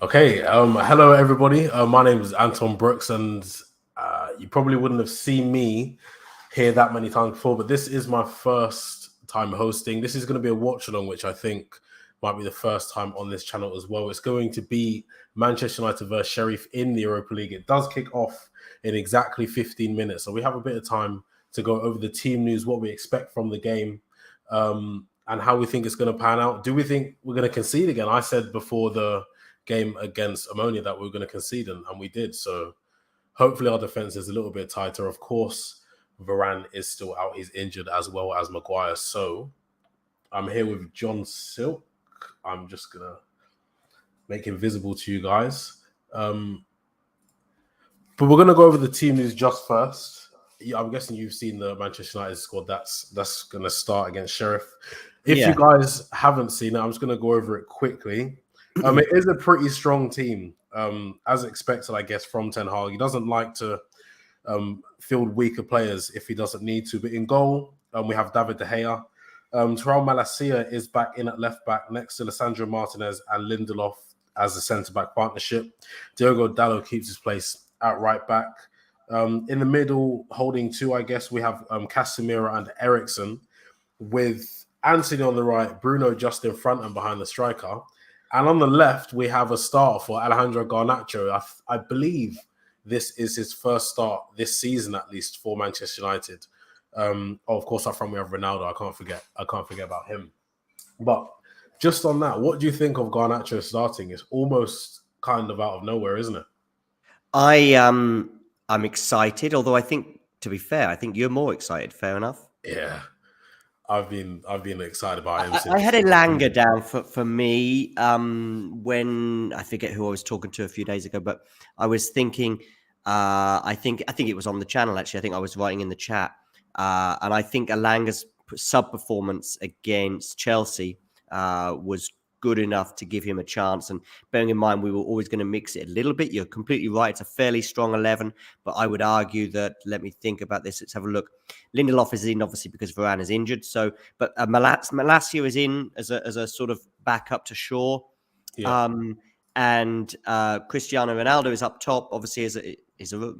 Okay, hello everybody. My name is Anton Brooks, and you probably wouldn't have seen me here that many times before, but this is my first time hosting. This is going to be a watch-along, which I think might be the first time on this channel as well. It's going to be Manchester United versus Sherriff in the Europa League. It does kick off in exactly 15 minutes, so we have a bit of time to go over the team news, what we expect from the game, and how we think it's going to pan out. Do we think we're going to concede again? I said before the game against Ammonia that we were going to concede, and we did. So hopefully our defense is a little bit tighter. Of course, Varane is still out. He's injured, as well as Maguire. So I'm here with John Silk. I'm just going to make him visible to you guys. But we're going to go over the team news just first. I'm guessing you've seen the Manchester United squad that's going to start against Sherriff. If you guys haven't seen it, I'm just going to go over it quickly. It is a pretty strong team, as expected, I guess, from Ten Hag. He doesn't like to field weaker players if he doesn't need to. But in goal, we have David De Gea. Terrell Malacia is back in at left back next to Lissandro Martinez and Lindelof as a centre-back partnership. Diogo Dalot keeps his place at right back. In the middle, holding two, I guess, we have Casemiro and Eriksen, with Anthony on the right, Bruno just in front and behind the striker. And on the left, we have a start for Alejandro Garnacho. I believe this is his first start this season, at least, for Manchester United. Of course, up front we have Ronaldo. I can't forget about him. But just on that, what do you think of Garnacho starting? It's almost kind of out of nowhere, isn't it? I'm excited, although I think, to be fair, I think you're more excited. Fair enough. Yeah. I've been excited about him since. I had Elanga down for me when I forget who I was talking to a few days ago, but I was thinking I think it was on the channel actually. I think I was writing in the chat, and I think Elanga's sub performance against Chelsea was good enough to give him a chance. And bearing in mind, we were always going to mix it a little bit. You're completely right. It's a fairly strong 11, but I would argue that, let me think about this. Let's have a look. Lindelof is in, obviously, because Varane is injured. So, but Malacia is in as a sort of backup to Shaw. Yeah. And Cristiano Ronaldo is up top, obviously, is a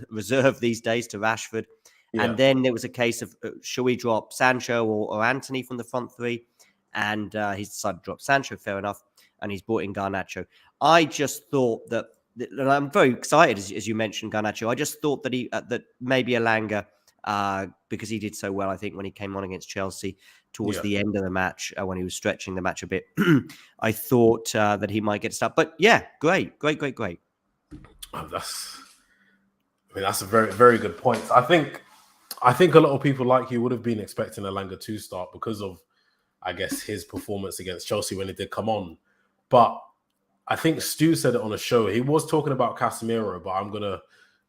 reserve these days to Rashford. Yeah. And then there was a case of, shall we drop Sancho or Anthony from the front three? And he's decided to drop Sancho, fair enough, and he's brought in Garnacho. I just thought that, and I'm very excited, as you mentioned, Garnacho. I just thought that that maybe Elanga, because he did so well, I think, when he came on against Chelsea towards the end of the match, when he was stretching the match a bit, I thought that he might get stuck. But yeah, great. That's a very, very good point. I think a lot of people like you would have been expecting Elanga to start because of, I guess, his performance against Chelsea when he did come on. But I think Stu said it on a show. He was talking about Casemiro, but I'm going to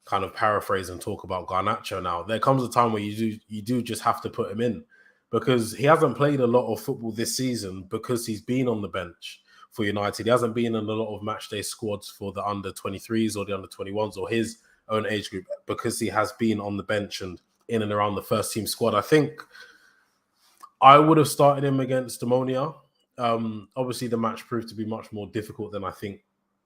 kind of paraphrase and talk about Garnacho now. There comes a time where you do just have to put him in, because he hasn't played a lot of football this season because he's been on the bench for United. He hasn't been in a lot of matchday squads for the under-23s or the under-21s or his own age group, because he has been on the bench and in and around the first team squad. I think I would have started him against Ammonia. Obviously, the match proved to be much more difficult than I think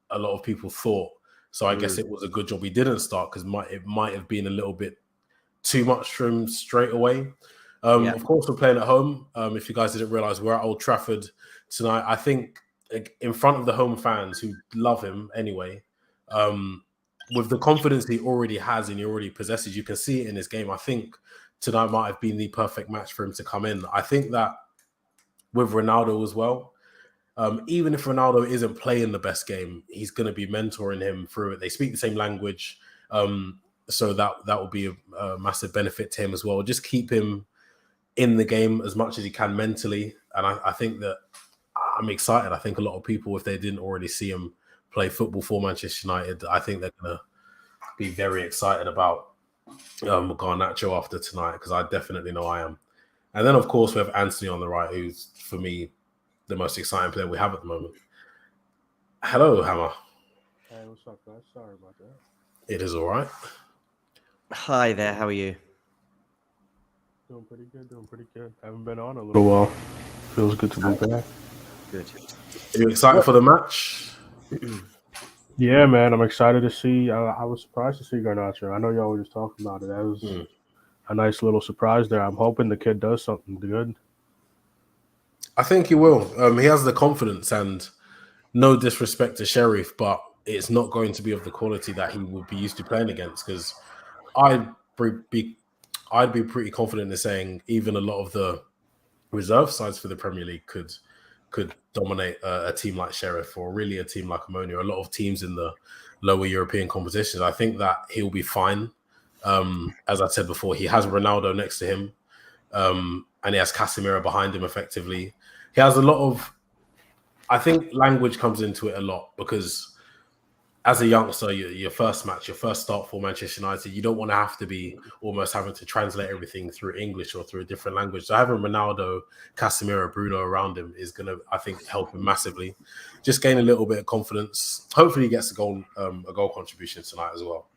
a lot of people thought. So I guess it was a good job he didn't start, because it might have been a little bit too much for him straight away. Of course, we're playing at home. If you guys didn't realize, we're at Old Trafford tonight. I think in front of the home fans who love him anyway, with the confidence he already has and he already possesses, you can see it in his game. I think tonight might have been the perfect match for him to come in. I think that with Ronaldo as well, even if Ronaldo isn't playing the best game, he's going to be mentoring him through it. They speak the same language, so that will be a massive benefit to him as well. Just keep him in the game as much as he can mentally. And I think that I'm excited. I think a lot of people, if they didn't already see him play football for Manchester United, I think they're going to be very excited about Garnacho after tonight, because I definitely know I am. And then, of course, we have Anthony on the right, who's, for me, the most exciting player we have at the moment. Hello, Hammer. Hey, what's up, guys? Sorry about that. It is all right. Hi there, how are you? Doing pretty good. Haven't been on a little while. Feels good to be back. Good. Are you excited for the match? Yeah, man, I'm excited to see. I was surprised to see Garnacho. I know y'all were just talking about it. That was a nice little surprise there. I'm hoping the kid does something good. I think he will. He has the confidence, and no disrespect to Sherriff, but it's not going to be of the quality that he would be used to playing against. Because I'd be, I'd be pretty confident in saying even a lot of the reserve sides for the Premier League could dominate a team like Sherriff or really a team like Ammonia. A lot of teams in the lower European competitions. I think that he'll be fine. As I said before, he has Ronaldo next to him, and he has Casemiro behind him. Effectively, he has a lot of. I think language comes into it a lot because as a youngster, your first match, your first start for Manchester United, you don't want to have to be almost having to translate everything through English or through a different language. So having Ronaldo, Casemiro, Bruno around him is going to, I think, help him massively. Just gain a little bit of confidence. Hopefully, he gets a goal contribution tonight as well.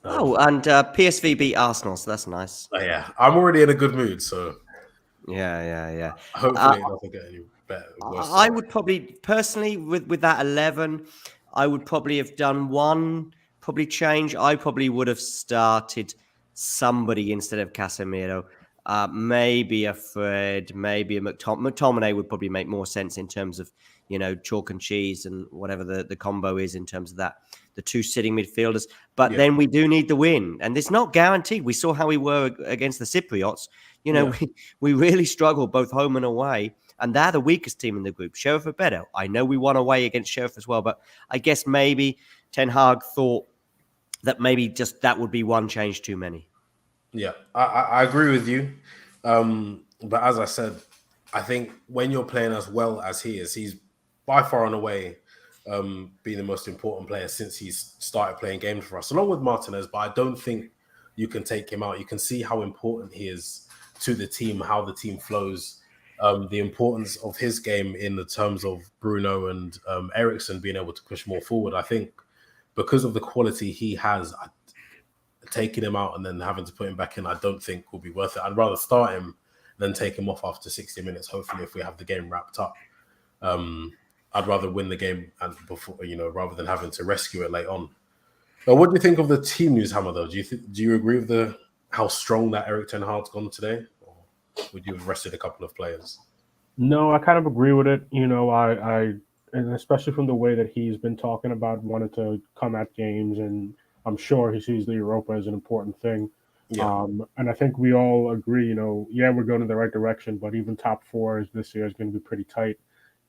And PSV beat Arsenal, so that's nice. Yeah, I'm already in a good mood, so yeah. Hopefully, it doesn't get any better. I would probably personally with that 11, I would probably have done one change. I probably would have started somebody instead of Casemiro. Maybe a Fred, maybe a McTominay would probably make more sense in terms of, chalk and cheese and whatever the combo is in terms of that, the two sitting midfielders. But then we do need the win, and it's not guaranteed. We saw how we were against the Cypriots. We really struggled both home and away. And they're the weakest team in the group. Sherriff are better. I know we won away against Sherriff as well, but I guess maybe Ten Hag thought that maybe just that would be one change too many. Yeah, I agree with you. But as I said, I think when you're playing as well as he is, he's by far and away being the most important player since he's started playing games for us, along with Martinez. But I don't think you can take him out. You can see how important he is to the team, how the team flows. The importance of his game in the terms of Bruno and Eriksen being able to push more forward. I think because of the quality he has, taking him out and then having to put him back in, I don't think will be worth it. I'd rather start him than take him off after 60 minutes. Hopefully, if we have the game wrapped up, I'd rather win the game and before, rather than having to rescue it late on. But what do you think of the team news, Hammer? Though, do you agree with how strong that Erik Ten Hag's gone today? Would you have rested a couple of players? No, I kind of agree with it. I and especially from the way that he's been talking about wanting to come at games, and I'm sure he sees the Europa as an important thing. Yeah. And I think we all agree, we're going in the right direction, but even top four this year is going to be pretty tight.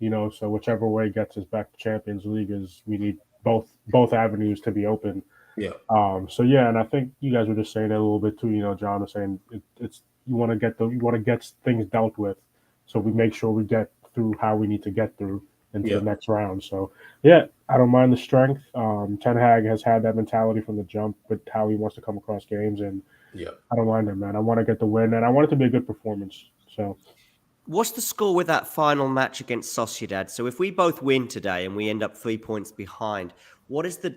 So whichever way gets us back to Champions League we need both avenues to be open. Yeah. And I think you guys were just saying that a little bit too. John was saying it's you want to get things dealt with, so we make sure we get through how we need to get through into the next round. So I don't mind the strength. Ten Hag has had that mentality from the jump with how he wants to come across games, and I don't mind it, man. I want to get the win, and I want it to be a good performance. So. What's the score with that final match against Sociedad? So if we both win today and we end up 3 points behind, what is the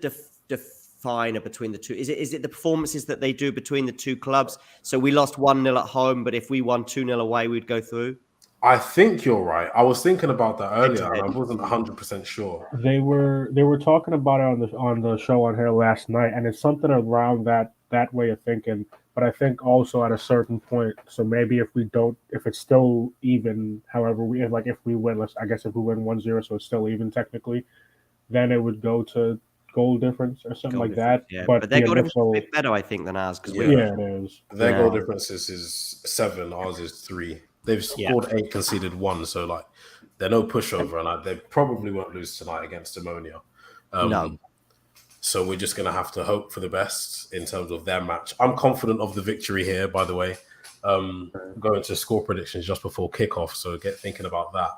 definer between the two? Is it the performances that they do between the two clubs? So we lost 1-0 at home, but if we won 2-0 away, we'd go through? I think you're right. I was thinking about that earlier, and I wasn't 100% sure. They were talking about it on the show on here last night, and it's something around that way of thinking. But I think also at a certain point, so maybe if it's still even, however, if we win, if we win 1-0, so it's still even technically, then it would go to goal difference or something like that. Yeah. But their goal difference is a bit better, I think, than ours. It is. Their goal difference is 7, ours is 3. They've scored 8, conceded 1, so they're no pushover, and they probably won't lose tonight against Ammonia. No. So we're just going to have to hope for the best in terms of their match. I'm confident of the victory here, by the way. Going to score predictions just before kickoff, so get thinking about that.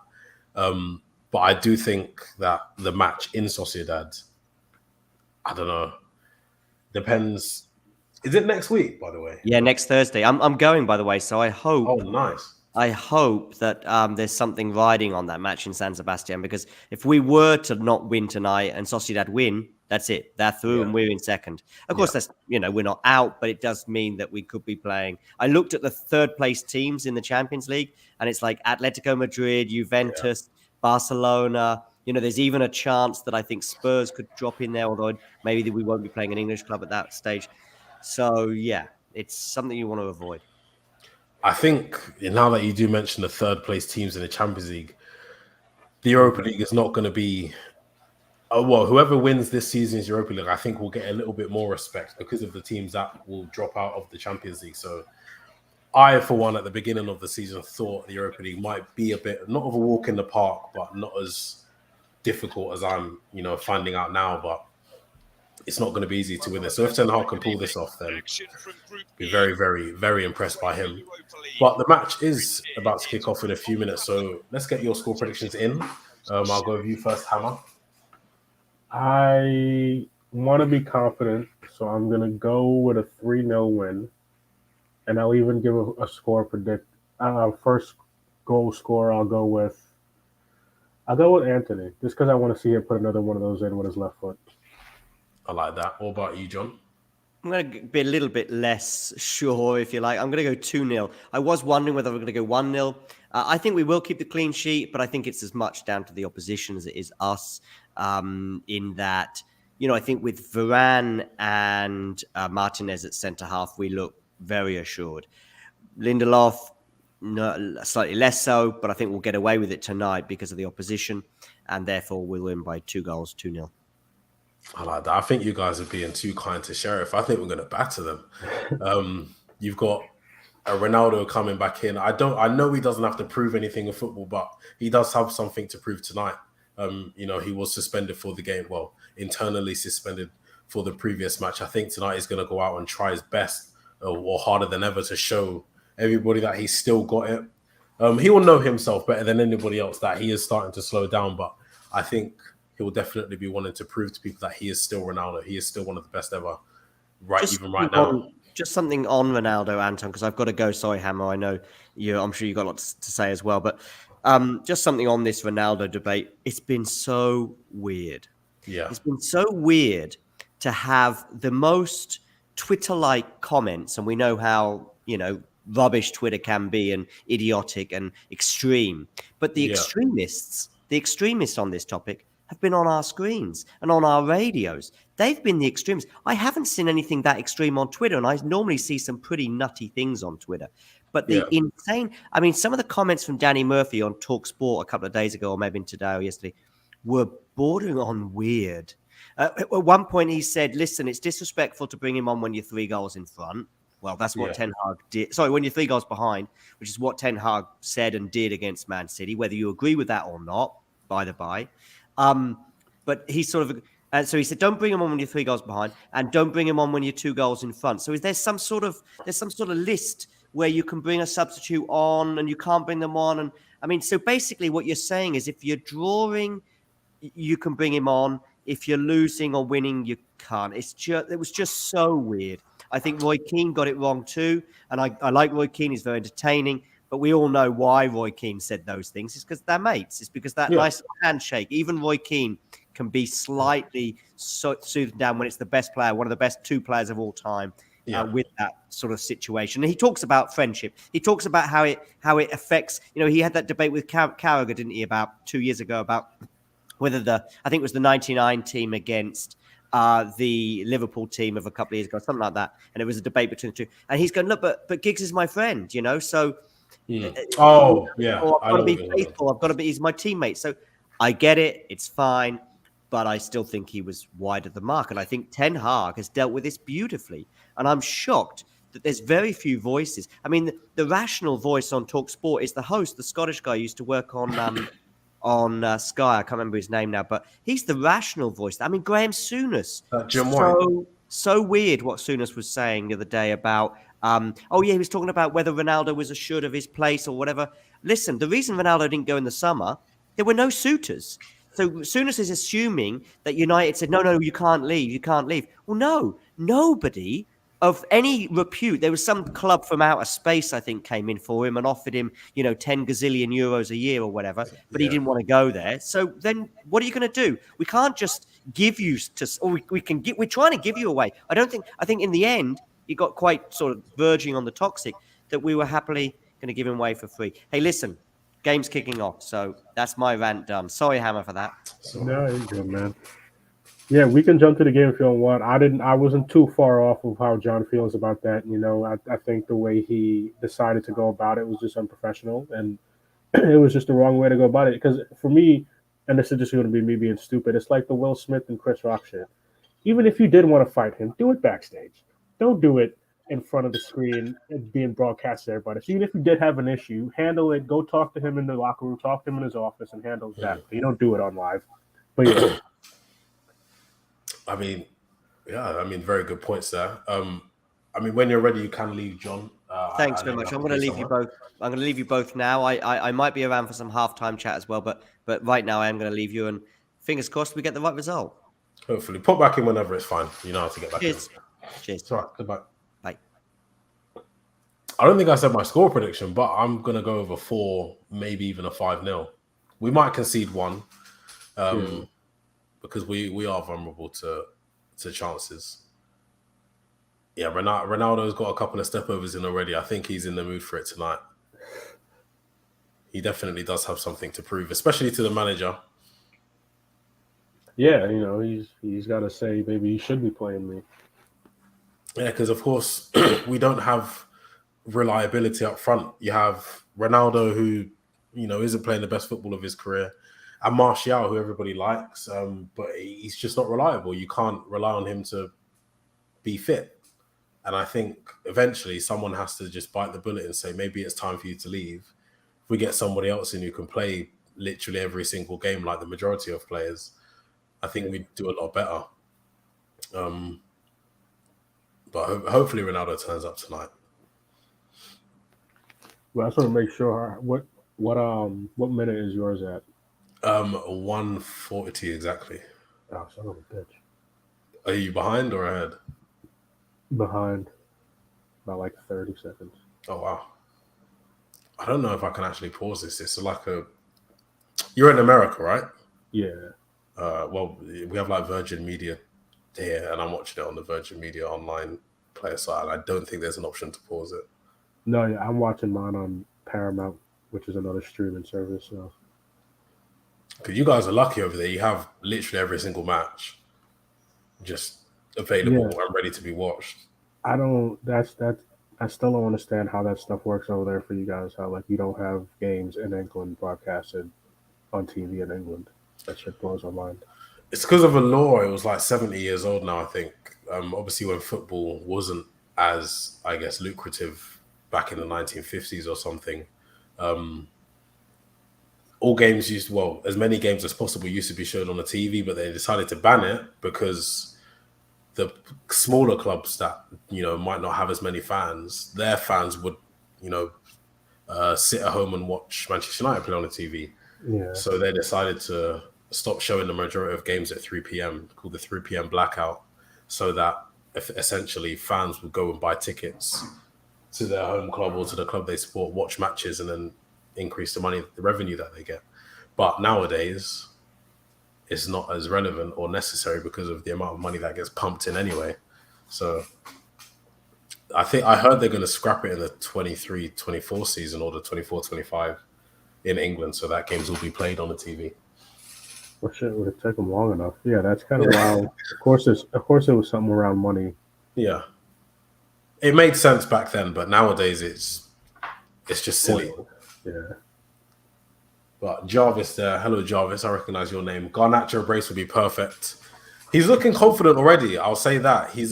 But I do think that the match in Sociedad, I don't know, depends. Is it next week, by the way? Yeah, next Thursday. I'm going, by the way, so I hope. Oh, nice. I hope that there's something riding on that match in San Sebastian, because if we were to not win tonight and Sociedad win, that's it. They're through and we're in second. Of course, that's we're not out, but it does mean that we could be playing. I looked at the third place teams in the Champions League, and it's like Atletico Madrid, Juventus, Barcelona, There's even a chance that I think Spurs could drop in there, although maybe we won't be playing an English club at that stage. So, yeah, it's something you want to avoid. I think now that you do mention the third place teams in the Champions League, the Europa League is not going to be... whoever wins this season's Europa League, I think will get a little bit more respect because of the teams that will drop out of the Champions League. So I, for one, at the beginning of the season, thought the Europa League might be a bit, not of a walk in the park, but not as difficult as I'm, finding out now. But it's not going to be easy to win this. So if Ten Hag can pull this off, then be very, very, very impressed by him. But the match is about to kick off in a few minutes. So let's get your score predictions in. I'll go with you first, Hammer. I want to be confident, so I'm going to go with a 3-0 win. And I'll even give a score predict. First goal scorer, I'll go with Anthony, just because I want to see him put another one of those in with his left foot. I like that. What about you, John? I'm going to be a little bit less sure, if you like. I'm going to go 2-0. I was wondering whether we're going to go 1-0. I think we will keep the clean sheet, but I think it's as much down to the opposition as it is us, in that, I think with Varane and Martinez at centre-half, we look very assured. Lindelof, slightly less so, but I think we'll get away with it tonight because of the opposition, and therefore we'll win by 2 goals, 2-0. I like that. I think you guys are being too kind to Sherriff. I think we're going to batter them. You've got a Ronaldo coming back in. I know he doesn't have to prove anything in football, but he does have something to prove tonight. He was suspended for the game. Well, internally suspended for the previous match. I think tonight he's going to go out and try his best or harder than ever to show everybody that he's still got it. He will know himself better than anybody else that he is starting to slow down, but I think he will definitely be wanting to prove to people that he is still Ronaldo. He is still one of the best ever, right now. Just something on Ronaldo, Anton, because I've got to go. Sorry, Hammer. I know I'm sure you've got lots to say as well, but just something on this Ronaldo debate. It's been so weird. Yeah. It's been so weird to have the most Twitter-like comments, and we know how, rubbish Twitter can be and idiotic and extreme. But the extremists on this topic have been on our screens and on our radios. They've been the extremists. I haven't seen anything that extreme on Twitter, and I normally see some pretty nutty things on Twitter. But the insane... I mean, some of the comments from Danny Murphy on TalkSport a couple of days ago, or maybe today or yesterday, were bordering on weird. At one point, he said, listen, it's disrespectful to bring him on when you're 3 goals in front. Well, that's what Ten Hag did. Sorry, when you're 3 goals behind, which is what Ten Hag said and did against Man City, whether you agree with that or not, by the by. But he sort of... so he said, don't bring him on when you're 3 goals behind, and don't bring him on when you're 2 goals in front. So is there some sort of list where you can bring a substitute on and you can't bring them on? And I mean, so basically what you're saying is if you're drawing, you can bring him on. If you're losing or winning, you can't. It was just so weird. I think Roy Keane got it wrong too. And I like Roy Keane. He's very entertaining. But we all know why Roy Keane said those things. It's because they're mates. It's because that nice handshake. Even Roy Keane can be slightly soothed down when it's the best player, one of the best 2 players of all time, with that sort of situation. And he talks about friendship. He talks about how it affects. He had that debate with Carragher, didn't he, about 2 years ago about whether I think it was the 99 team against the Liverpool team of a couple of years ago, something like that. And it was a debate between the two. And he's going, look, but Giggs is my friend, so... I've got to be faithful. I've got to be. He's my teammate. So I get it. It's fine. But I still think he was wide of the mark. And I think Ten Hag has dealt with this beautifully. And I'm shocked that there's very few voices. I mean, the rational voice on TalkSport is the host, the Scottish guy who used to work on Sky. I can't remember his name now, but he's the rational voice. I mean, Graham Souness. Jim White. So weird what Souness was saying the other day about... he was talking about whether Ronaldo was assured of his place or whatever. Listen, the reason Ronaldo didn't go in the summer, there were no suitors. So Souness is assuming that United said, no, you can't leave. Well, no, nobody of any repute. There was some club from outer space, I think, came in for him and offered him, 10 gazillion euros a year or whatever, but he didn't want to go there. So then what are you going to do? We can't just give you we're trying to give you away. I think in the end, it got quite sort of verging on the toxic that we were happily going to give him away for free. Hey, listen, game's kicking off. So that's my rant done. Sorry, Hammer, for that. No, you're good, man. Yeah, we can jump to the game if you don't want. I wasn't too far off of how John feels about that. I think the way he decided to go about it was just unprofessional, and it was just the wrong way to go about it. Because for me, and this is just going to be me being stupid, it's like the Will Smith and Chris Rock shit. Even if you did want to fight him, do it backstage. Don't do it in front of the screen and being broadcast to everybody. So even if you did have an issue, handle it. Go talk to him in the locker room, talk to him in his office, and handle that. You don't do it on live. But yeah. I mean, very good points there. When you're ready, you can leave, John. Thanks very much. I'm going to leave you both. I'm going to leave you both now. I might be around for some halftime chat as well, but right now I am going to leave you, and fingers crossed we get the right result. Hopefully, pop back in whenever it's fine. You know how to get back in. Cheers. It's all right. Goodbye. Bye. I don't think I said my score prediction, but I'm going to go over 4, maybe even a 5-0. We might concede 1 because we are vulnerable to chances. Yeah, Ronaldo's got a couple of stepovers in already. I think he's in the mood for it tonight. He definitely does have something to prove, especially to the manager. Yeah, he's got to say maybe he should be playing me. Yeah, because of course we don't have reliability up front. You have Ronaldo, who isn't playing the best football of his career, and Martial, who everybody likes, but he's just not reliable. You can't rely on him to be fit. And I think eventually someone has to just bite the bullet and say, maybe it's time for you to leave. If we get somebody else in who can play literally every single game like the majority of players, I think we'd do a lot better. But hopefully Ronaldo turns up tonight. Well, I just want to make sure what minute is yours at? 1:40 exactly. Oh, son of a bitch. Are you behind or ahead? Behind by like 30 seconds. Oh wow. I don't know if I can actually pause this. It's like you're in America, right? Yeah. Well, we have like Virgin Media here, and I'm watching it on the Virgin Media online player side. I don't think there's an option to pause it. No, yeah, I'm watching mine on Paramount, which is another streaming service. So, because you guys are lucky over there, you have literally every single match just available and ready to be watched. I still don't understand how that stuff works over there for you guys. How like you don't have games in England broadcasted on TV in England. That shit blows my mind. It's because of a law. It was like 70 years old now, I think. Obviously, when football wasn't as, I guess, lucrative back in the 1950s or something, all games as many games as possible used to be shown on the TV, but they decided to ban it because the smaller clubs that, might not have as many fans, their fans would, sit at home and watch Manchester United play on the TV. Yeah. So they decided to stop showing the majority of games at 3 p.m., called the 3 p.m. blackout, so that essentially fans would go and buy tickets to their home club or to the club they support, watch matches, and then increase the revenue that they get. But nowadays, it's not as relevant or necessary because of the amount of money that gets pumped in anyway. So I heard they're going to scrap it in the 23-24 season or the 24-25 in England, so that games will be played on the TV. Well, shit, would it take them long enough? Yeah, that's kind of wild. Of course, it was something around money. Yeah, it made sense back then, but nowadays it's just silly. Yeah. But Jarvis there, hello Jarvis, I recognize your name. Garnacho brace would be perfect. He's looking confident already. I'll say that he's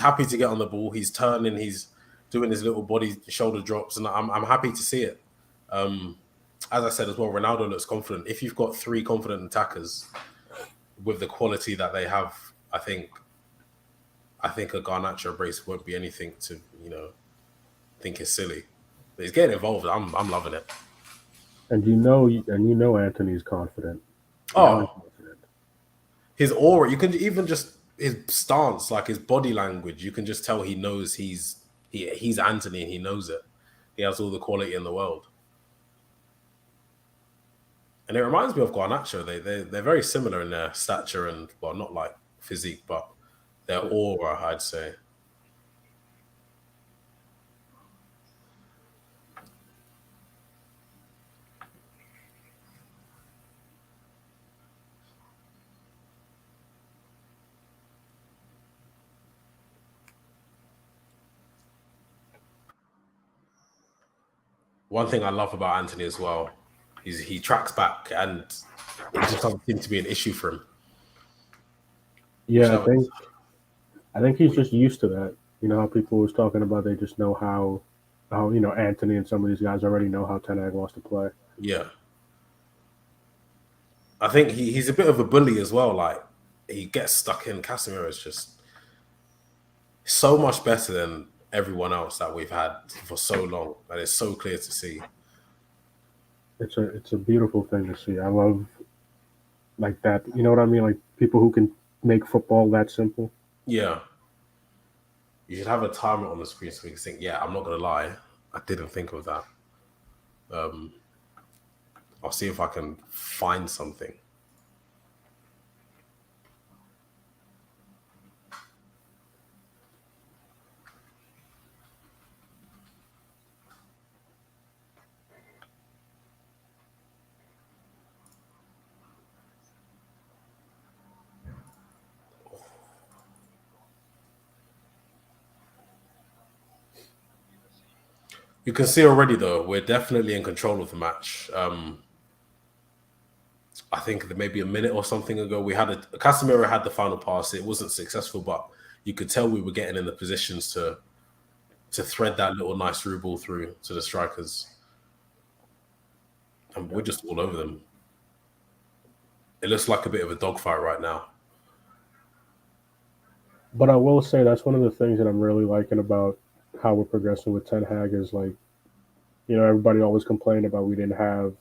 happy to get on the ball. He's turning. He's doing his little body shoulder drops, and I'm happy to see it. As I said as well, Ronaldo looks confident. If you've got 3 confident attackers with the quality that they have, I think a Garnacho brace won't be anything to think is silly. But he's getting involved. I'm loving it. And you know Anthony's confident. His aura, you can even just his stance, like his body language, you can just tell he knows he's Anthony and he knows it. He has all the quality in the world. And it reminds me of Garnacho. They're very similar in their stature and, well, not like physique, but their aura, I'd say. one thing I love about Anthony as well is he tracks back, and it just doesn't seem to be an issue for him. Yeah, I think he's just used to that. You know how people was talking about they just know how Anthony and some of these guys already know how Ten Hag wants to play. Yeah. I think he's a bit of a bully as well. Like, he gets stuck in. Casemiro is just so much better than everyone else that we've had for so long, and it's so clear to see. It's a beautiful thing to see. I love like that. You know what I mean? Like people who can make football that simple. Yeah. You should have a timer on the screen so we can think, yeah, I'm not going to lie. I didn't think of that. I'll see if I can find something. You can see already, though, we're definitely in control of the match. I think that maybe a minute or something ago, Casemiro had the final pass. It wasn't successful, but you could tell we were getting in the positions to thread that little nice through ball through to the strikers. And we're just all over them. It looks like a bit of a dogfight right now. But I will say that's one of the things that I'm really liking about how we're progressing with Ten Hag is like, you know, everybody always complained about we didn't have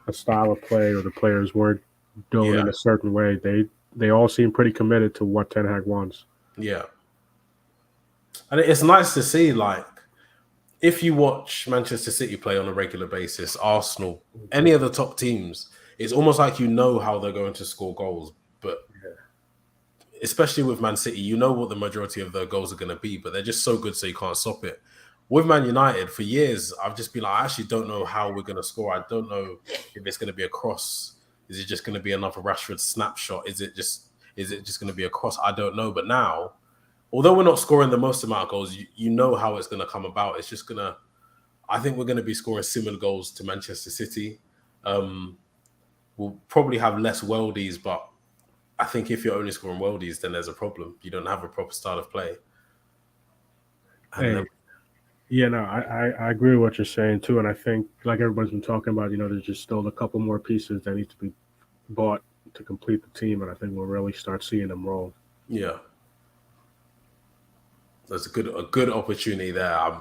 a style of play or the players weren't doing in a certain way. They all seem pretty committed to what Ten Hag wants. Yeah. And it's nice to see, like, if you watch Manchester City play on a regular basis, Arsenal, any of the top teams, it's almost like you know how they're going to score goals. But especially with Man City, you know what the majority of their goals are going to be, but they're just so good so you can't stop it. With Man United, for years, I've just been like, I actually don't know how we're going to score. I don't know if it's going to be a cross. Is it just going to be another Rashford snapshot? Is it just going to be a cross? I don't know. But now, although we're not scoring the most amount of goals, you know how it's going to come about. It's just going to, I think we're going to be scoring similar goals to Manchester City. We'll probably have less worldies, but I think if you're only scoring worldies, then there's a problem. You don't have a proper style of play. Yeah, no, I agree with what you're saying too, and I think like everybody's been talking about, you know, there's just still a couple more pieces that need to be bought to complete the team, and I think we'll really start seeing them roll. Yeah, there's a good opportunity there. I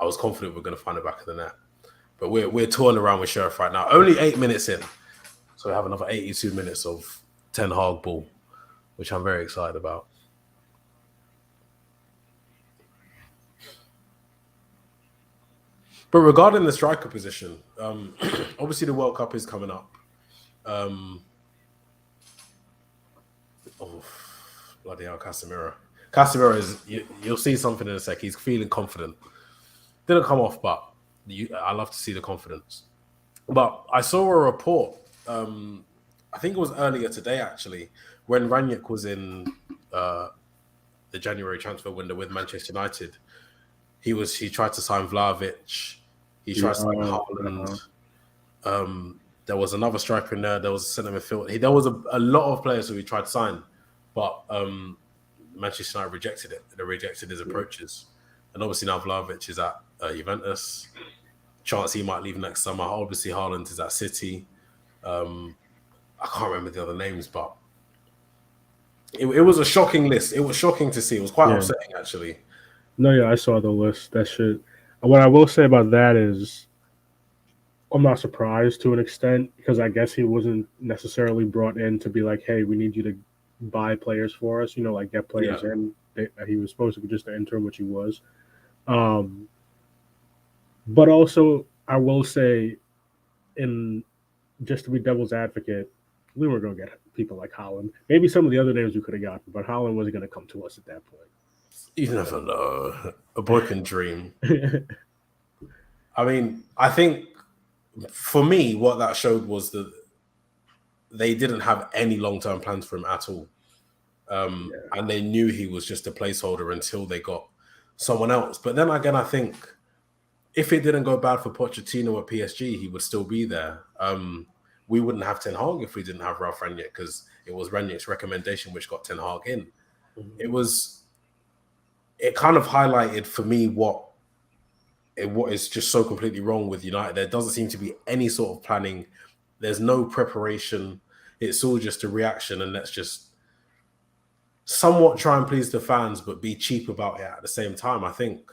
was confident we're going to find it back of the net, but we're touring around with Sherriff right now. Only 8 minutes in, so we have another 82 minutes of Ten Hag ball, which I'm very excited about. But regarding the striker position, obviously the World Cup is coming up. Bloody hell, Casemiro. Casemiro is, you'll see something in a sec. He's feeling confident. Didn't come off, but I love to see the confidence. But I saw a report, I think it was earlier today, actually, when Rangnick was in the January transfer window with Manchester United. He tried to sign Vlahovic. He tried to sign Haaland. There was another striker in there. There was a centre midfield. There was a lot of players who he tried to sign, but Manchester United rejected it. They rejected his approaches. And obviously now Vlahovic is at Juventus. Chance he might leave next summer. Obviously Haaland is at City. I can't remember the other names, but it was a shocking list. It was shocking to see. It was quite upsetting, actually. No, yeah, I saw the list. That shit. What I will say about that is I'm not surprised to an extent because I guess he wasn't necessarily brought in to be like, hey, we need you to buy players for us, you know, like get players in. He was supposed to be just an intern, which he was. But also, I will say, just to be devil's advocate, we were going to get people like Haaland. Maybe some of the other names we could have gotten, but Haaland wasn't going to come to us at that point. You never know. A boy can dream. I mean, I think for me, what that showed was that they didn't have any long-term plans for him at all. And they knew he was just a placeholder until they got someone else. But then again, I think if it didn't go bad for Pochettino at PSG, he would still be there. We wouldn't have Ten Hag if we didn't have Ralph Rangnick, because it was Rangnick's recommendation which got Ten Hag in. It kind of highlighted for me what is just so completely wrong with United. There doesn't seem to be any sort of planning. There's no preparation. It's all just a reaction, and let's just somewhat try and please the fans, but be cheap about it at the same time. I think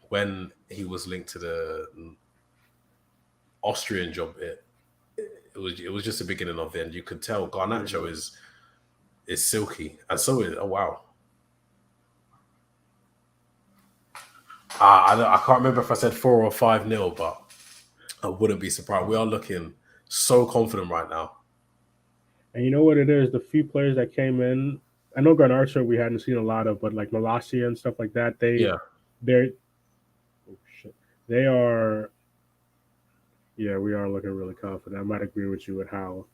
when he was linked to the Austrian job, it was just the beginning of the end. You could tell Garnacho is silky, and so is wow. I can't remember if I said 4 or 5-0, but I wouldn't be surprised. We are looking so confident right now. And you know what it is? The few players that came in, I know Garnacho we hadn't seen a lot of, but like Malacia and stuff like that, they are. Yeah, we are looking really confident. I might agree with you with how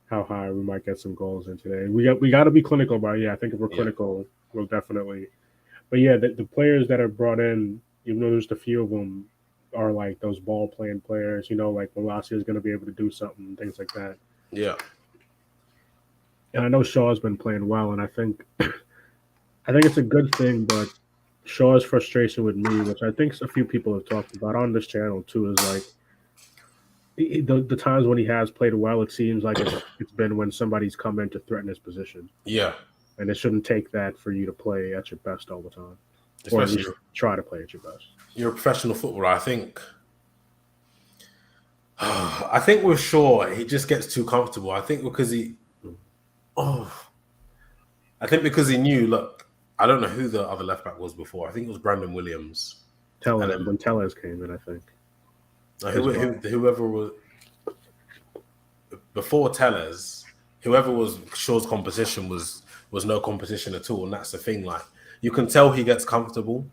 high we might get some goals in today. We got to be clinical about it. Yeah, I think if we're clinical, we'll definitely. But yeah, the players that are brought in, even though there's a few of them, are like those ball playing players. You know, like Malacia is going to be able to do something, things like that. Yeah. And I know Shaw's been playing well, and I think it's a good thing. But Shaw's frustration with me, which I think a few people have talked about on this channel too, is like the times when he has played well, it seems like it's been when somebody's come in to threaten his position. Yeah. And it shouldn't take that for you to play at your best all the time. Especially, or try to play at your best. You're a professional footballer. I think with Shaw, he just gets too comfortable. I think because he knew, look, I don't know who the other left back was before. I think it was Brandon Williams. When Tellez came in, I think. Whoever was before Tellez, whoever was Shaw's competition was no competition at all. And that's the thing. Like, you can tell he gets comfortable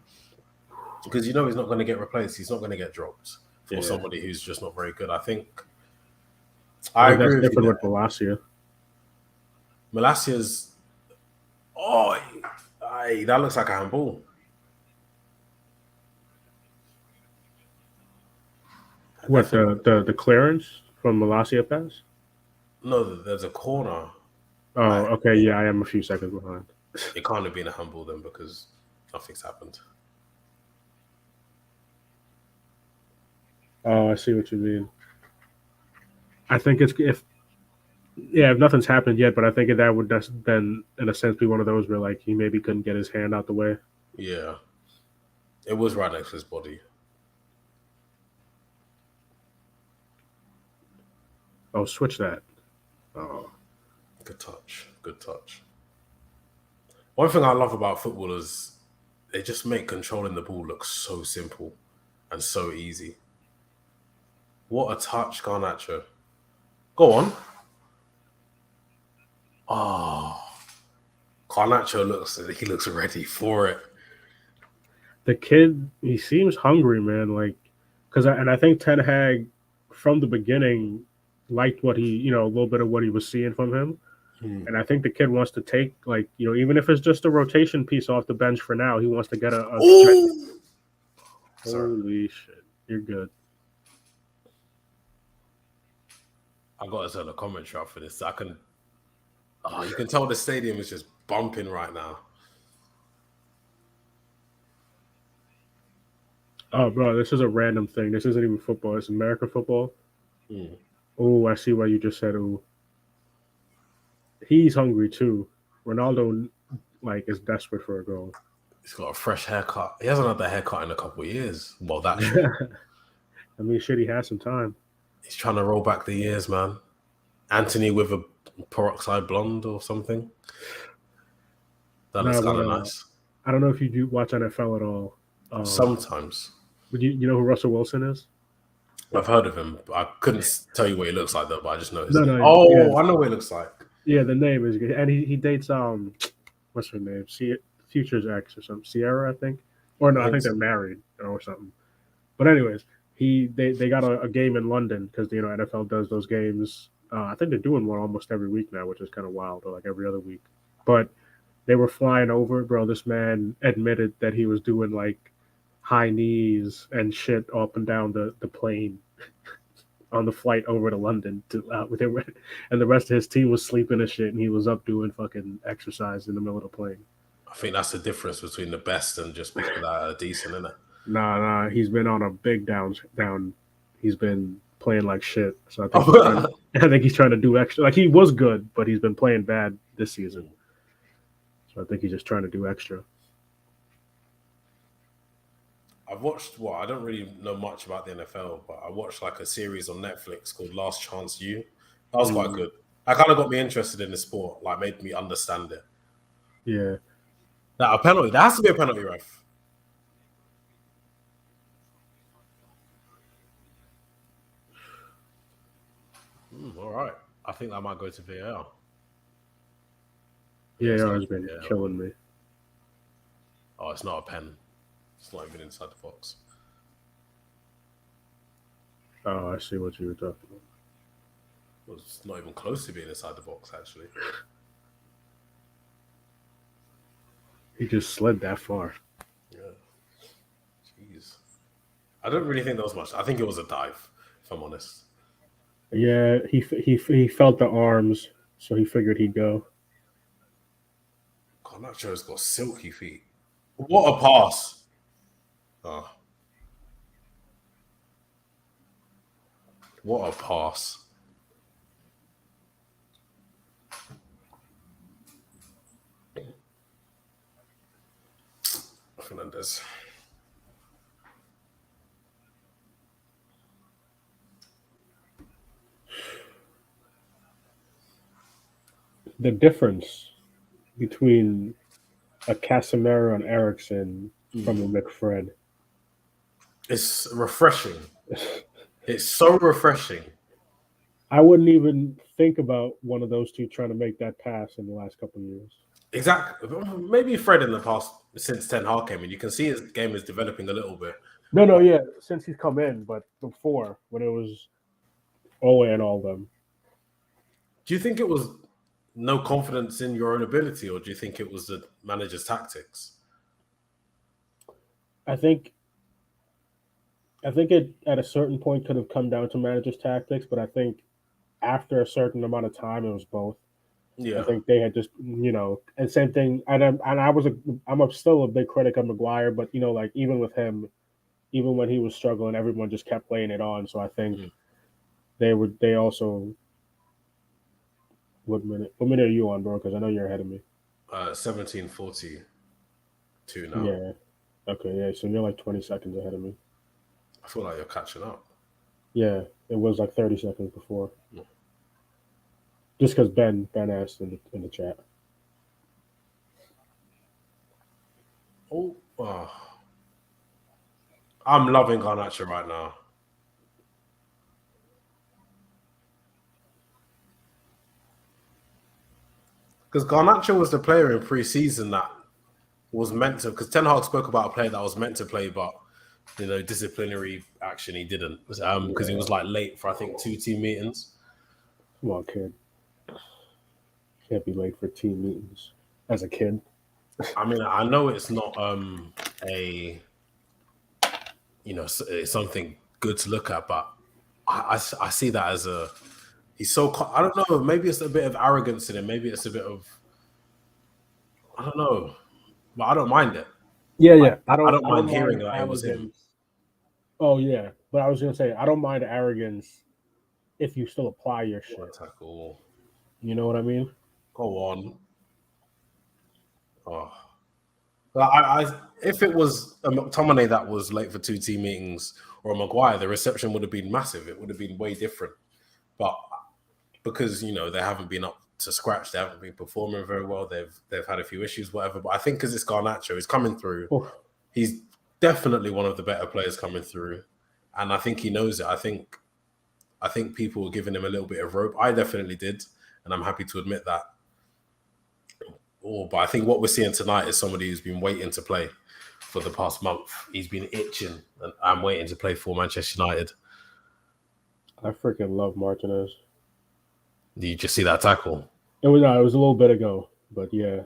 because you know he's not going to get replaced. He's not going to get dropped for somebody who's just not very good. I think I agree with different you with Malacia. Malacia's that looks like a handball. What, the clearance from Malacia pass? No, there's a corner. Oh, okay. Yeah, I am a few seconds behind. It can't have been a handball then because nothing's happened. Oh, I see what you mean. I think if nothing's happened yet, but I think that would then, in a sense, be one of those where like he maybe couldn't get his hand out the way. Yeah, it was right next to his body. Oh, switch that. Oh, good touch. Good touch. One thing I love about football is they just make controlling the ball look so simple and so easy. What a touch, Garnacho. Go on. Oh, Garnacho looks ready for it. The kid, he seems hungry, man. Like, I think Ten Hag from the beginning liked what he, a little bit of what he was seeing from him. And I think the kid wants to take, like, even if it's just a rotation piece off the bench for now, he wants to get a holy shit. You're good. I got to turn the commentary off for this. You can tell the stadium is just bumping right now. Oh, bro, this is a random thing. This isn't even football. It's American football. Oh, I see why you just said, oh. He's hungry, too. Ronaldo, is desperate for a goal. He's got a fresh haircut. He hasn't had that haircut in a couple of years. Well, that I mean, shit, he has some time. He's trying to roll back the years, man. Anthony with a peroxide blonde or something. That looks kind of nice. I don't know if you do watch NFL at all. Sometimes. But you know who Russell Wilson is? I've heard of him. I couldn't tell you what he looks like, though, but I just know his name. I know what he looks like. Yeah, the name is good. And he dates, what's her name? Future's ex or something. Sierra, I think. Or no, I think they're married or something. But anyways, they got a game in London because, NFL does those games. I think they're doing one almost every week now, which is kind of wild, or like every other week. But they were flying over, bro. This man admitted that he was doing high knees and shit up and down the plane on the flight over to London with him, and the rest of his team was sleeping and shit, and he was up doing fucking exercise in the middle of the plane. I think that's the difference between the best and just people that are decent, isn't it? Nah, he's been on a big down. He's been playing like shit. So I think he's trying to do extra. Like, he was good, but he's been playing bad this season. So I think he's just trying to do extra. I've watched I don't really know much about the NFL, but I watched like a series on Netflix called Last Chance U. That was quite good. That kind of got me interested in the sport, like made me understand it. Yeah. Now, a penalty. There has to be a penalty, ref. All right. I think that might go to VAR. VAR has been killing me. Oh, it's not a pen. It's not even inside the box. Oh, I see what you were talking about. Well, it's not even close to being inside the box, actually. He just slid that far. Yeah. Jeez. I don't really think there was much. I think it was a dive, if I'm honest. Yeah, he felt the arms, so he figured he'd go. Garnacho's got silky feet. What a pass! Oh. What a pass. Fernandez. The difference between a Casemiro and Eriksen from a McFred. It's refreshing. It's so refreshing. I wouldn't even think about one of those two trying to make that pass in the last couple of years. Exactly. Maybe Fred in the past, since Ten Hag came in, you can see his game is developing a little bit. No, yeah, since he's come in, but before, when it was Owe and all of them. Do you think it was no confidence in your own ability, or do you think it was the manager's tactics? I think it at a certain point could have come down to manager's tactics, but I think after a certain amount of time, it was both. Yeah, I think they had just, and same thing. I'm still a big critic of Maguire, but like even with him, even when he was struggling, everyone just kept laying it on. So I think they also. What minute are you on, bro? Because I know you're ahead of me. 17:42 now. Yeah. Okay. Yeah. So you're like 20 seconds ahead of me. I feel like you're catching up. Yeah, it was like 30 seconds before. Yeah. Just because Ben asked in the chat. Oh, I'm loving Garnacho right now. Because Garnacho was the player in pre-season that was meant to. Because Ten Hag spoke about a player that was meant to play, but disciplinary action he didn't. Because he was like late for I think 2 team meetings. Come on, kid. Can't be late for team meetings as a kid. I mean, I know it's not it's something good to look at, but I see that as he's so. I don't know. Maybe it's a bit of arrogance in him. Maybe it's a bit of. I don't know, but I don't mind it. Yeah. I don't mind hearing that it was him. Oh yeah, but I was gonna say I don't mind arrogance if you still apply your shit. Tackle. You know what I mean? Go on. Oh. If it was a McTominay that was late for 2 team meetings or a Maguire, the reception would have been massive. It would have been way different. But because they haven't been up to scratch, they haven't been performing very well. They've had a few issues, whatever. But I think because it's Garnacho, he's coming through. Oh. He's definitely one of the better players coming through, and I think he knows it. I think people were giving him a little bit of rope. I definitely did, and I'm happy to admit that. But I think what we're seeing tonight is somebody who's been waiting to play for the past month. He's been itching, and I'm waiting to play for Manchester United. I freaking love Martinez. Did you just see that tackle? It was a little bit ago, but yeah,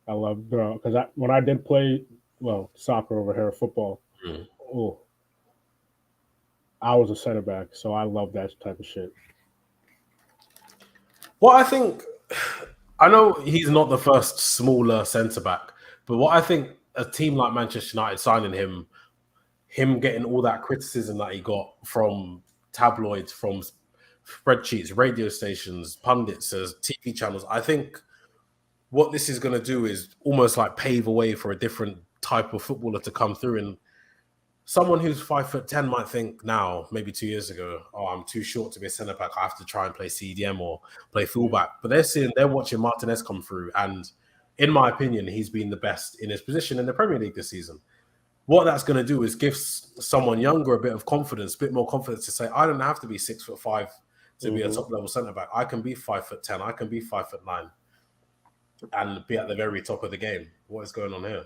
I love because when I did play well, soccer over here, football. Mm. Oh, I was a center back, so I love that type of shit. What I think, I know he's not the first smaller centre back, but what I think a team like Manchester United signing him getting all that criticism that he got from tabloids, from spreadsheets, radio stations, pundits, TV channels, I think what this is going to do is almost like pave a way for a different type of footballer to come through. And someone who's 5'10" might think now, maybe 2 years ago, oh, I'm too short to be a centre back. I have to try and play CDM or play fullback. But they're watching Martinez come through, and in my opinion, he's been the best in his position in the Premier League this season. What that's going to do is give someone younger a bit of confidence, a bit more confidence to say, I don't have to be 6'5" to be a top level centre back. I can be 5'10", I can be 5'9", and be at the very top of the game. What is going on here?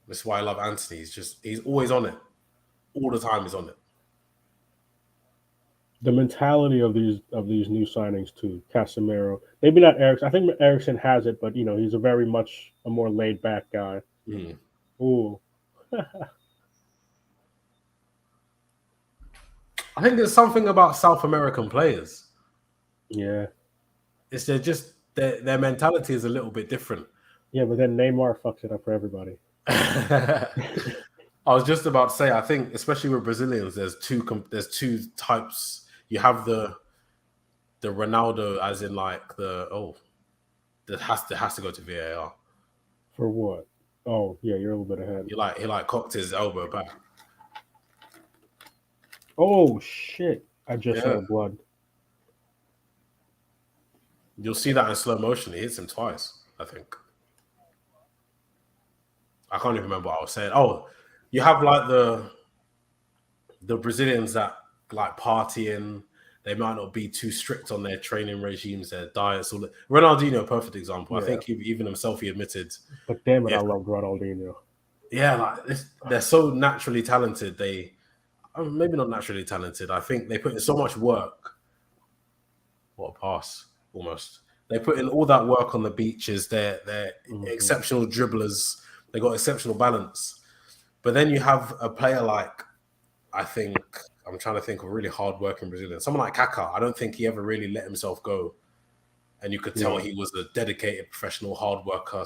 This is why I love Anthony. He's always on it. All the time he's on it. The mentality of these new signings too, Casemiro. Maybe not Eriksen. I think Eriksen has it, but he's a very much a more laid back guy. Mm. Ooh. I think there's something about South American players. Yeah. It's their mentality is a little bit different. Yeah, but then Neymar fucks it up for everybody. I was just about to say, I think, especially with Brazilians, there's two types. You have the Ronaldo, as in like that has to go to VAR. For what? Oh yeah, you're a little bit ahead. He like cocked his elbow back. Oh shit! I just saw blood. You'll see that in slow motion. He hits him twice, I think. I can't even remember what I was saying. Oh, you have like the Brazilians that like partying. They might not be too strict on their training regimes, their diets. Ronaldinho, perfect example. Yeah. I think even himself, he admitted. But damn it, I love Ronaldinho. Yeah, like they're so naturally talented. Maybe not naturally talented. I think they put in so much work. What a pass, almost. They put in all that work on the beaches. They're exceptional dribblers. They got exceptional balance. But then you have a player like, I'm trying to think of a really hard-working Brazilian. Someone like Kaká, I don't think he ever really let himself go. And you could tell he was a dedicated professional hard worker.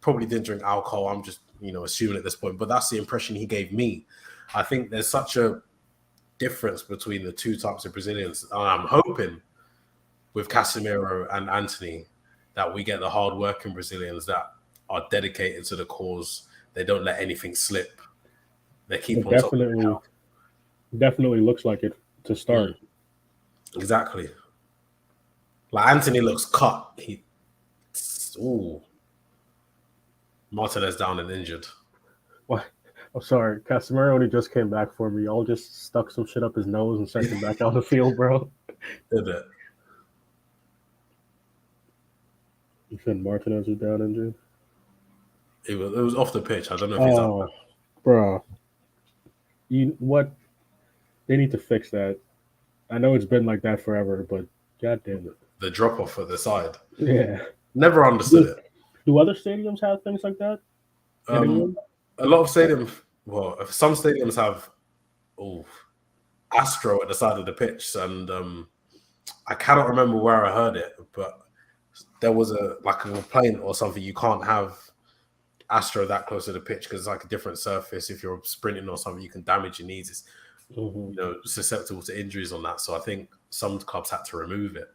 Probably didn't drink alcohol. I'm just, assuming at this point. But that's the impression he gave me. I think there's such a difference between the two types of Brazilians. And I'm hoping with Casemiro and Anthony that we get the hard-working Brazilians that are dedicated to the cause. They don't let anything slip. They keep on top of it. Definitely looks like it to start. Exactly. Like Anthony looks cut. Martinez down and injured. What? Oh, sorry. Casemiro only just came back for me. Y'all just stuck some shit up his nose and sent him back on the field, bro. Did it? You said Martinez was down injured? It was off the pitch. I don't know if he's up. Bro. What? They need to fix that. I know it's been like that forever, but god damn it. The drop off at the side. Yeah. Never understood it. Do other stadiums have things like that? A lot of stadiums, some stadiums have Astro at the side of the pitch, and I cannot remember where I heard it, but there was a complaint or something. You can't have Astro that close to the pitch because it's like a different surface. If you're sprinting or something, you can damage your knees. It's susceptible to injuries on that. So I think some clubs had to remove it.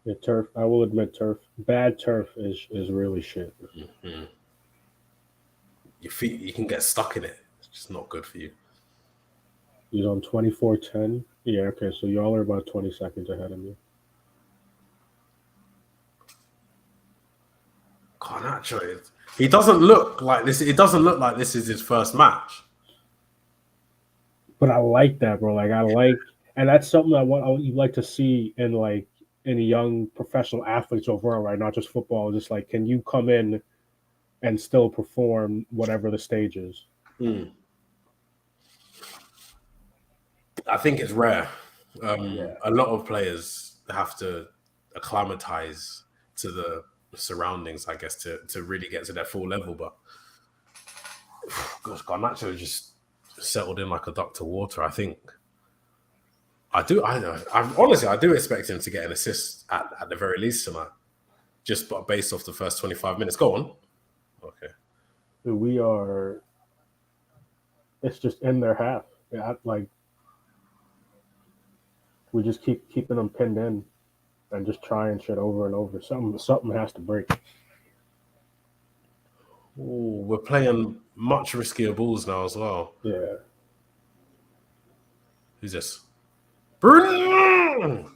The turf, I will admit, bad turf is really shit. Mm-hmm. Your feet, you can get stuck in it. It's just not good for you. He's on 24:10. Yeah, okay, so y'all are about 20 seconds ahead of me. Garnacho, he doesn't look like this. It doesn't look like this is his first match. But I like that, bro. And that's something you'd like to see in young professional athletes overall, right? Not just football. Just like, can you come in and still perform whatever the stage is? I think it's rare. A lot of players have to acclimatize to the surroundings, I guess, to really get to their full level. But gosh, Garnacho just settled in like a duck to water. I think I honestly I do expect him to get an assist at the very least tonight, just based off the first 25 minutes. Go on. Okay. We are. It's just in their half. Yeah, like we just keep keeping them pinned in, and just trying shit over and over. Something has to break. Ooh, we're playing much riskier balls now as well. Yeah. Who's this? Bruno!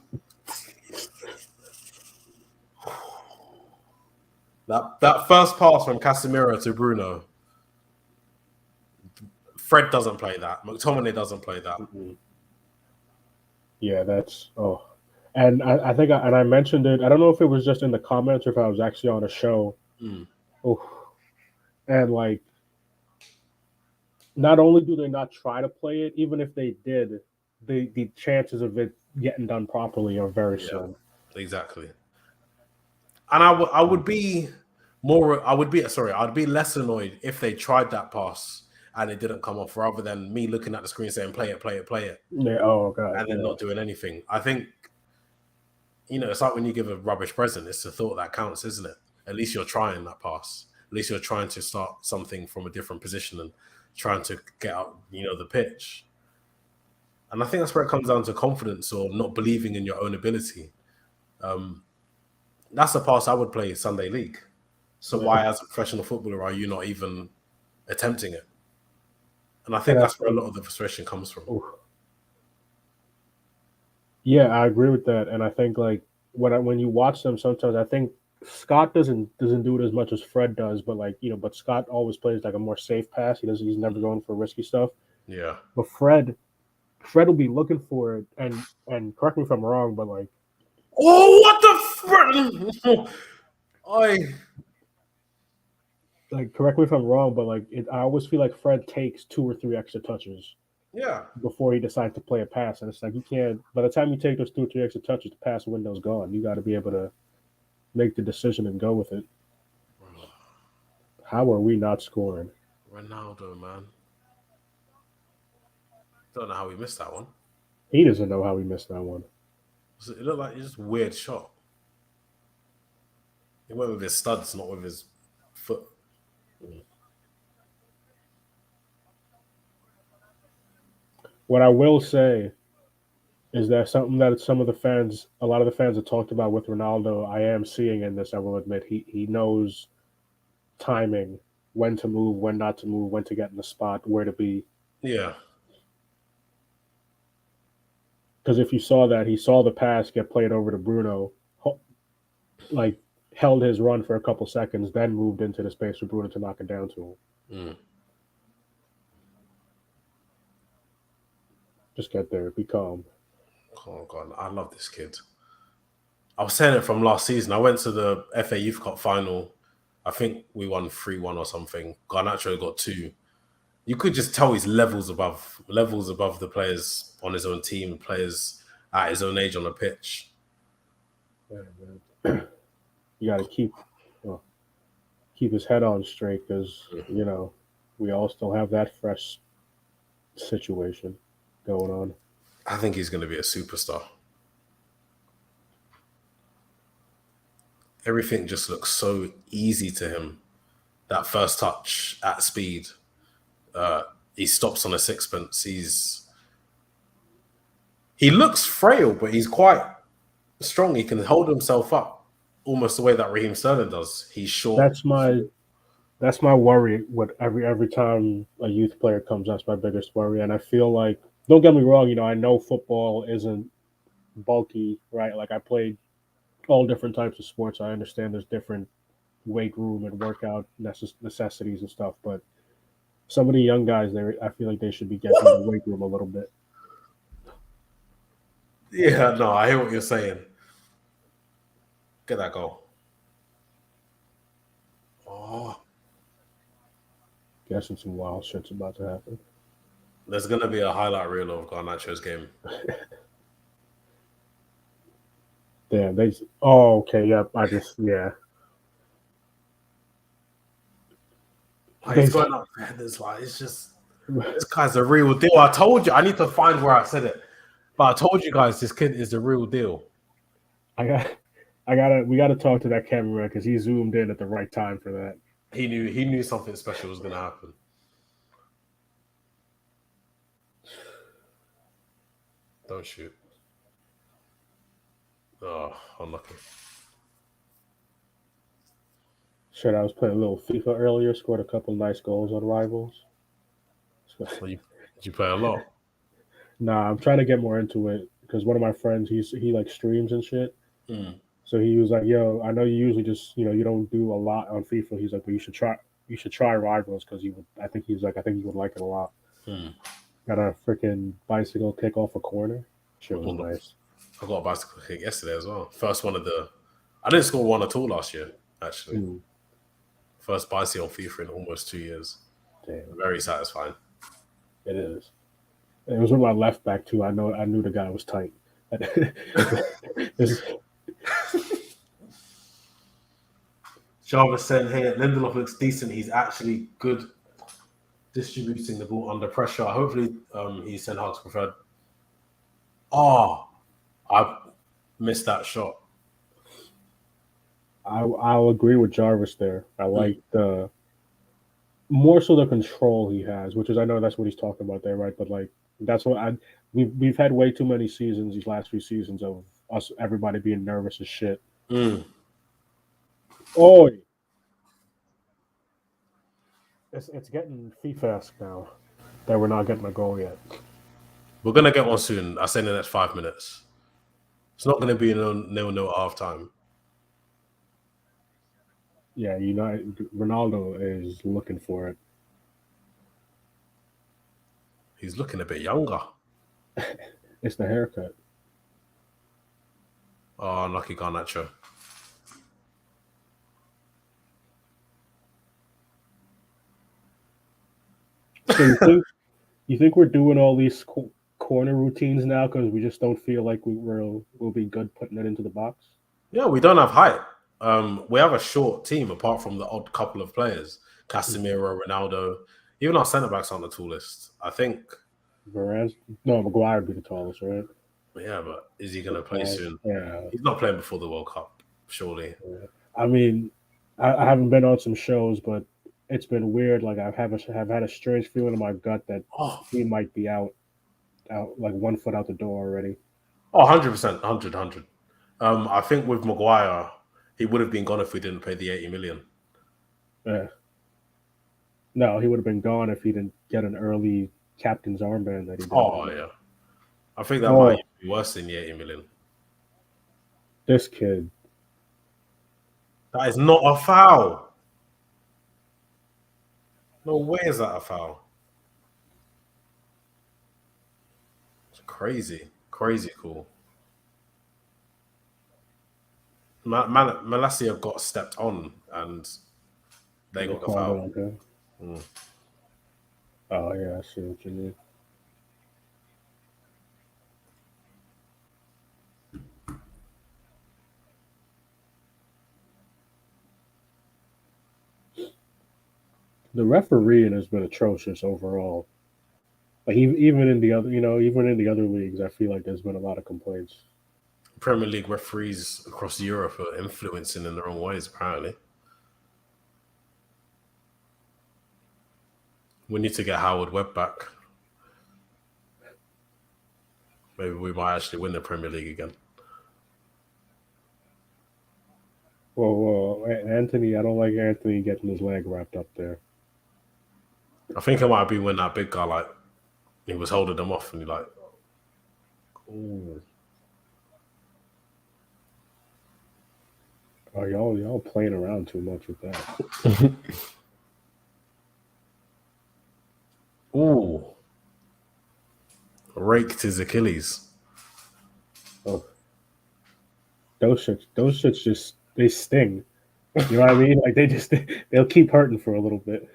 That first pass from Casemiro to Bruno. Fred doesn't play that. McTominay doesn't play that. Mm-hmm. Yeah, that's and I think I mentioned it. I don't know if it was just in the comments or if I was actually on a show. Oh, and like, not only do they not try to play it, even if they did, the chances of it getting done properly are very slim. Exactly. And I'd be less annoyed if they tried that pass and it didn't come off, rather than me looking at the screen saying play it. Yeah. Oh god. And then not doing anything. I think, it's like when you give a rubbish present, it's the thought that counts, isn't it? At least you're trying that pass. At least you're trying to start something from a different position and trying to get out, the pitch. And I think that's where it comes down to confidence or not believing in your own ability. That's the pass I would play Sunday League. So why, as a professional footballer, are you not even attempting it? And I think that's where a lot of the frustration comes from. Oof. Yeah, I agree with that. And I think like when you watch them, sometimes I think Scott doesn't do it as much as Fred does, but but Scott always plays like a more safe pass. He's never going for risky stuff. Yeah. But Fred will be looking for it, and correct me if I'm wrong, but like, oh, what the correct me if I'm wrong, but I always feel like Fred takes 2 or 3 extra touches. Yeah. Before he decides to play a pass, and it's like you can't. By the time you take those 2 or 3 extra touches, the pass window's gone. You got to be able to make the decision and go with it. How are we not scoring? Ronaldo, man. Don't know how we missed that one. He doesn't know how he missed that one. It looked like just a weird shot. He went with his studs, not with his foot. What I will say is that something that a lot of the fans have talked about with Ronaldo, I am seeing in this, I will admit. He knows timing, when to move, when not to move, when to get in the spot, where to be. Yeah. Because if you saw that, he saw the pass get played over to Bruno, held his run for a couple seconds, then moved into the space for Bruno to knock it down to him. Just get there, be calm. Oh God, I love this kid. I was saying it from last season. I went to the FA Youth Cup final. I think we won 3-1 or something. Garnacho got 2. You could just tell he's levels above the players on his own team, players at his own age on the pitch. Yeah, man. You got to keep his head on straight, because we all still have that fresh situation going on. I think he's going to be a superstar. Everything just looks so easy to him. That first touch at speed. He stops on a sixpence. He looks frail, but he's quite strong. He can hold himself up almost the way that Raheem Sterling does. He's short. That's my worry with every time a youth player comes. That's my biggest worry. And I feel like, don't get me wrong, I know football isn't bulky, right? Like, I played all different types of sports. I understand there's different weight room and workout necessities and stuff, but some of the young guys there, I feel like they should be getting in the weight room a little bit. Yeah, no, I hear what you're saying. Get that goal. Oh. Guessing some wild shit's about to happen. There's going to be a highlight reel of Garnacho's game. Damn, they. Oh, okay. Yep. Yeah. He's going up for headers. Like, it's just this guy's a real deal. I told you. I need to find where I said it, but I told you guys this kid is the real deal. We gotta talk to that cameraman because he zoomed in at the right time for that. He knew something special was going to happen. Don't shoot. Oh, unlucky. Shit, I was playing a little FIFA earlier. Scored a couple nice goals on Rivals. Did you play a lot? Nah, I'm trying to get more into it because one of my friends, he like streams and shit. Mm. So he was like, "Yo, I know you usually just you don't do a lot on FIFA." He's like, "But you should try Rivals because I think you would like it a lot." Got a freaking bicycle kick off a corner. Shit was nice. I got a bicycle kick yesterday as well. First one of the. I didn't score one at all last year. Actually, first bicycle on FIFA in almost 2 years. Damn. Very satisfying. It is. It was with my left back too. I knew the guy was tight. Jarvis said here, Lindelof looks decent. He's actually good distributing the ball under pressure. Hopefully, he's Ten Hag's preferred. Oh, I missed that shot. I'll agree with Jarvis there. I like the more so the control he has, which is I know that's what he's talking about there, right? But like that's what we've had way too many seasons these last few seasons of everybody being nervous as shit. Oh, it's getting FIFA-esque now that we're not getting a goal yet. We're gonna get one soon. I say in the next 5 minutes. It's not gonna be nil at half time. Yeah, Ronaldo is looking for it. He's looking a bit younger. It's the haircut. Oh, unlucky Garnacho. So you think we're doing all these corner routines now because we just don't feel like we'll be good putting it into the box? Yeah, we don't have height. We have a short team apart from the odd couple of players. Casemiro, Ronaldo. Even our centre-backs aren't the tallest. I think... Maguire would be the tallest, right? Yeah, but is he going to play soon? Yeah. He's not playing before the World Cup, surely. Yeah. I mean, I haven't been on some shows, but it's been weird. Like, I've had a strange feeling in my gut that he might be out like 1 foot out the door already. Oh, 100%, 100. I think with Maguire, he would have been gone if we didn't pay the 80 million. Yeah. No, he would have been gone if he didn't get an early captain's armband that he did. Oh, yeah. I think that might be worse than the 80 million. This kid. That is not a foul. No way is that a foul. It's crazy. Crazy cool. Malacia got stepped on and they got the foul. Okay. Oh, yeah, I see what you mean. The refereeing has been atrocious overall. Like even in the other leagues, I feel like there's been a lot of complaints. Premier League referees across Europe are influencing in their own ways, apparently. We need to get Howard Webb back. Maybe we might actually win the Premier League again. Well, Anthony, I don't like Anthony getting his leg wrapped up there. I think it might be when that big guy, he was holding them off and ooh. Oh, y'all playing around too much with that. Ooh. Raked his Achilles. Oh. Those shits just, they sting. You know what I mean? Like they'll keep hurting for a little bit.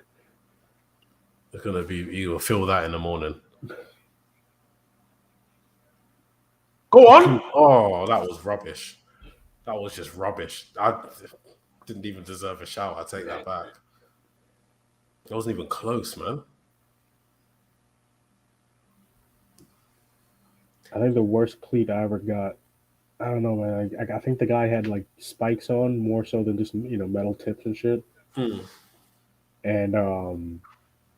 It's gonna be, you'll feel that in the morning. Go on! Oh, that was rubbish. That was just rubbish. I didn't even deserve a shout. I take that back. It wasn't even close, man. I think the worst cleat I ever got. I don't know, man. I think the guy had like spikes on more so than just metal tips and shit. And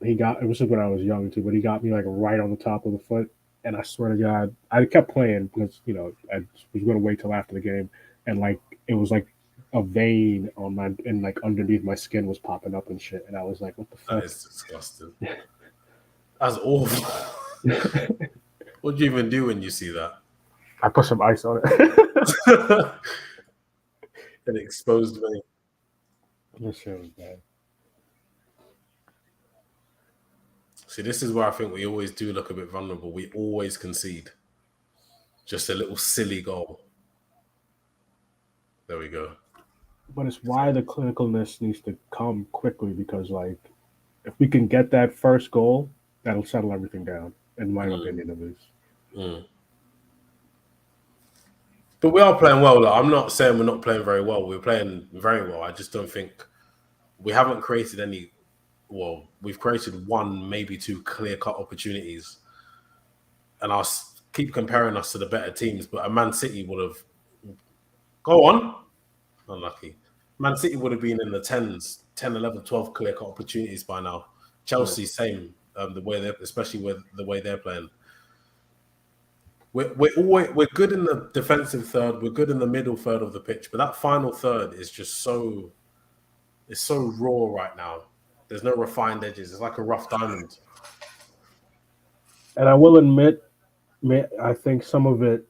he got it was just when I was young too, but he got me like right on the top of the foot. And I swear to God, I kept playing because I was going to wait till after the game, and like it was like a vein on my and like underneath my skin was popping up and shit, and I was like, "What the fuck?" That is disgusting. That's awful. What do you even do when you see that? I put some ice on it. An exposed vein. This shit was bad. See, this is where I think we always do look a bit vulnerable. We always concede. Just a little silly goal. There we go. But it's why the clinicalness needs to come quickly, because like if we can get that first goal, that'll settle everything down, in my opinion at least. But we are playing well. Like, I'm not saying we're not playing very well. We're playing very well. I just don't think we haven't created any. Well, we've created one, maybe two clear-cut opportunities. And I'll keep comparing us to the better teams, but a Man City would have... Go on. Unlucky. Man City would have been in the 10s, 10, 11, 12 clear-cut opportunities by now. Chelsea, same. The way they're, especially with the way they're playing. We're good in the defensive third. We're good in the middle third of the pitch, but that final third is just so... It's so raw right now. There's no refined edges. It's like a rough diamond. And I will admit, I think some of it.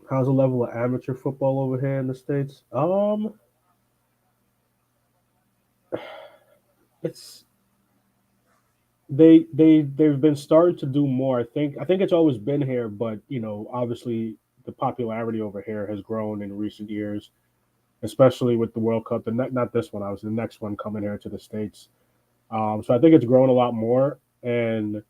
How's the level of amateur football over here in the States? It's they've been starting to do more. I think it's always been here, but obviously the popularity over here has grown in recent years, especially with the World Cup. Not this one, obviously the next one coming here to the States. So I think it's grown a lot more, and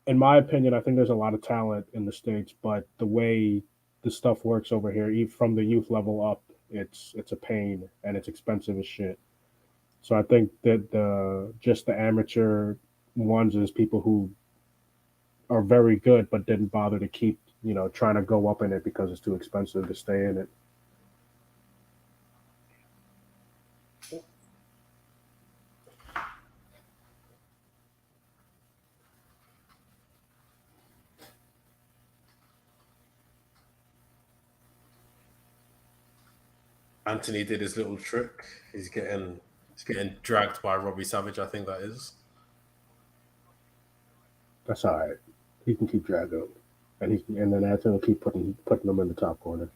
in my opinion, I think there's a lot of talent in the States, but the way the stuff works over here, even from the youth level up, it's a pain and it's expensive as shit. So I think that the amateur ones is people who are very good but didn't bother to keep trying to go up in it because it's too expensive to stay in it. Anthony did his little trick. He's getting dragged by Robbie Savage, I think that is. That's all right. He can keep dragging him, and then Anthony will keep putting them in the top corner.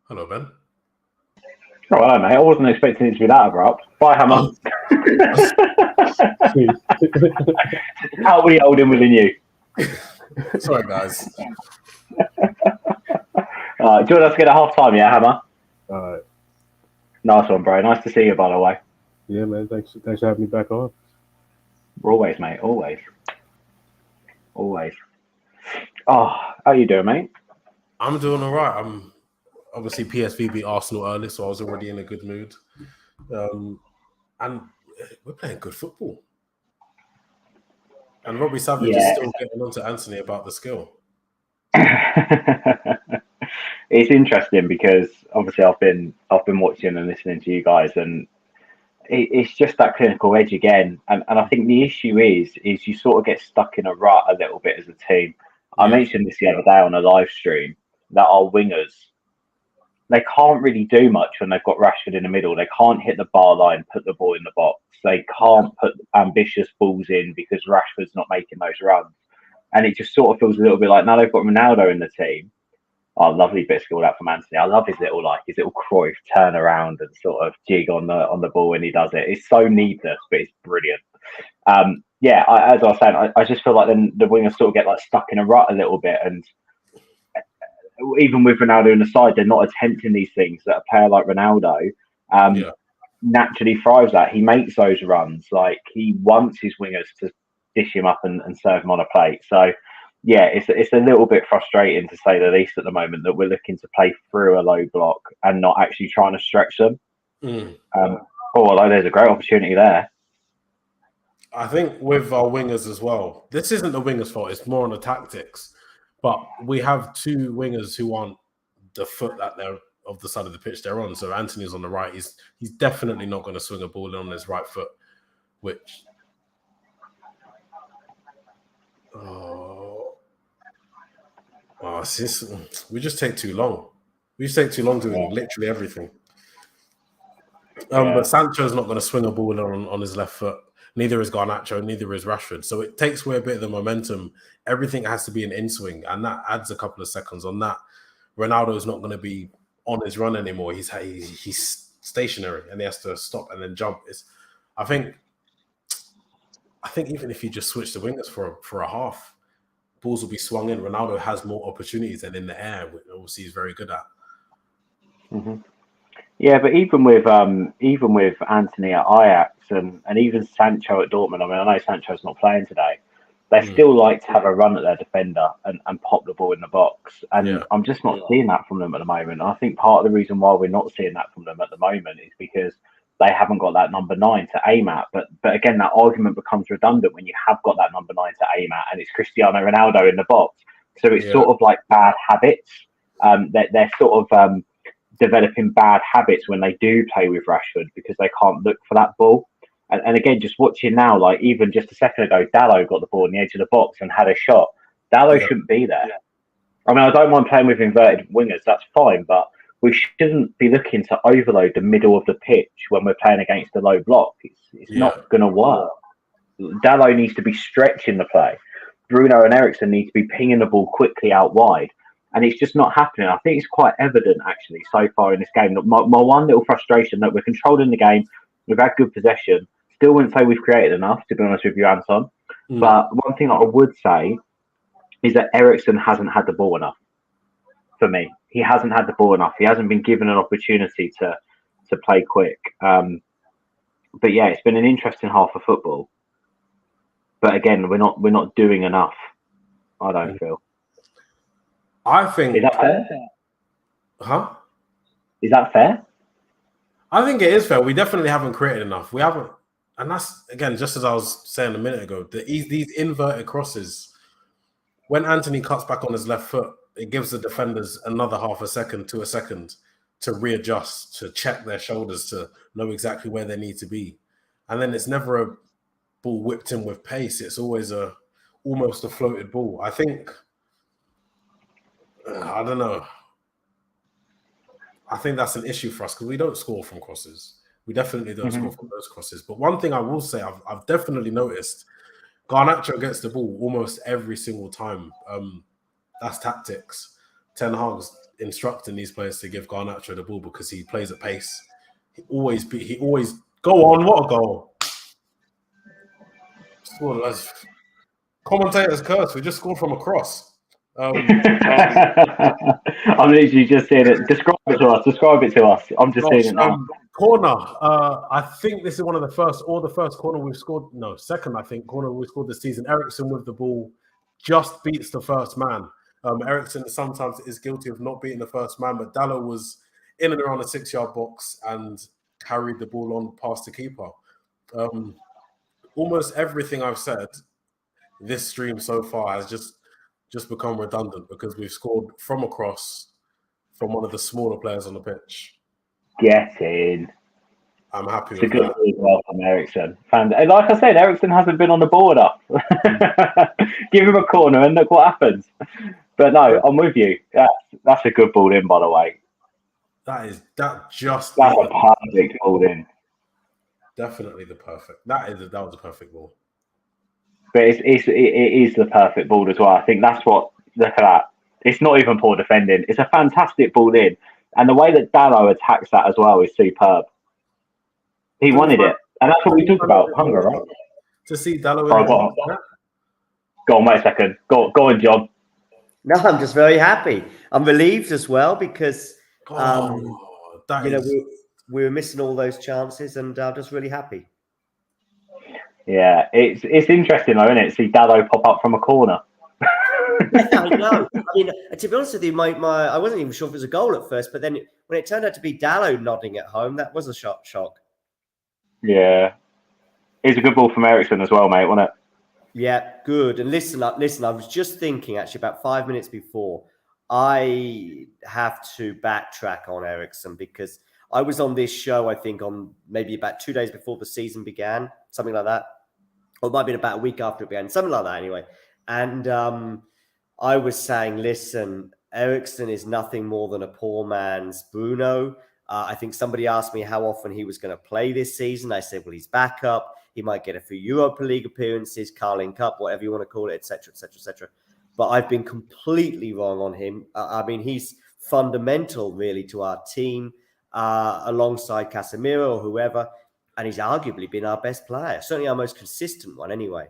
Hello, Ben. Oh, hello, mate. I wasn't expecting it to be that abrupt. Bye, Hammer. How are we holding within you? Sorry, guys. Do you want us to get a half time, yeah, Hammer? All right. Nice one, bro. Nice to see you, by the way. Yeah, man. Thanks for having me back on. Always, mate. Always. Oh, how you doing, mate? I'm doing all right. I'm obviously PSV beat Arsenal early, so I was already in a good mood. And we're playing good football. And Robbie Savage is still getting on to Anthony about the skill. It's interesting because obviously I've been watching and listening to you guys, and it's just that clinical edge again. And I think the issue is you sort of get stuck in a rut a little bit as a team. Yeah. I mentioned this the other day on a live stream that our wingers, they can't really do much when they've got Rashford in the middle. They can't hit the bar line, put the ball in the box. They can't put ambitious balls in because Rashford's not making those runs. And it just sort of feels a little bit like now they've got Ronaldo in the team. Oh, lovely bit of skill out from Anthony. I love his little Cruyff turn around and sort of jig on the ball when he does it. It's so needless, but it's brilliant. As I was saying, I just feel like then the wingers sort of get like stuck in a rut a little bit, and even with Ronaldo in the side, they're not attempting these things that a player like Ronaldo. naturally thrives at. He makes those runs. Like, he wants his wingers to dish him up and serve him on a plate. So, yeah, it's a little bit frustrating, to say the least, at the moment, that we're looking to play through a low block and not actually trying to stretch them. Although there's a great opportunity there. I think with our wingers as well, this isn't the wingers' fault. It's more on the tactics. But we have two wingers who aren't the foot that they're of the side of the pitch they're on. So Anthony's on the right. He's definitely not going to swing a ball in on his right foot, which we just take too long. We just take too long doing literally everything. But Sancho's not going to swing a ball on his left foot. Neither is Garnacho, neither is Rashford. So it takes away a bit of the momentum. Everything has to be an in-swing, and that adds a couple of seconds on that. Ronaldo's not going to be on his run anymore. He's stationary, and he has to stop and then jump. I think even if you just switch the wingers for a half, balls will be swung in. Ronaldo has more opportunities than in the air, which obviously he's very good at. Mm-hmm. Yeah, but even with Anthony at Ajax and even Sancho at Dortmund, I mean, I know Sancho's not playing today. They still like to have a run at their defender and pop the ball in the box. And I'm just not seeing that from them at the moment. I think part of the reason why we're not seeing that from them at the moment is because they haven't got that number 9 to aim at. But again, that argument becomes redundant when you have got that number 9 to aim at, and it's Cristiano Ronaldo in the box. So it's sort of like bad habits. They're sort of developing bad habits when they do play with Rashford, because they can't look for that ball. And again, just watching now, like even just a second ago, Dalot got the ball on the edge of the box and had a shot. Dalot shouldn't be there. I mean, I don't mind playing with inverted wingers, that's fine, but we shouldn't be looking to overload the middle of the pitch when we're playing against a low block. It's not going to work. Dalot needs to be stretching the play. Bruno and Eriksen need to be pinging the ball quickly out wide. And it's just not happening. I think it's quite evident, actually, so far in this game. My one little frustration, that we're controlling the game, we've had good possession. Still wouldn't say we've created enough, to be honest with you, Anton. But one thing I would say is that Eriksen hasn't had the ball enough. For me, he hasn't had the ball enough. He hasn't been given an opportunity to play quick. But yeah, it's been an interesting half of football. But again, we're not doing enough. I don't feel. I think. Is that fair? Huh? Is that fair? I think it is fair. We definitely haven't created enough. We haven't, and that's, again, just as I was saying a minute ago, these inverted crosses, when Anthony cuts back on his left foot, it gives the defenders another half a second to a second to readjust, to check their shoulders, to know exactly where they need to be. And then it's never a ball whipped in with pace. It's always almost a floated ball. I think, I don't know. I think that's an issue for us because we don't score from crosses. We definitely don't score from those crosses. But one thing I will say, I've definitely noticed, Garnacho gets the ball almost every single time. That's tactics. Ten Hag's instructing these players to give Garnacho the ball because he plays at pace. He always go on. What a goal! Commentator's curse. We just scored from a cross. I'm literally just seeing it. Describe it to us. I'm just seeing it now. Corner. I think this is one of the first corner we've scored. No, second, I think, corner we've scored this season. Eriksen with the ball just beats the first man. Eriksen sometimes is guilty of not beating the first man, but Dalot was in and around the 6-yard box and carried the ball on past the keeper. Almost everything I've said this stream so far has just become redundant because we've scored from a cross from one of the smaller players on the pitch. Get in. I'm happy it's with a good that. Well from Eriksen. And like I said, Eriksen hasn't been on the ball enough. Give him a corner and look what happens. But no, I'm with you. That's a good ball in, by the way. That's a perfect ball in. Definitely the perfect. That was a perfect ball. But it is the perfect ball as well. I think that's what. Look at that. It's not even poor defending. It's a fantastic ball in, and the way that Dalot attacks that as well is superb. He wanted it, and that's what we talk about. Hunger, right? To see Dalot. Go on, wait a second. Go on, John. No, I'm just very happy. I'm relieved as well because we were missing all those chances, and I'm just really happy. Yeah, it's interesting though, isn't it? See Dallo pop up from a corner. I know. I mean, to be honest with you, I wasn't even sure if it was a goal at first, but then when it turned out to be Dallo nodding at home, that was a shock. Yeah, it's a good ball from Ericsson as well, mate, wasn't it? Yeah, good. And listen, I was just thinking actually about 5 minutes before, I have to backtrack on Ericsson because I was on this show, I think, on maybe about 2 days before the season began, something like that. Or it might have been about a week after it began, something like that anyway. And I was saying, listen, Ericsson is nothing more than a poor man's Bruno. I think somebody asked me how often he was going to play this season. I said, well, he's back up. He might get a few Europa League appearances, Carling Cup, whatever you want to call it, etc., etc., etc. But I've been completely wrong on him. I mean, he's fundamental, really, to our team, alongside Casemiro or whoever. And he's arguably been our best player, certainly our most consistent one anyway.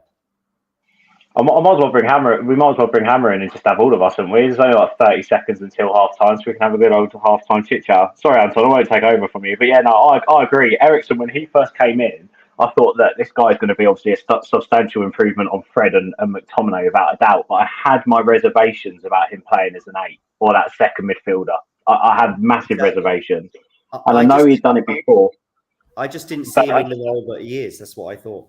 I might as well bring Hammer. We might as well bring Hammer in and just have all of us, haven't we? There's only like 30 seconds until half time, so we can have a good old half time chit chat. Sorry, Anton, I won't take over from you, but yeah, no, I agree. Ericsson, when he first came in, I thought that this guy's going to be obviously a substantial improvement on Fred and McTominay without a doubt. But I had my reservations about him playing as an 8 or that second midfielder. I had massive reservations, and I know he's done it before. I just didn't see him in the role that he is. That's what I thought.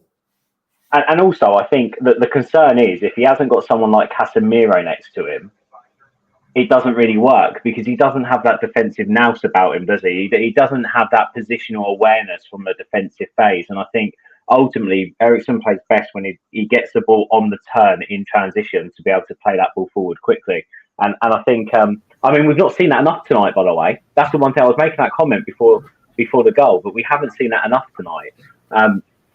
And also, I think that the concern is if he hasn't got someone like Casemiro next to him, it doesn't really work because he doesn't have that defensive nous about him, does he? He doesn't have that positional awareness from the defensive phase. And I think ultimately Ericsson plays best when he gets the ball on the turn in transition to be able to play that ball forward quickly. And I think, I mean, we've not seen that enough tonight, by the way. That's the one thing I was making that comment before the goal, but we haven't seen that enough tonight.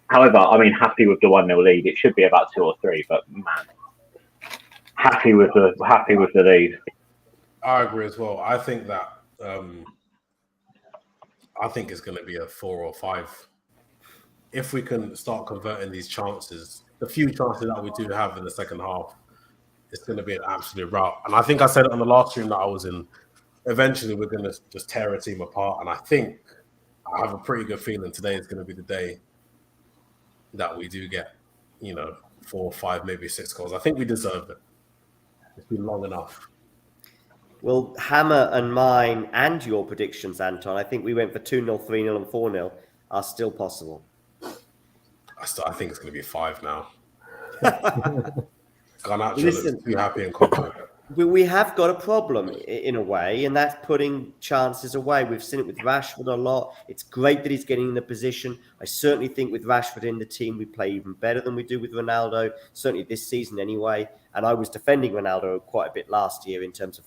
However, I mean, happy with the 1-0 lead. It should be about 2 or 3, but man, happy with the lead. I agree as well. I think that it's going to be a 4 or 5. If we can start converting these chances, the few chances that we do have in the second half, it's going to be an absolute rout. And I think I said it on the last stream that I was in. Eventually, we're going to just tear a team apart. And I think I have a pretty good feeling today is going to be the day that we do get, 4 or 5, maybe 6 goals. I think we deserve it. It's been long enough. Well, Hammer and mine and your predictions, Anton, I think we went for 2-0, 3-0 and 4-0 are still possible. I think it's going to be 5 now. Garnacho looks too happy and confident. We have got a problem in a way, and that's putting chances away. We've seen it with Rashford a lot. It's great that he's getting in the position. I certainly think with Rashford in the team, we play even better than we do with Ronaldo, certainly this season anyway. And I was defending Ronaldo quite a bit last year in terms of,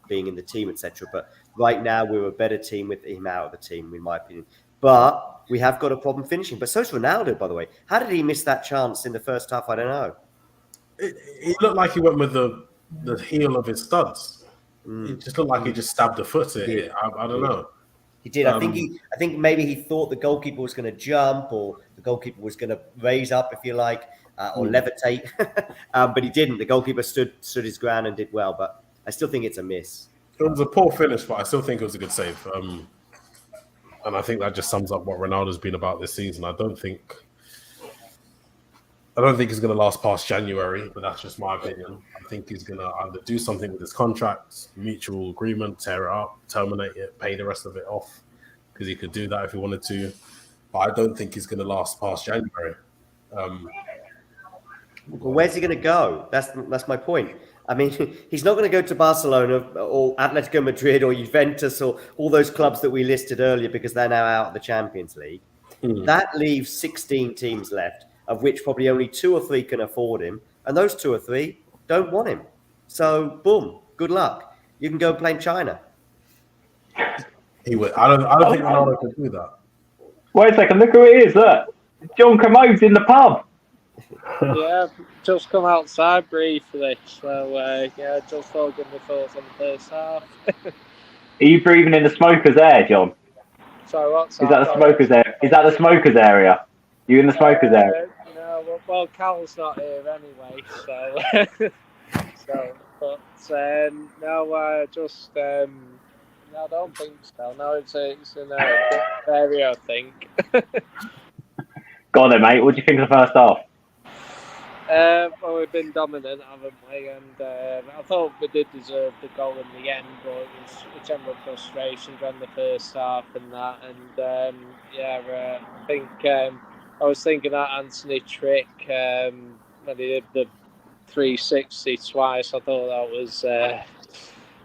being in the team, etc. But right now, we're a better team with him out of the team, in my opinion. But we have got a problem finishing. But so's Ronaldo, by the way. How did he miss that chance in the first half? I don't know. It looked like he went with the heel of his studs. It just looked like he just stabbed the foot at it. I don't know. He did. I think maybe he thought the goalkeeper was going to jump or the goalkeeper was going to raise up, if you like, or levitate. But he didn't. The goalkeeper stood his ground and did well. But I still think it's a miss. It was a poor finish, but I still think it was a good save. And I think that just sums up what Ronaldo's been about this season. I don't think he's going to last past January, but that's just my opinion. I think he's going to either do something with his contract, mutual agreement, tear it up, terminate it, pay the rest of it off, because he could do that if he wanted to. But I don't think he's going to last past January. Well, where's he going to go? That's my point. I mean, he's not going to go to Barcelona or Atletico Madrid or Juventus or all those clubs that we listed earlier because they're now out of the Champions League. That leaves 16 teams left, of which probably only 2 or 3 can afford him. And those 2 or 3 don't want him. So, boom, good luck. You can go and play in China. He would. I don't think Ronaldo could do that. Wait a second, look who it is, look. John Commode's in the pub. Yeah, just come outside briefly. So, just thought I'd give my thoughts on the first half. Are you breathing in the smoker's air, John? Sorry, what's that? Is that the smoker's area? Is that the smoker's area? You in the smoker's area? No, well, Cal's not here anyway, so. I don't think so. No, it's in a area, I think. Go on then, mate. What do you think of the first half? Well, we've been dominant, haven't we? And I thought we did deserve the goal in the end, but it was a general frustration during the first half and that. And I think I was thinking that Anthony trick when he did the 360 twice. I thought that was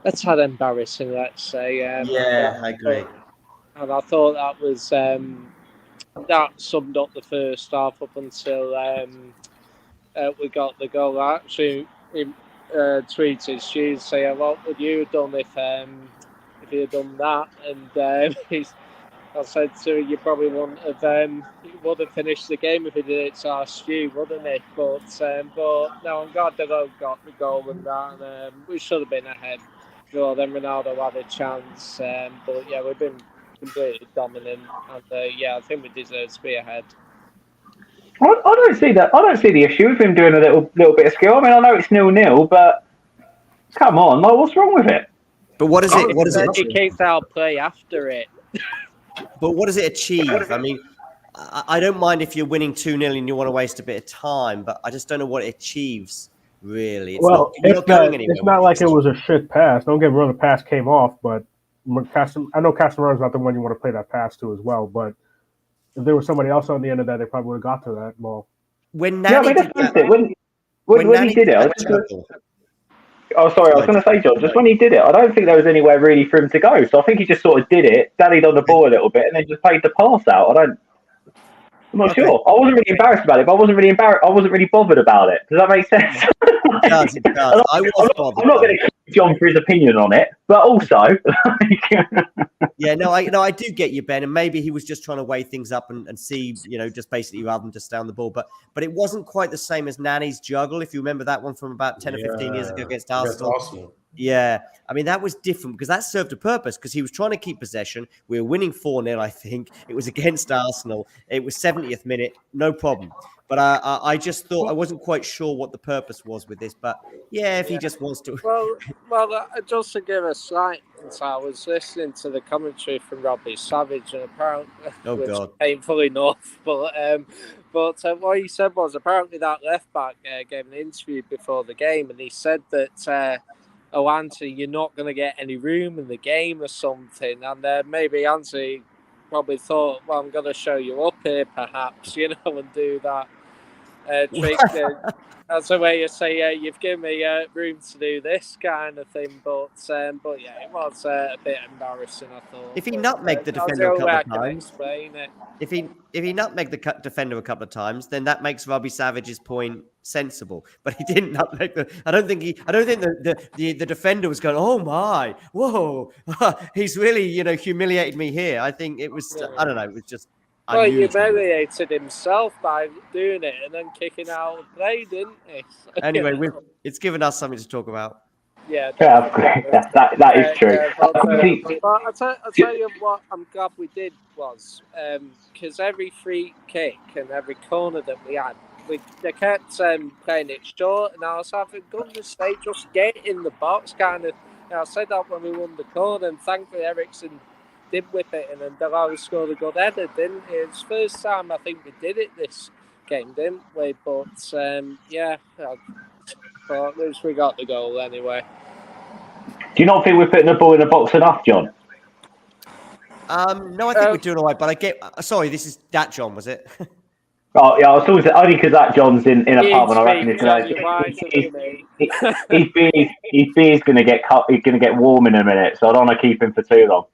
that's had embarrassing. Let's say. I agree. And I thought that was that summed up the first half up until. We got the goal. I actually tweeted Stu saying, "What would you have done if you had done that?" And I said to him, "You probably wouldn't have. You would have finished the game if he did it to our Stu, wouldn't he?" But no, I'm glad they got the goal and that. And we should have been ahead. Well, then Ronaldo had a chance. But yeah, we've been completely dominant, and I think we deserve to be ahead. I don't see that. I don't see the issue with him doing a little bit of skill. I mean, I know it's 0-0, but come on, like, what's wrong with it? But what is it? What is it? He kicked our play after it. But what does it achieve? I mean, I don't mind if you're winning 2-0 and you want to waste a bit of time, but I just don't know what it achieves. Really, It's not like it was a shit pass. Don't get me wrong, the pass came off, but I know Casemiro's not the one you want to play that pass to as well, but if there was somebody else on the end of that, they probably would have got to that ball. When Nani did that, when he did it, I was going to say, John, just when he did it, I don't think there was anywhere really for him to go. So I think he just sort of did it, dallied on the ball a little bit, and then just played the pass out. I'm not sure. I wasn't really embarrassed about it, but I wasn't really bothered about it. Does that make sense? It does. I'm not going to keep John for his opinion on it, but also, I do get you, Ben, and maybe he was just trying to weigh things up and see, just basically rather than just stay on the ball. But it wasn't quite the same as Nani's juggle, if you remember that one from about 10 or 15 years ago against Arsenal. Yeah, I mean, that was different because that served a purpose because he was trying to keep possession. We were winning 4-0, I think. It was against Arsenal. It was 70th minute, no problem. But I just thought I wasn't quite sure what the purpose was with this. But if he just wants to. Well, just to give a slight insight, I was listening to the commentary from Robbie Savage, and apparently, painful enough, but what he said was apparently that left back gave an interview before the game, and he said that. Anthony, you're not going to get any room in the game or something. And maybe Anthony probably thought, well, I'm going to show you up here, perhaps, and do that trick. That's the way you say, you've given me room to do this kind of thing. But it was a bit embarrassing, I thought. If he nutmegged the defender a couple of times, if he nutmegged the defender a couple of times, then that makes Robbie Savage's point sensible. But he didn't nutmeg I don't think the defender was going, oh my, whoa, he's really humiliated me here. I think it was I don't know, it was just. Well, he humiliated himself by doing it and then kicking out the play, didn't he? Anyway, it's given us something to talk about. Yeah, that is true. I'll tell you what I'm glad we did was because every free kick and every corner that we had, they kept playing it short, and I was having goodness sake, just get in the box kind of. I said that when we won the corner, and thankfully Ericsson did whip it in, and Delao scored a good header, didn't he? It's the first time I think we did it this game, didn't we? But but at least we got the goal anyway. Do you not think we're putting the ball in the box enough, John? No, I think we're doing all right. But I get. Sorry, this is that John, was it? Oh yeah, I was always only because that John's in a pub, and I reckon his beer's going to get cut. He's going to get warm in a minute, so I don't want to keep him for too long.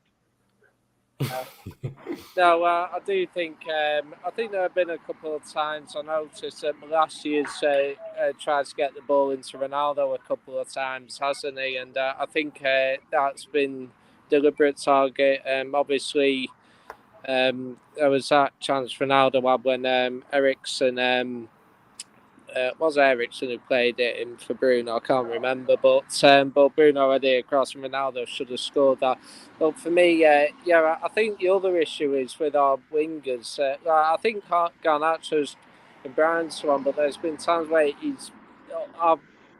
No, I do think. I think there have been a couple of times I noticed that last year's tried to get the ball into Ronaldo a couple of times, hasn't he? And I think that's been deliberate target. Obviously, there was that chance Ronaldo had when Ericsson. Was Ericsson who played it in for Bruno? I can't remember, but Bruno had it across, and Ronaldo should have scored that. But for me, I think the other issue is with our wingers. I think Garnacho's and Brian's one, but there's been times where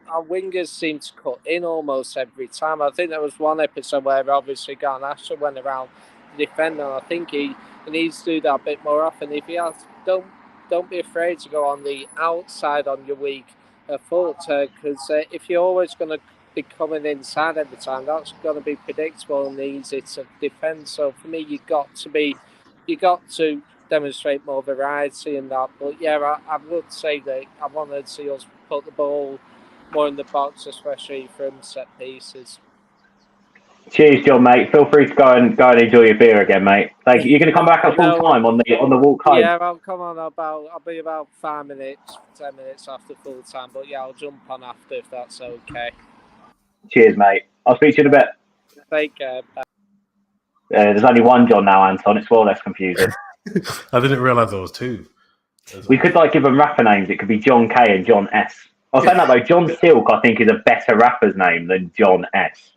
our wingers seem to cut in almost every time. I think there was one episode where obviously Garnacho went around the defender, and I think he needs to do that a bit more often. If he has, don't be afraid to go on the outside on your weak foot, because if you're always going to be coming inside every time, that's going to be predictable and easy to defend. So for me, you got to demonstrate more variety in that. But yeah, I would say that I want to see us put the ball more in the box, especially from set pieces. Cheers, John, mate. Feel free to go and enjoy your beer again, mate. Thank you. You're going to come back at full time on the walk home. Yeah, I'll come on. I'll be about 5 minutes, 10 minutes after full time. But yeah, I'll jump on after if that's okay. Cheers, mate. I'll speak to you in a bit. Take care. Bye. There's only one John now, Anton. It's far less confusing. I didn't realise there was two. We could give them rapper names. It could be John K and John S. I was saying that though. John Silk, I think, is a better rapper's name than John S.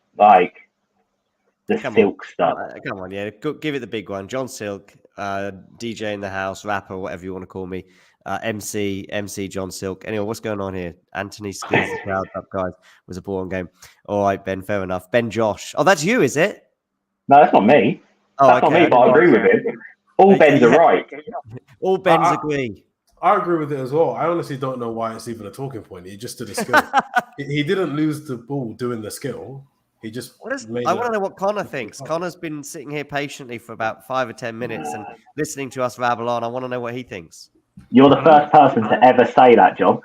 Silk stuff. Come on, yeah. Give it the big one. John Silk, DJ in the house, rapper, whatever you want to call me. MC John Silk. Anyway, what's going on here? Anthony Skills, the crowd up, guys. Was a boring game. All right, Ben, fair enough. Ben Josh. Oh, that's you, is it? No, that's not me. That's not me, but I agree with him. All Bens are right. All Bens agree. I agree with it as well. I honestly don't know why it's even a talking point. He just did a skill. He didn't lose the ball doing the skill. He just I want to know what Connor thinks. Connor's been sitting here patiently for about 5 or 10 minutes and listening to us rabble on. I want to know what he thinks. You're the first person to ever say that, John.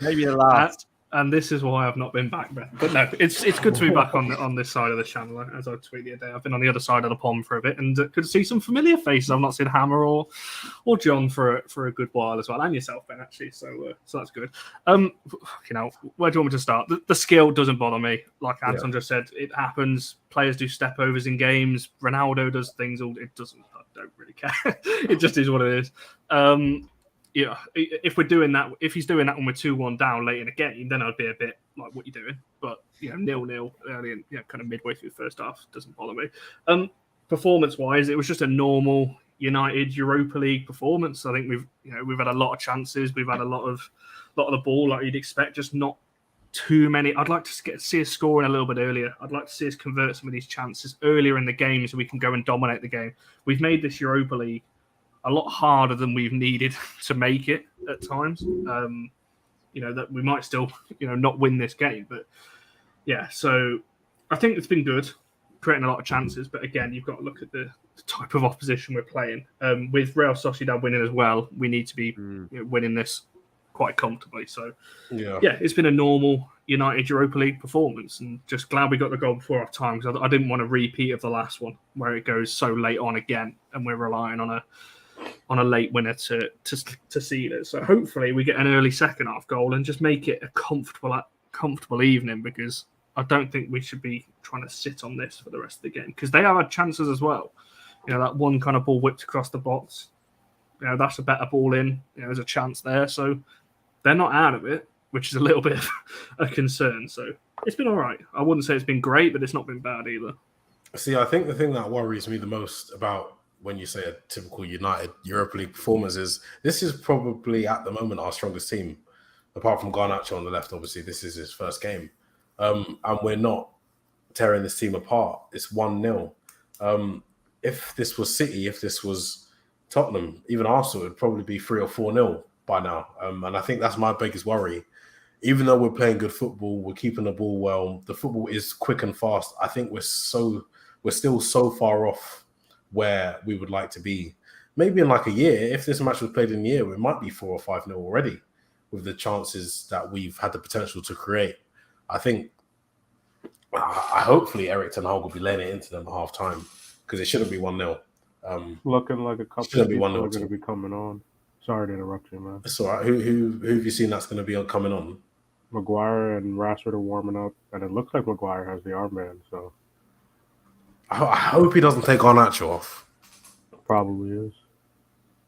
Maybe the last. And this is why I've not been back, but no, it's good to be back on this side of the channel. As I tweeted the other day, I've been on the other side of the pond for a bit and could see some familiar faces. I've not seen Hammer or John for a good while as well, and yourself, Ben, actually. So that's good. Where do you want me to start? The skill doesn't bother me. Like Anton just said, it happens. Players do step overs in games. Ronaldo does things. It doesn't. I don't really care. It just is what it is. Yeah, if we're doing that, if he's doing that when we're 2-1 down late in a game, then I'd be a bit like, "What you doing?" But 0-0 early and kind of midway through the first half doesn't bother me. Performance-wise, it was just a normal United Europa League performance. I think we've had a lot of chances, we've had a lot of the ball like you'd expect, just not too many. I'd like to see us scoring a little bit earlier. I'd like to see us convert some of these chances earlier in the game so we can go and dominate the game. We've made this Europa League a lot harder than we've needed to make it at times. That we might still, not win this game. But yeah, so I think it's been good, creating a lot of chances. But again, you've got to look at the type of opposition we're playing. With Real Sociedad winning as well, we need to be winning this quite comfortably. So yeah, it's been a normal United Europa League performance, and just glad we got the goal before half time, because I didn't want a repeat of the last one where it goes so late on again, and we're relying on a late winner to seal it. So hopefully we get an early second half goal and just make it a comfortable evening, because I don't think we should be trying to sit on this for the rest of the game, because they have had chances as well. That one kind of ball whipped across the box, that's a better ball in. There's a chance there, so they're not out of it, which is a little bit of a concern. So it's been all right. I wouldn't say it's been great, but it's not been bad either. See, I think the thing that worries me the most about when you say a typical United Europa League performance is this is probably at the moment our strongest team, apart from Garnacho on the left. Obviously, this is his first game, and we're not tearing this team apart. It's 1-0. If this was City, if this was Tottenham, even Arsenal, it'd probably be 3 or 4-0 by now. And I think that's my biggest worry. Even though we're playing good football, we're keeping the ball well, the football is quick and fast. I think we're still so far off where we would like to be. Maybe in like a year, if this match was played in a year, it might be 4 or 5-0 already, with the chances that we've had the potential to create. I think, hopefully Eric Ten Hag will be laying it into them at half time, because it shouldn't be 1-0. Looking like a couple of people are going to be coming on. Sorry to interrupt you, man. It's all right. Who have you seen that's going to be coming on? Maguire and Rashford are warming up, and it looks like Maguire has the armband, so I hope he doesn't take Garnacho off. Probably is.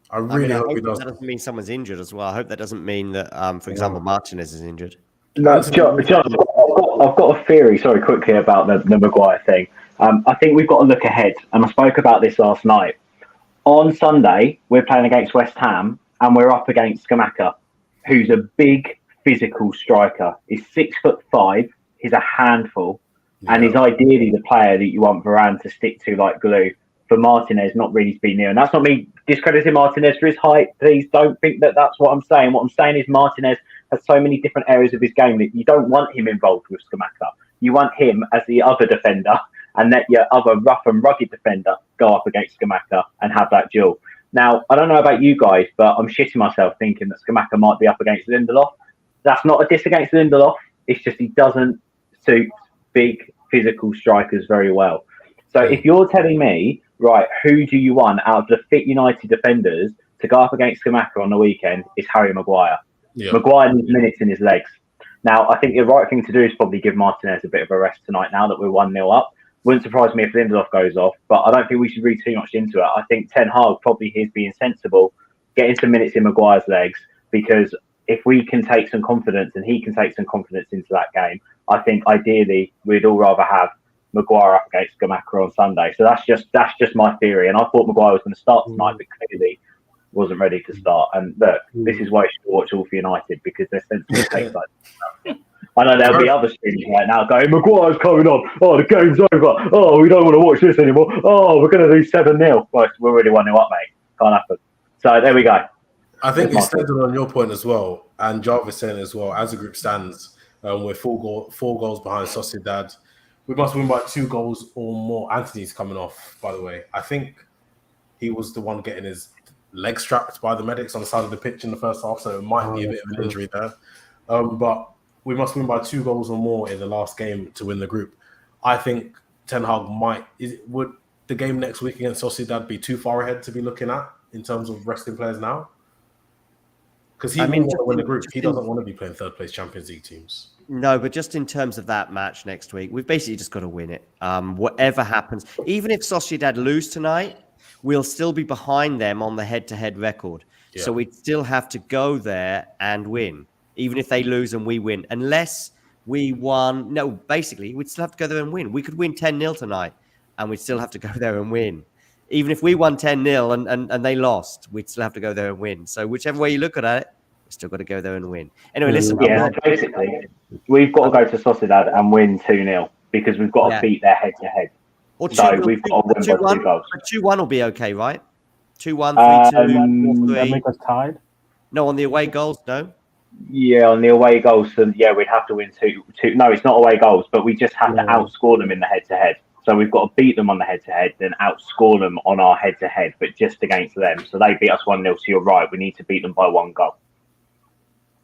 I really hope he doesn't. That doesn't mean someone's injured as well. I hope that doesn't mean that, for example, Martinez is injured. No, John, I've got a theory, sorry, quickly about the Maguire thing. I think we've got to look ahead, and I spoke about this last night. On Sunday, we're playing against West Ham, and we're up against Scamacca, who's a big, physical striker. He's 6'5". He's a handful, and he's ideally the player that you want Varane to stick to like glue. For Martinez, not really to be near, and that's not me discrediting Martinez for his height. Please don't think that that's what I'm saying. What I'm saying is Martinez has so many different areas of his game that you don't want him involved with Scamacca. You want him as the other defender, and let your other rough and rugged defender go up against Scamacca and have that duel. Now, I don't know about you guys, but I'm shitting myself thinking that Scamacca might be up against Lindelof. That's not a diss against Lindelof. It's just he doesn't suit big physical strikers very well. So if you're telling me, right, who do you want out of the fit United defenders to go up against Scamacca on the weekend, it's Harry Maguire. Yeah. Maguire needs minutes in his legs. Now, I think the right thing to do is probably give Martinez a bit of a rest tonight now that we're 1-0 up. Wouldn't surprise me if Lindelof goes off, but I don't think we should read too much into it. I think Ten Hag probably is being sensible, getting some minutes in Maguire's legs, because if we can take some confidence and he can take some confidence into that game, I think ideally we'd all rather have Maguire up against Scamacca on Sunday. So that's just my theory. And I thought Maguire was going to start tonight, but clearly wasn't ready to start. And look, this is why you should watch all for United, because they're sensible takes like this. I know there'll be other streamers right now going, Maguire's coming on. Oh, the game's over. Oh, we don't want to watch this anymore. Oh, we're going to lose 7-0. Well, we're really 1-0 up, mate. Can't happen. So there we go. I think it's centered on your point as well, and Jarvis saying as well, as the group stands, we're 4 goals behind Sociedad. We must win by 2 goals or more. Anthony's coming off, by the way. I think he was the one getting his leg strapped by the medics on the side of the pitch in the first half, so it might be a bit of an injury there. But we must win by 2 goals or more in the last game to win the group. I think Ten Hag would the game next week against Sociedad be too far ahead to be looking at in terms of resting players now? Because he wants to win the group. He doesn't want to be playing third place Champions League teams. No, but just in terms of that match next week, we've basically just got to win it. Whatever happens, even if Sociedad lose tonight, we'll still be behind them on the head-to-head record. Yeah. So we'd still have to go there and win, even if they lose and we win. Unless we won. No, basically, we'd still have to go there and win. We could win 10-0 tonight, and we'd still have to go there and win. Even if we won 10-0 and they lost, we'd still have to go there and win. So whichever way you look at it, we've still got to go there and win. Anyway, listen. Yeah, basically, we've got to go to Sociedad and win 2-0 because we've got to beat their head-to-head. So we've got to win by 2 goals. 2-1 will be okay, right? 2-1, 3-2, 4-3. That make us tied? No, on the away goals, no? Yeah, on the away goals, we'd have to win 2. No, it's not away goals, but we just have to outscore them in the head-to-head. So we've got to beat them on the head-to-head, then outscore them on our head-to-head, but just against them. So they beat us 1-0, so you're right. We need to beat them by 1 goal.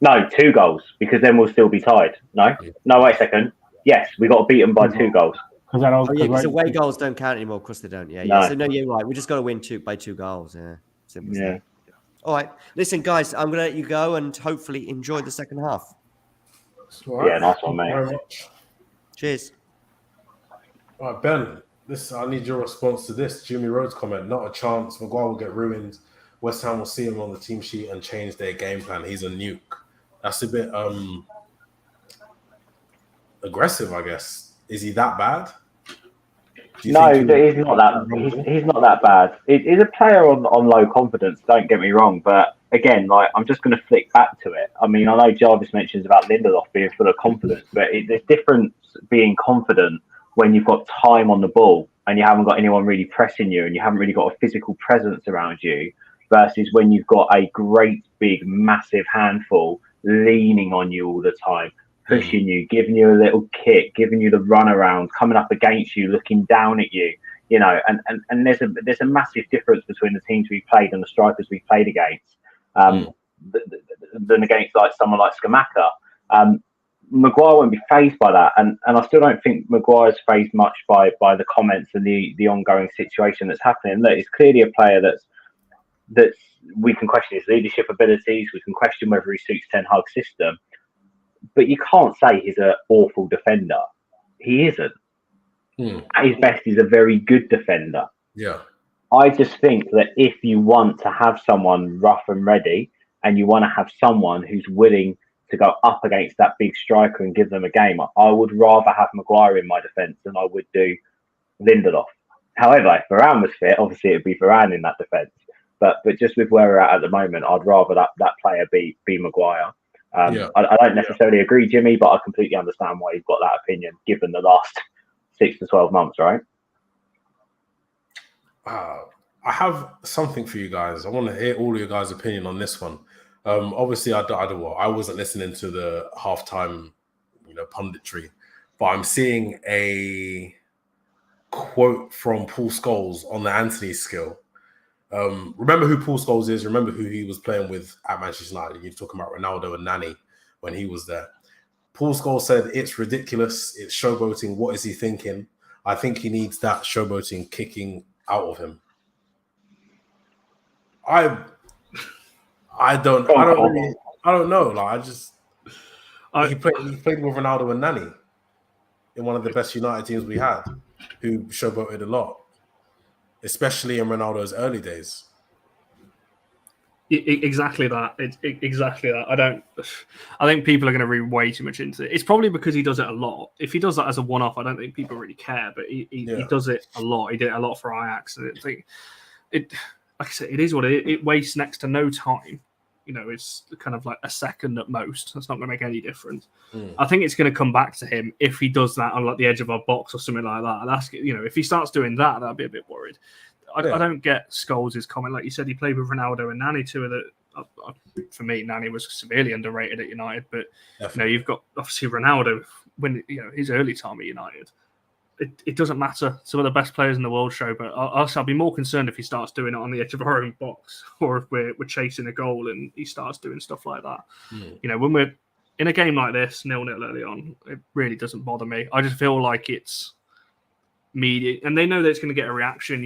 No, 2 goals, because then we'll still be tied. No, wait a second. Yes, we've got to beat them by 2 goals. Because away goals don't count anymore. Of course they don't. Yeah. So no, you're right. We just got to win by 2 goals. Yeah. Simple. Yeah. All right. Listen, guys, I'm going to let you go and hopefully enjoy the second half. Right. Yeah, nice one, mate. Cheers. All right, Ben, I need your response to this. Jimmy Rhodes comment, not a chance. Maguire will get ruined. West Ham will see him on the team sheet and change their game plan. He's a nuke. That's a bit aggressive, I guess. Is he that bad? No, he's not that. He's not that bad. He's a player on low confidence. Don't get me wrong, but again, I'm just going to flick back to it. I mean, I know Jarvis mentions about Lindelof being full of confidence, but there's difference being confident when you've got time on the ball and you haven't got anyone really pressing you and you haven't really got a physical presence around you, versus when you've got a great, big, massive handful leaning on you all the time, pushing you, giving you a little kick, giving you the run around, coming up against you, looking down at you, and there's a massive difference between the teams we've played and the strikers we've played against than against like someone like Scamacca. Maguire won't be fazed by that, and I still don't think Maguire's fazed much by the comments and the ongoing situation that's happening. Look, it's clearly a player that's we can question his leadership abilities, we can question whether he suits Ten Hag's system, but you can't say he's an awful defender. He isn't. At his best, he's a very good defender. Yeah. I just think that if you want to have someone rough and ready, and you want to have someone who's willing to go up against that big striker and give them a game, I would rather have Maguire in my defence than I would do Lindelof. However, if Varane was fit, obviously it would be Varane in that defence. But just with where we're at the moment, I'd rather that player be Maguire. I don't necessarily agree, Jimmy, but I completely understand why you've got that opinion, given the last 6 to 12 months, right? I have something for you guys. I want to hear all of your guys' opinion on this one. Obviously, I wasn't listening to the halftime, punditry, but I'm seeing a quote from Paul Scholes on the Anthony skill. Remember who Paul Scholes is? Remember who he was playing with at Manchester United? You're talking about Ronaldo and Nani when he was there. Paul Scholes said, "It's ridiculous. It's showboating. What is he thinking? I think he needs that showboating kicking out of him." I don't know. Like he played with Ronaldo and Nani in one of the best United teams we had, who showboated a lot, especially in Ronaldo's early days. Exactly that. Exactly that. I think people are going to read way too much into it. It's probably because he does it a lot. If he does that as a one-off, I don't think people really care. But he does it a lot. He did it a lot for Ajax, and like I said, it is what it wastes next to no time. It's kind of like a second at most. That's not going to make any difference. I think it's going to come back to him if he does that on like the edge of our box or something like that. That's if he starts doing that, I'd be a bit worried. I don't get Scholes' comment. Like you said, he played with Ronaldo and Nani, two of the. For me, Nani was severely underrated at United, but you've got obviously Ronaldo when his early time at United. It doesn't matter. Some of the best players in the world show, but I'll be more concerned if he starts doing it on the edge of our own box, or if we're chasing a goal and he starts doing stuff like that. When we're in a game like this, 0-0 early on, it really doesn't bother me. I just feel like it's media, and they know that it's going to get a reaction.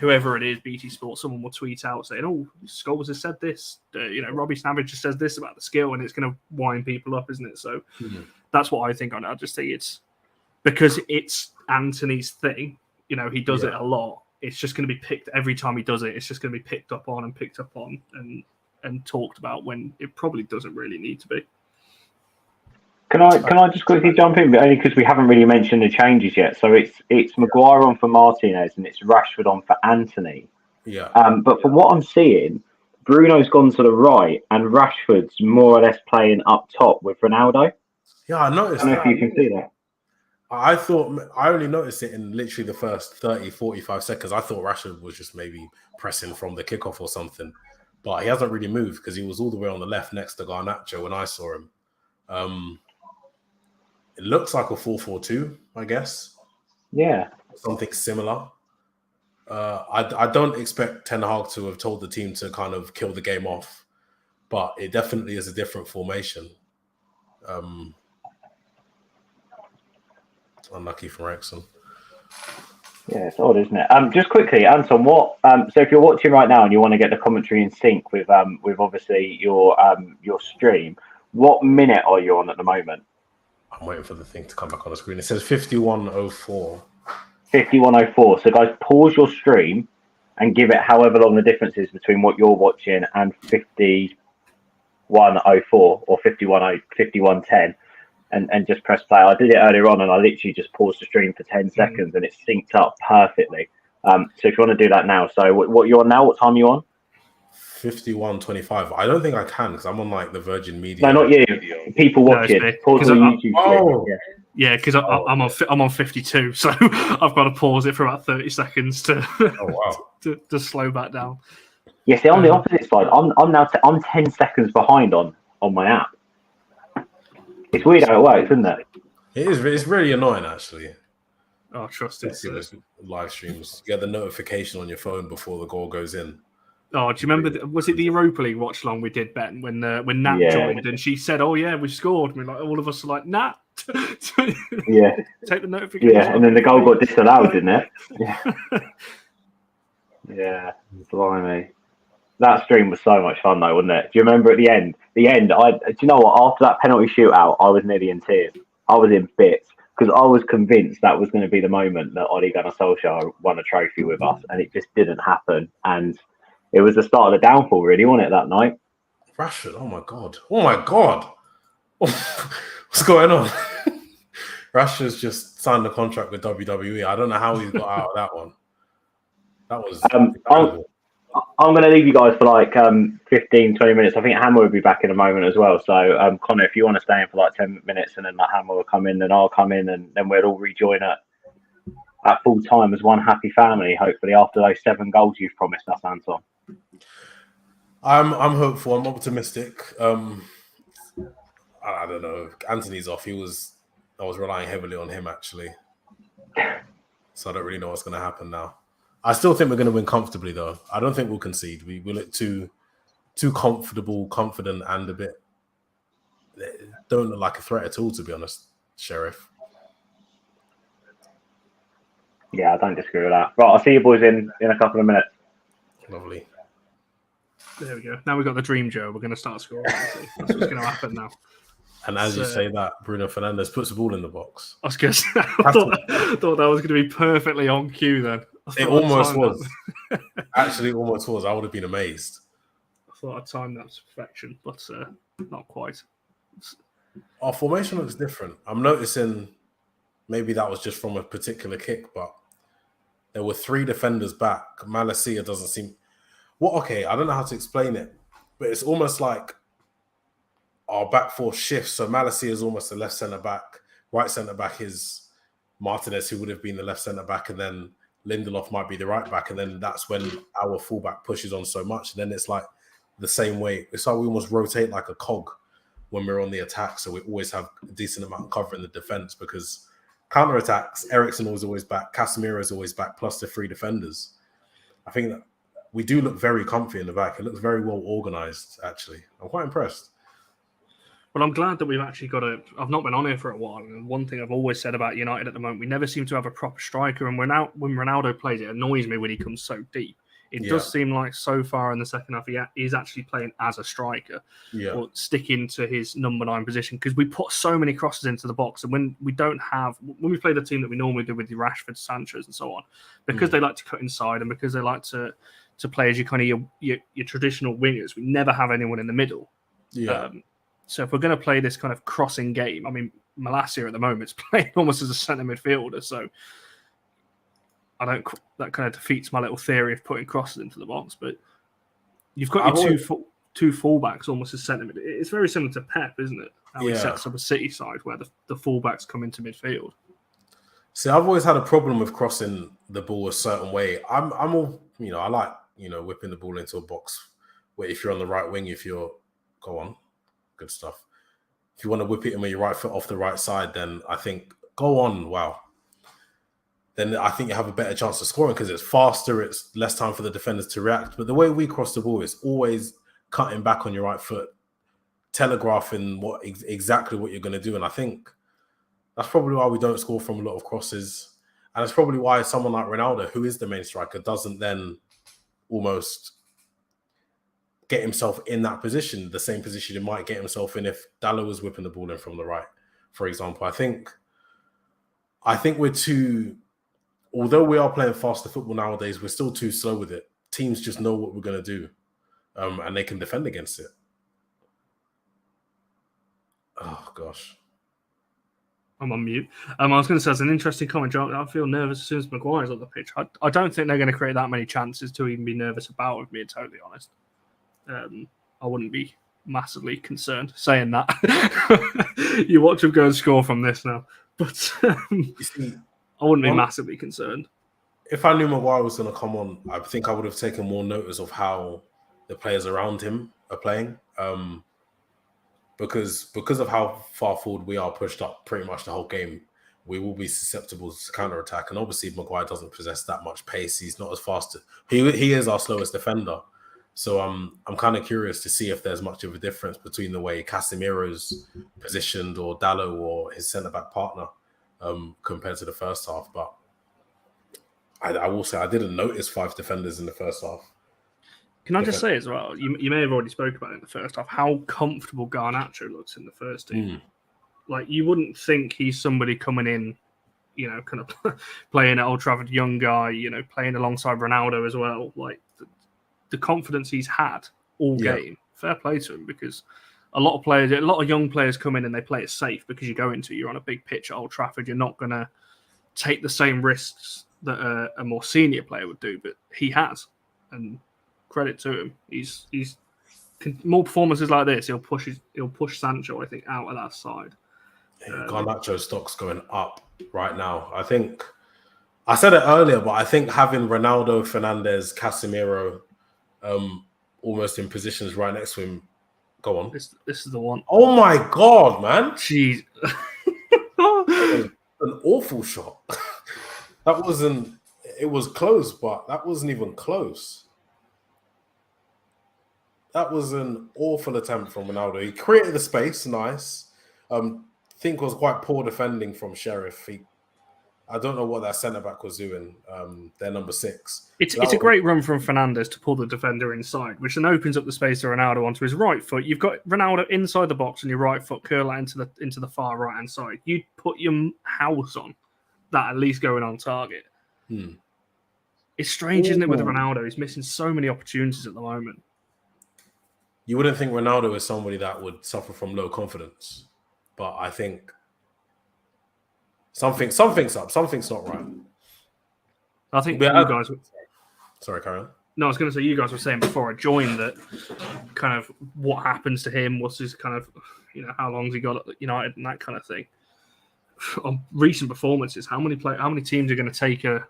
Whoever it is, BT Sports, someone will tweet out saying, "Oh, Scholes has said this." Robbie Savage just says this about the skill, and it's going to wind people up, isn't it? So that's what I think on it. I just think it's. Because it's Anthony's thing, he does it a lot. It's just going to be picked every time he does it. It's just going to be picked up on and talked about when it probably doesn't really need to be. Can I just quickly jump in, but only because we haven't really mentioned the changes yet. So it's Maguire on for Martinez and it's Rashford on for Anthony. Yeah. But from what I'm seeing, Bruno's gone to the right and Rashford's more or less playing up top with Ronaldo. Yeah, I noticed. I don't know if you can see that. I only noticed it in literally the first 30, 45 seconds. I thought Rashford was just maybe pressing from the kickoff or something. But he hasn't really moved because he was all the way on the left next to Garnacho when I saw him. It looks like a 4-4-2, I guess. Yeah. Something similar. I don't expect Ten Hag to have told the team to kind of kill the game off, but it definitely is a different formation. Unlucky for Wrexham. Yeah, it's odd, isn't it? Just quickly, Anton, what? So if you're watching right now and you want to get the commentary in sync with obviously your stream, what minute are you on at the moment? I'm waiting for the thing to come back on the screen. It says 51:04. 51:04. So guys, pause your stream and give it however long the difference is between what you're watching and 51:04 or 51:10. And just press play. I did it earlier on and I literally just paused the stream for 10 seconds and it synced up perfectly. So if you want to do that now. So what you're on now? What time are you on? 51:25. I don't think I can because I'm on like the Virgin Media. No, not you. People watching. Pause the YouTube stream. Yeah, because I'm on 52, so I've got to pause it for about 30 seconds to to slow back down. Yeah, see, on the opposite side, I'm 10 seconds behind on my app. It's weird how it works, isn't it? It is. It's really annoying, actually. Oh, trust it. Live streams. You get the notification on your phone before the goal goes in. Oh, do you remember? Was it the Europa League watch-along we did, Ben, when Nat joined and she said, "Oh yeah, we scored." And all of us are like, "Nat." Yeah. Take the notification. Yeah, and then the goal got disallowed, didn't it? Yeah. Yeah, blimey. That stream was so much fun, though, wasn't it? Do you remember at the end? Do you know what? After that penalty shootout, I was nearly in tears. I was in bits because I was convinced that was going to be the moment that Ole Gunnar Solskjaer won a trophy with us, and it just didn't happen. And it was the start of the downfall, really, wasn't it, that night? Rashford, oh my God. What's going on? Rashford's just signed a contract with WWE. I don't know how he's got out of that one. That was incredible. I'm going to leave you guys for like 15, 20 minutes. I think Hammer will be back in a moment as well. So, Connor, if you want to stay in for like 10 minutes and then that Hammer will come in, then I'll come in and then we'll all rejoin at full time as one happy family, hopefully, after those 7 goals you've promised us, Anton. I'm hopeful. I'm optimistic. I don't know. Anthony's off. I was relying heavily on him, actually. So I don't really know what's going to happen now. I still think we're going to win comfortably, though. I don't think we'll concede. We look too comfortable, confident, and a bit don't look like a threat at all, to be honest, Sherriff. Yeah, I don't disagree with that. Right, I'll see you boys in a couple of minutes. Lovely. There we go. Now we've got the dream, Joe. We're going to start scoring. That's what's going to happen now. And as you say that, Bruno Fernandes puts the ball in the box. I was going to say, I thought that was going to be perfectly on cue then. It almost was. Actually, it almost was. I would have been amazed. I thought I'd timed that to perfection, but not quite. Our formation looks different. I'm noticing maybe that was just from a particular kick, but there were 3 defenders back. Malacia doesn't seem... Okay, I don't know how to explain it, but it's almost like our back 4 shifts. So Malacia is almost the left centre-back. Right centre-back is Martinez, who would have been the left centre-back, and then Lindelof might be the right back, and then that's when our fullback pushes on so much. And then it's like the same way. It's like we almost rotate like a cog when we're on the attack. So we always have a decent amount of cover in the defense because counter-attacks, Eriksen was always back, Casemiro is always back, plus the 3 defenders. I think that we do look very comfy in the back. It looks very well organised, actually. I'm quite impressed. Well, I'm glad that we've actually got I've not been on here for a while, and one thing I've always said about United at the moment, we never seem to have a proper striker, and when Ronaldo plays, it annoys me when he comes so deep. It does seem like so far in the second half, he's actually playing as a striker, or sticking to his number 9 position, because we put so many crosses into the box, and when we play the team that we normally do with the Rashford, Sanchez, and so on, because they like to cut inside and because they like to play as your traditional wingers, we never have anyone in the middle. Yeah. So if we're going to play this kind of crossing game, I mean, Malacia at the moment is playing almost as a centre midfielder, so that kind of defeats my little theory of putting crosses into the box. But you've got your two fullbacks almost as centre mid. It's very similar to Pep, isn't it? How he sets up a City side where the fullbacks come into midfield. See, I've always had a problem with crossing the ball a certain way. I'm all, I like, whipping the ball into a box where if you're on the right wing, go on. Good stuff. If you want to whip it in with your right foot off the right side, then I think go on. Wow. Then I think you have a better chance of scoring because it's faster. It's less time for the defenders to react. But the way we cross the ball is always cutting back on your right foot, telegraphing exactly what you're going to do. And I think that's probably why we don't score from a lot of crosses. And it's probably why someone like Ronaldo, who is the main striker, doesn't then almost get himself in that position, the same position he might get himself in if Dallo was whipping the ball in from the right, for example. I think we're too, although we are playing faster football nowadays, we're still too slow with it. Teams just know what we're going to do, and they can defend against it. Oh, gosh. I'm on mute. I was going to say, it's an interesting comment, John. I feel nervous as soon as Maguire's on the pitch. I don't think they're going to create that many chances to even be nervous about, if being totally honest. I wouldn't be massively concerned saying that. You watch him go and score from this now. But you see, I wouldn't be massively concerned. If I knew Maguire was going to come on, I think I would have taken more notice of how the players around him are playing. Because of how far forward we are pushed up pretty much the whole game, we will be susceptible to counter-attack. And obviously, Maguire doesn't possess that much pace. He's not as fast. He is our slowest defender. So I'm kind of curious to see if there's much of a difference between the way Casemiro's positioned or Dallo or his centre-back partner compared to the first half. But I will say I didn't notice 5 defenders in the first half. Can I just say as well, you may have already spoke about it in the first half, how comfortable Garnacho looks in the first team. Like, you wouldn't think he's somebody coming in, kind of playing at Old Trafford, young guy, playing alongside Ronaldo as well. Like, the confidence he's had all game, fair play to him, because a lot of young players come in and they play it safe because you're on a big pitch at Old Trafford. You're not going to take the same risks that a more senior player would do, but he has. And Credit to him. He's more performances like this. He'll push Sancho, I think, out of that side. Garnacho stock's going up right now. I think I said it earlier, but I think having Ronaldo, Fernandes, Casemiro, almost in positions right next to him. Go on. This is the one. Oh my god, man! Jeez, an awful shot. That wasn't. It was close, but that wasn't even close. That was an awful attempt from Ronaldo. He created the space, nice. Think was quite poor defending from Sherriff. I don't know what that centre back was doing. They're number 6. It's a great run from Fernandes to pull the defender inside, which then opens up the space for Ronaldo onto his right foot. You've got Ronaldo inside the box and your right foot curl out into the far right hand side. You'd put your house on that at least going on target. It's strange, isn't it, with Ronaldo? He's missing so many opportunities at the moment. You wouldn't think Ronaldo is somebody that would suffer from low confidence, but I think something's up. Something's not right. I think you guys. Sorry, carry on. No, I was going to say you guys were saying before I joined that kind of what happens to him, what's his kind of, how long's he got at United and that kind of thing. On recent performances, how many teams are going to take a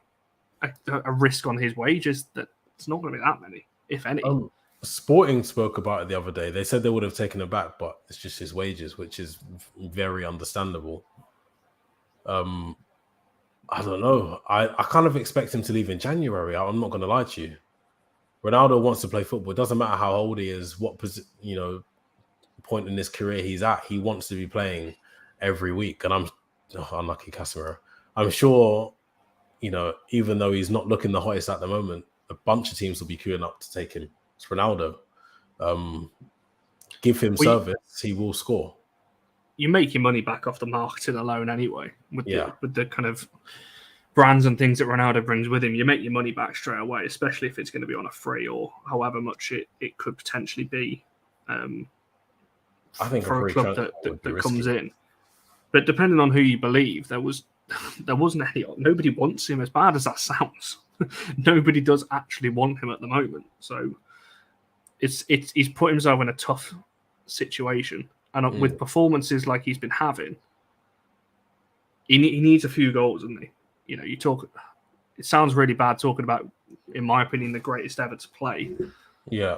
risk on his wages? That it's not going to be that many, if any. Sporting spoke about it the other day. They said they would have taken it back, but it's just his wages, which is very understandable. I don't know. I kind of expect him to leave in January. I'm not going to lie to you. Ronaldo wants to play football. It doesn't matter how old he is, what point in his career he's at. He wants to be playing every week. And unlucky Casemiro. I'm sure, even though he's not looking the hottest at the moment, a bunch of teams will be queuing up to take him. It's Ronaldo. Give him service, he will score. You make your money back off the marketing alone anyway. With the kind of brands and things that Ronaldo brings with him, you make your money back straight away, especially if it's going to be on a free or however much it could potentially be. I think for a club that comes in. But depending on who you believe, wasn't any. Nobody wants him, as bad as that sounds. Nobody does actually want him at the moment. So he's put himself in a tough situation. And with performances like he's been having, he needs a few goals, doesn't he? It sounds really bad talking about, in my opinion, the greatest ever to play. Yeah.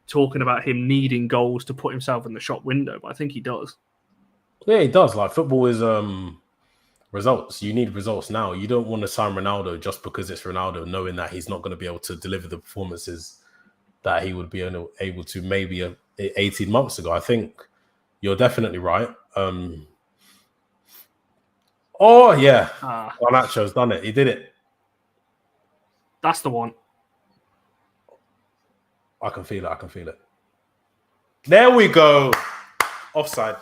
Talking about him needing goals to put himself in the shop window, but I think he does. Yeah, he does. Like, football is results. You need results now. You don't want to sign Ronaldo just because it's Ronaldo, knowing that he's not going to be able to deliver the performances that he would be able to maybe 18 months ago. I think you're definitely right. Garnacho's done it. He did it. That's the one. I can feel it. There we go. Offside.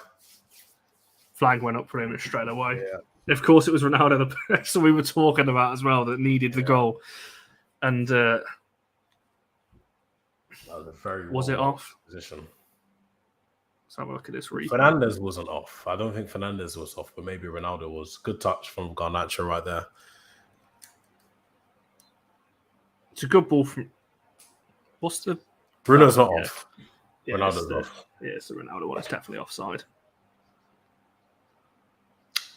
Flag went up for him straight away. Yeah. Of course, it was Ronaldo, the person we were talking about as well, that needed the goal. And that was a very was it off? Position. Let's have a look at this replay. Fernandes wasn't off. I don't think Fernandes was off, but maybe Ronaldo was. Good touch from Garnacho right there. It's a good ball from. What's the? Bruno's not off. Yeah, Ronaldo's off. Yeah, it's the Ronaldo one. It's definitely offside.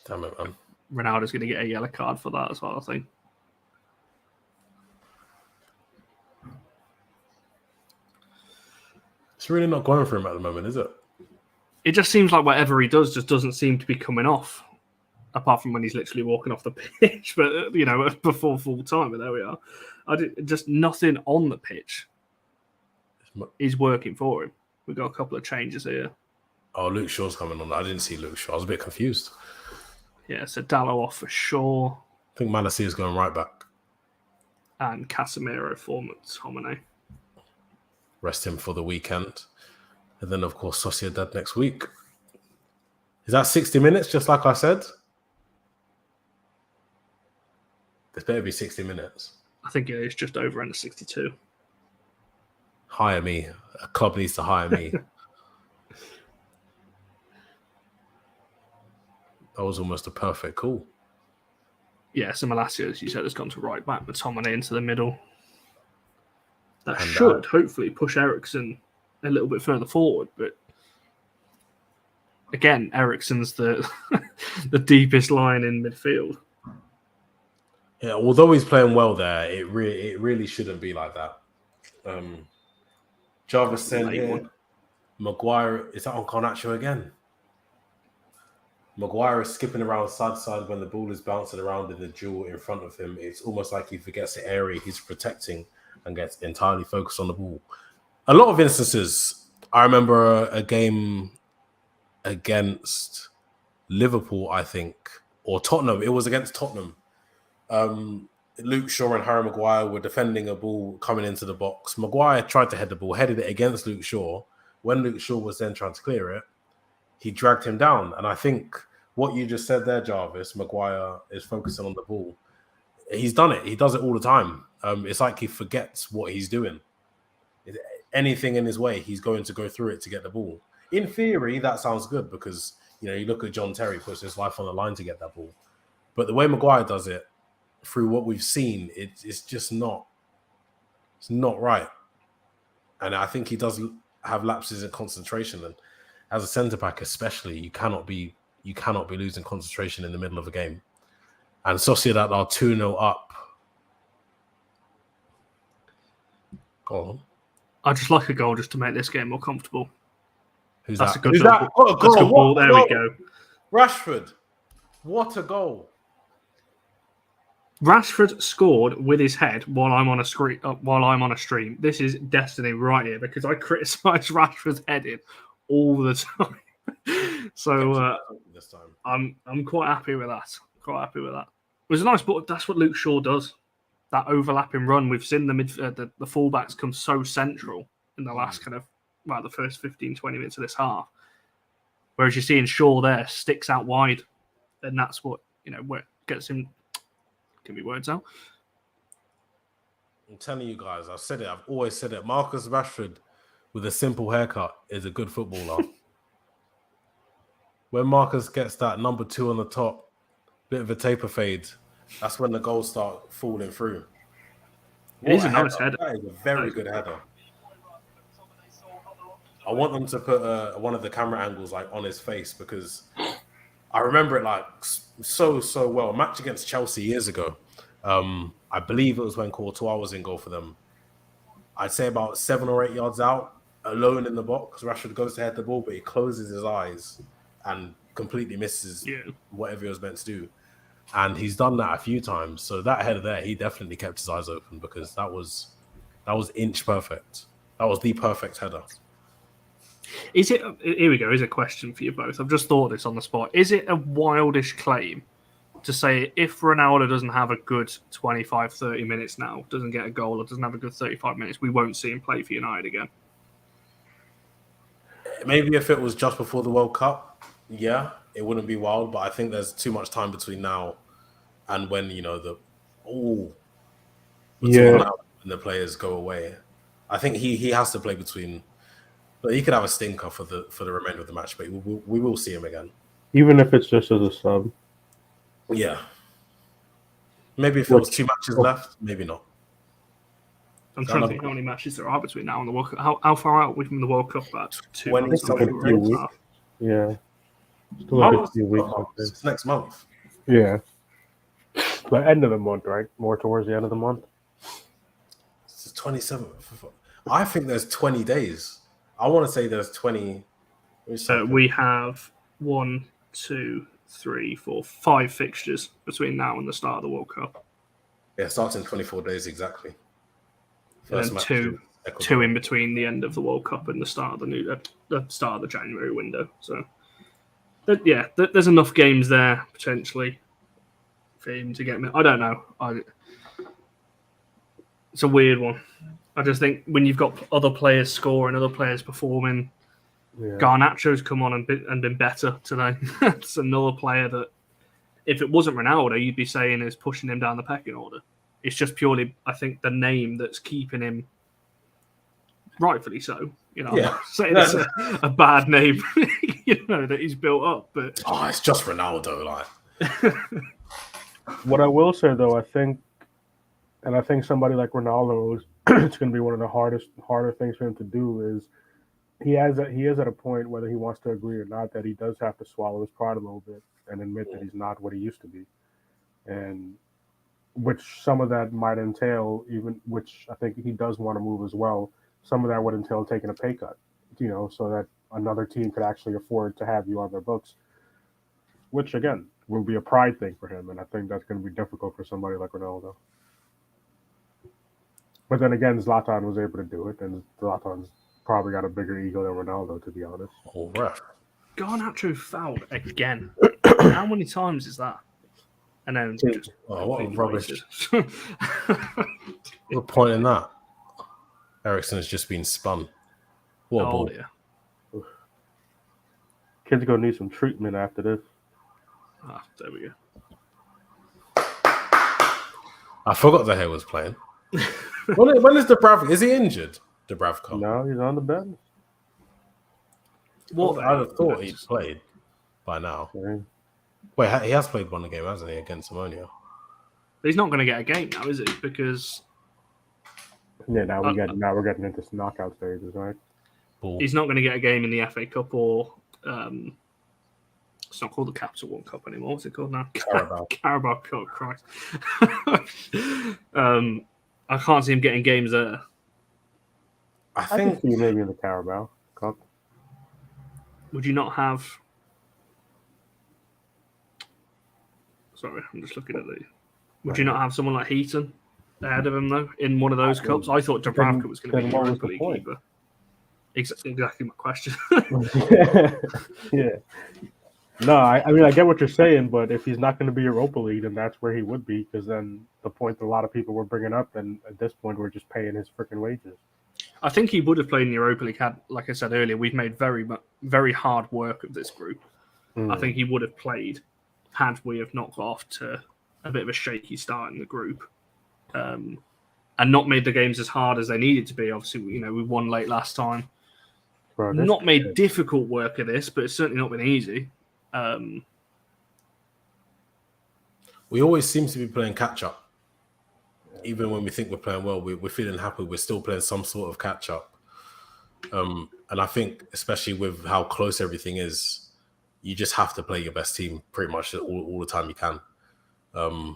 Damn it, man. Ronaldo's going to get a yellow card for that as well, I think. It's really not going for him at the moment, is it? It just seems like whatever he does just doesn't seem to be coming off, apart from when he's literally walking off the pitch. But before full time. But there we are. Just nothing on the pitch is working for him. We've got a couple of changes here. Oh, Luke Shaw's coming on. I didn't see Luke Shaw. I was a bit confused. Yeah, so Dallo off for Shaw. I think Manassi is going right back. And Casemiro for McTominay. Rest him for the weekend. And then, of course, Sociedad next week. Is that 60 minutes, just like I said? This better be 60 minutes. I think it's just over under 62. Hire me. A club needs to hire me. That was almost a perfect call. Yeah, so Malacia, as you said, has gone to right back. McTominay into the middle. that should hopefully push Eriksen a little bit further forward. But again, Eriksen's the deepest line in midfield. Yeah, although he's playing well there, it really shouldn't be like that. Jarvis said here, Maguire, is that on Garnacho again? Maguire is skipping around side to side when the ball is bouncing around in the duel in front of him. It's almost like he forgets the area he's protecting and gets entirely focused on the ball. A lot of instances, I remember a game against Liverpool, I think, or Tottenham. It was against Tottenham. Luke Shaw and Harry Maguire were defending a ball coming into the box. Maguire tried to head the ball, headed it against Luke Shaw. When Luke Shaw was then trying to clear it, he dragged him down. And I think what you just said there, Jarvis, Maguire is focusing on the ball. He's done it. He does it all the time. It's like he forgets what he's doing. Anything in his way, he's going to go through it to get the ball. In theory, that sounds good because, you look at John Terry, puts his life on the line to get that ball. But the way Maguire does it, through what we've seen, it's just not. It's not right. And I think he does have lapses in concentration. And as a centre-back especially, you cannot be losing concentration in the middle of a game. And Sociedad are 2-0 up. Go on. I'd just like a goal just to make this game more comfortable. Who's that's that? A good Who's goal. that? What a goal. That's a good ball. There we go. Rashford. What a goal. Rashford scored with his head while I'm on a stream. This is destiny right here because I criticise Rashford's heading all the time. So I'm quite happy with that. It was a nice ball. That's what Luke Shaw does. That overlapping run. We've seen the fullbacks come so central in the last the first 15, 20 minutes of this half. Whereas you're seeing Shaw there sticks out wide, and that's what where it gets him. Give me words out. I'm telling you guys, I've said it. I've always said it. Marcus Rashford with a simple haircut is a good footballer. When Marcus gets that number 2 on the top, bit of a taper fade, that's when the goals start falling through. It is a nice header. That is a very good header. I want them to put one of the camera angles on his face because I remember it so well. A match against Chelsea years ago. I believe it was when Courtois was in goal for them. I'd say about 7 or 8 yards out, alone in the box. Rashford goes to head the ball, but he closes his eyes and completely misses whatever he was meant to do. And he's done that a few times. So that header there, he definitely kept his eyes open because that was inch perfect. That was the perfect header. Is it? Here we go. Is a question for you both. I've just thought this on the spot. Is it a wildish claim to say if Ronaldo doesn't have a good 25, 30 minutes now, doesn't get a goal or doesn't have a good 35 minutes, we won't see him play for United again? Maybe if it was just before the World Cup, yeah, it wouldn't be wild. But I think there's too much time between now and when when the players go away. I think he has to play between. But he could have a stinker for the remainder of the match, but we will see him again. Even if it's just as a sub. Yeah. Maybe if there was 2 matches left, maybe not. I'm trying to think how many matches there are between now and the World Cup. How far out are we from the World Cup? About 2 months. Yeah. Still a few weeks. It's next month. Yeah. But end of the month, right? More towards the end of the month. It's the 27th. I think there's 20 days. I want to say there's 20. We have 1, 2, 3, 4, 5 fixtures between now and the start of the World Cup. Yeah, it starts in 24 days exactly. First and then two in between the end of the World Cup and the start of the start of the January window. So, there's enough games there potentially for him to get. I don't know. It's a weird one. I just think when you've got other players scoring, other players performing, Garnacho's come on and been better today. It's another player that, if it wasn't Ronaldo, you'd be saying is pushing him down the pecking order. It's just purely, I think, the name that's keeping him, rightfully so. I'm not saying it's a bad name, that he's built up. But it's just Ronaldo, What I will say though, I think somebody like Ronaldo it's going to be one of the harder things for him to do. Is he is at a point, whether he wants to agree or not, that he does have to swallow his pride a little bit and admit that he's not what he used to be, and which some of that might entail, even which I think he does want to move as well. Some of that would entail taking a pay cut, so that another team could actually afford to have you on their books, which again will be a pride thing for him, and I think that's going to be difficult for somebody like Ronaldo. But then again, Zlatan was able to do it, and Zlatan's probably got a bigger ego than Ronaldo, to be honest. Oh, right. Garnacho fouled again. How many times is that? And then just what rubbish. What point in that? Eriksen has just been spun. What a ball. Dear. Kid's going to need some treatment after this. There we go. I forgot the hair was playing. When is Dubravka? Is he injured, Dubravka? No, he's on the bench. Well, I'd have thought he'd played by now. Yeah. Wait, he has played one game, hasn't he, against Ammonia? He's not going to get a game now, is he? Because now we're getting into some knockout stages, right? He's not going to get a game in the FA Cup or it's not called the Capital One Cup anymore. What's it called now? Carabao Cup. Christ. I can't see him getting games there. I think see maybe in the Carabao Cup. Would you not have? Sorry, I'm just looking at the. Would you not have someone like Heaton ahead of him though in one of those cups? I thought Dubravka was going to be the Europa League keeper. Exactly my question. Yeah. No, I mean I get what you're saying, but if he's not going to be Europa League, then that's where he would be, because then the point that a lot of people were bringing up, and at this point we're just paying his freaking wages. I think he would have played in the Europa League had, like I said earlier, we've made very hard work of this group. I think he would have played had we have not got off to a bit of a shaky start in the group, and not made the games as hard as they needed to be. Obviously, we won late last time. Bro, not made difficult work of this, but it's certainly not been easy. We always seem to be playing catch up. Even when we think we're playing well, we're feeling happy. We're still playing some sort of catch up. And I think, especially with how close everything is, you just have to play your best team pretty much all the time you can. And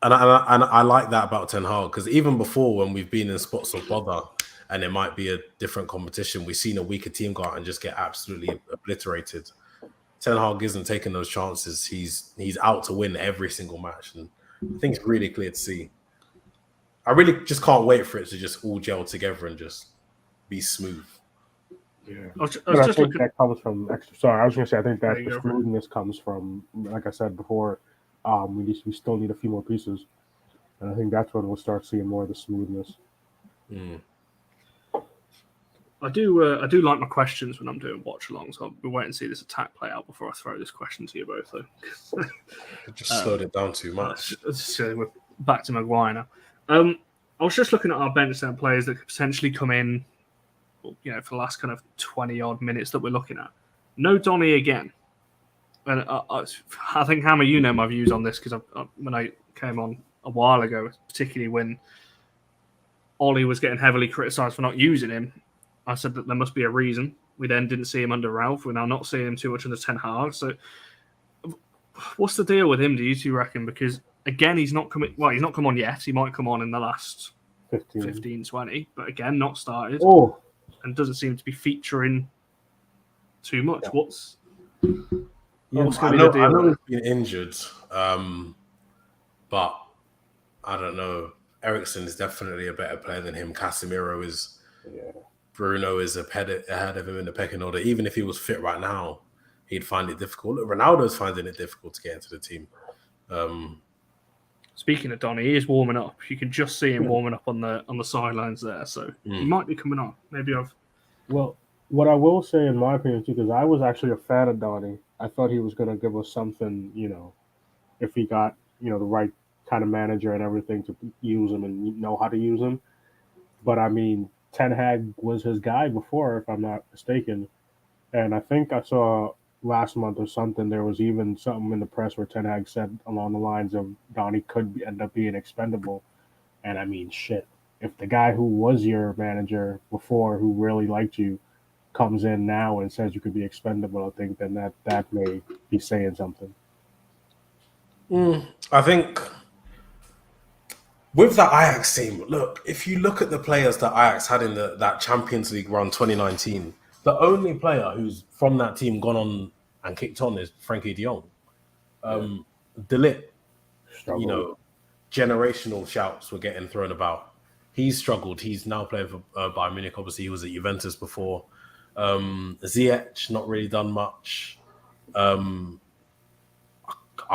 I like that about Ten Hag, because even before, when we've been in spots of bother and it might be a different competition, we've seen a weaker team go out and just get absolutely obliterated. Ten Hag isn't taking those chances. He's out to win every single match, and I think it's really clear to see. I really just can't wait for it to just all gel together and just be smooth. Yeah, I think that comes from extra. Sorry, I was going to say I think that the smoothness comes from, like I said before, we still need a few more pieces, and I think that's when we'll start seeing more of the smoothness. I do like my questions when I'm doing watch-alongs, so I'll be waiting to see this attack play out before I throw this question to you both, though. Just slowed it down too much. So we're back to Maguire now. I was just looking at our bench center players that could potentially come in, for the last kind of 20-odd minutes that we're looking at. No Donny again. And I think, Hammer, you know my views on this, because when I came on a while ago, particularly when Ollie was getting heavily criticised for not using him, I said that there must be a reason. We then didn't see him under Ralph. We're now not seeing him too much under Ten Hag. So what's the deal with him, do you two reckon? Because, again, he's not come on yet. He might come on in the last 15, 20. But, again, not started. Oh. And doesn't seem to be featuring too much. Yeah. What's going to be the deal? I know he's been injured, but I don't know. Eriksen is definitely a better player than him. Casemiro is. Yeah. Bruno is ahead of him in the pecking order. Even if he was fit right now, he'd find it difficult. Ronaldo's finding it difficult to get into the team. Speaking of Donny, he is warming up. You can just see him warming up on the sidelines there. So he might be coming on. Well, what I will say, in my opinion, too, because I was actually a fan of Donny. I thought he was going to give us something, if he got, the right kind of manager and everything to use him and know how to use him. But, I mean, Ten Hag was his guy before, if I'm not mistaken. And I think I saw last month or something, there was even something in the press where Ten Hag said along the lines of Donny could end up being expendable. And I mean, shit. If the guy who was your manager before, who really liked you, comes in now and says you could be expendable, I think then that may be saying something. I think with that Ajax team, look, if you look at the players that Ajax had in that Champions League run 2019, the only player who's from that team gone on and kicked on is Frankie de Jong. De Ligt, you know, generational shouts were getting thrown about. He's struggled. He's now playing for Bayern Munich. Obviously, he was at Juventus before. Ziyech, not really done much. I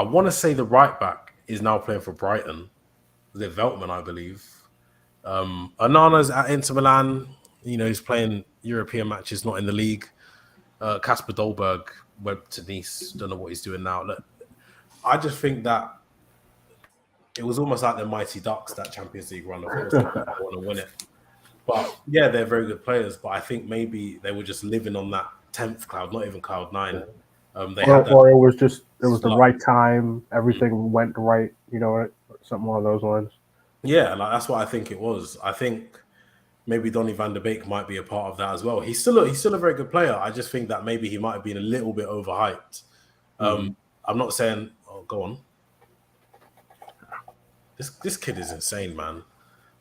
want to say the right back is now playing for Brighton. The Veltman, I believe. Onana's at Inter Milan. You know, he's playing European matches, not in the league. Kasper Dolberg went to Nice. Don't know what he's doing now. Look, I just think that it was almost like the Mighty Ducks, that Champions League run. Of course, they want to win it. But yeah, they're very good players. But I think maybe they were just living on that 10th cloud, not even cloud 9. Or it was the right time. Everything went right. You know, something along those lines. Yeah, like that's what I think it was. I think maybe Donny van der Beek might be a part of that as well. He's still a very good player. I just think that maybe he might have been a little bit overhyped. I'm not saying. Oh, go on. This kid is insane, man.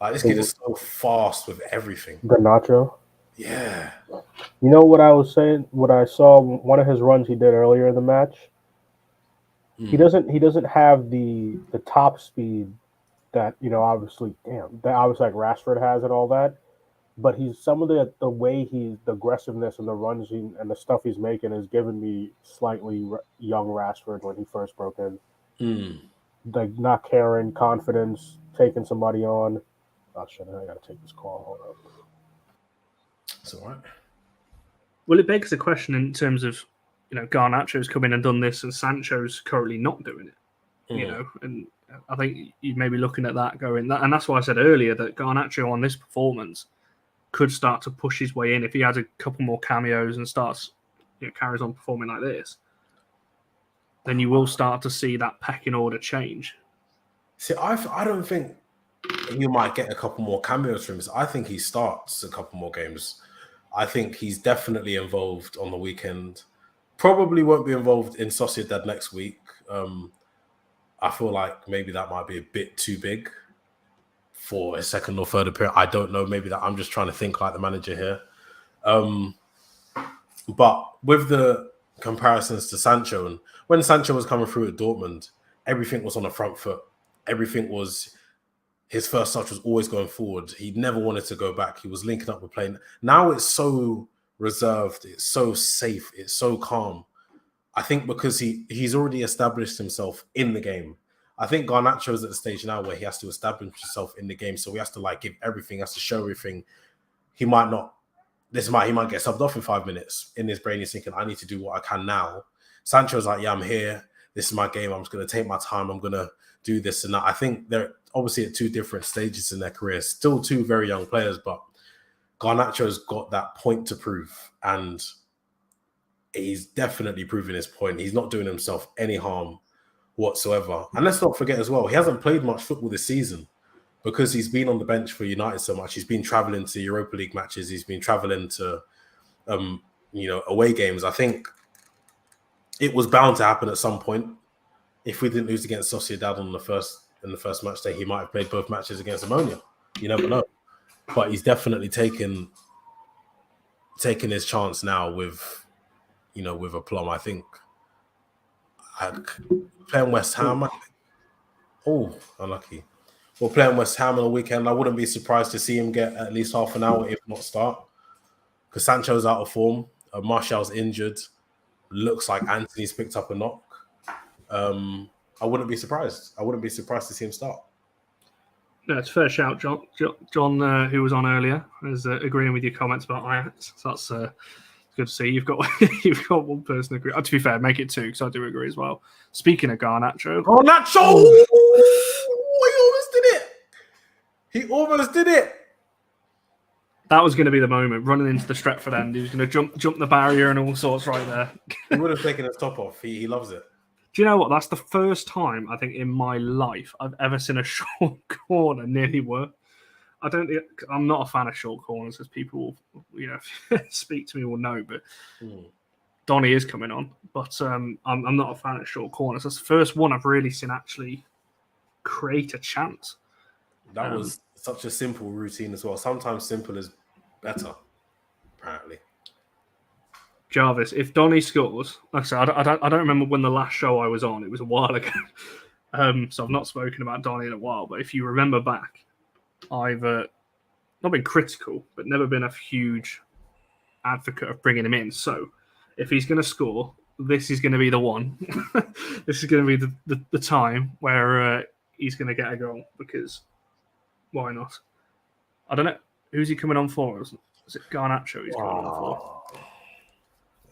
Like, this kid is so fast with everything. Garnacho. Yeah. You know what I was saying? What I saw one of his runs he did earlier in the match. He doesn't have the top speed that, you know, obviously like Rashford has and all that. But he's some of the way the aggressiveness and the runs and the stuff he's making is giving me slightly young Rashford when he first broke in. Like not caring, confidence, taking somebody on. Oh shit! I gotta take this call. Hold up. It's all right. Well, it begs the question in terms of, you know, Garnacho's come in and done this, and Sancho's currently not doing it. You know, and I think you may be looking at that going that, and that's why I said earlier that Garnacho on this performance could start to push his way in if he has a couple more cameos and starts, you know, carries on performing like this. Then you will start to see that pecking order change. See, I don't think you might get a couple more cameos from him. I think he starts a couple more games. I think he's definitely involved on the weekend. Probably won't be involved in Sociedad next week. I feel like maybe that might be a bit too big for a second or third appearance. I don't know. Maybe that I'm just trying to think like the manager here. But with the comparisons to Sancho, and when Sancho was coming through at Dortmund, everything was on the front foot. Everything was, his first touch was always going forward. He never wanted to go back. He was linking up with playing. Now it's so reserved. It's so safe. It's so calm. I think because he's already established himself in the game. I think Garnacho's at the stage now where he has to establish himself in the game. So he has to like give everything, has to show everything. He might get subbed off in 5 minutes. In his brain, he's thinking, I need to do what I can now. Sancho's like, yeah, I'm here. This is my game. I'm just going to take my time. I'm going to do this and that. I think they're obviously at two different stages in their careers. Still two very young players, but Garnacho's got that point to prove. And he's definitely proving his point. He's not doing himself any harm whatsoever. And let's not forget as well, he hasn't played much football this season because he's been on the bench for United so much. He's been traveling to Europa League matches. He's been traveling to, away games. I think it was bound to happen at some point. If we didn't lose against Sociedad in the first match day, he might have played both matches against Ammonia. You never know. But he's definitely taken his chance now with aplomb. I think playing West Ham. Oh, unlucky. Well, playing West Ham on the weekend, I wouldn't be surprised to see him get at least half an hour, if not start. Because Sancho's out of form. Martial's injured. Looks like Anthony's picked up a knock. I wouldn't be surprised. I wouldn't be surprised to see him start. No, it's a fair shout, John. John, who was on earlier, is agreeing with your comments about Ajax. So that's good to see. You've got one person agree. To be fair, make it two because I do agree as well. Speaking of Garnacho, He almost did it. That was going to be the moment, running into the Stretford end. He was going to jump the barrier and all sorts right there. He would have taken his top off. He loves it. Do you know what? That's the first time I think in my life I've ever seen a short corner nearly work. I'm not a fan of short corners, as people will, speak to me will know. But Donny is coming on, but I'm not a fan of short corners. That's the first one I've really seen actually create a chance. That was such a simple routine as well. Sometimes simple is better, apparently. Jarvis, if Donny scores, like I said, I don't remember when the last show I was on. It was a while ago, so I've not spoken about Donny in a while. But if you remember back, I've not been critical, but never been a huge advocate of bringing him in. So if he's going to score, this is going to be the one. This is going to be the time where he's going to get a goal, because why not? I don't know. Who's he coming on for? Is it Garnacho he's coming on for?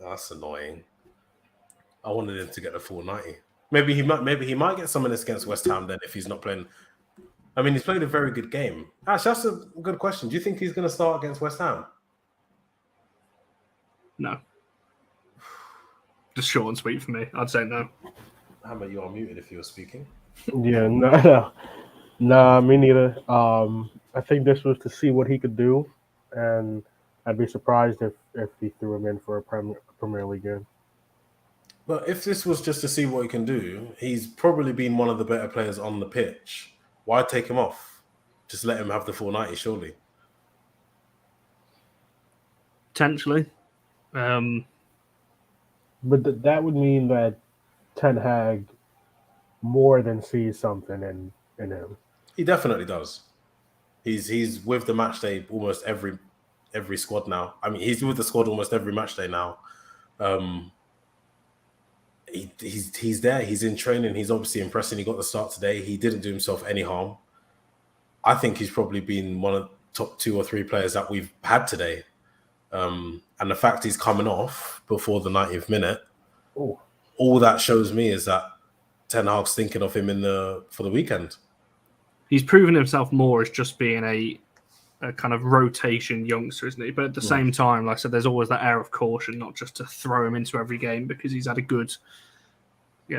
That's annoying. I wanted him to get the full 90. Maybe he might get some of this against West Ham then if he's not playing. I mean, he's played a very good game. Actually, that's a good question. Do you think he's going to start against West Ham? No. Just short and sweet for me. I'd say no. How about you are muted if you were speaking? Yeah, no, me neither. I think this was to see what he could do, and I'd be surprised if he threw him in for a Premier League game. But if this was just to see what he can do, he's probably been one of the better players on the pitch. Why take him off? Just let him have the full 90, surely. Potentially. But that would mean that Ten Hag more than sees something in him. He definitely does. He's with the match day almost every squad now. I mean, he's with the squad almost every match day now. He's there. He's in training. He's obviously impressing. He got the start today. He didn't do himself any harm. I think he's probably been one of the top 2 or 3 players that we've had today. And the fact he's coming off before the 90th minute, all that shows me is that Ten Hag's thinking of him for the weekend. He's proven himself more as just being a kind of rotation youngster, isn't he? But at the same time, like I said, there's always that air of caution, not just to throw him into every game, because he's had a good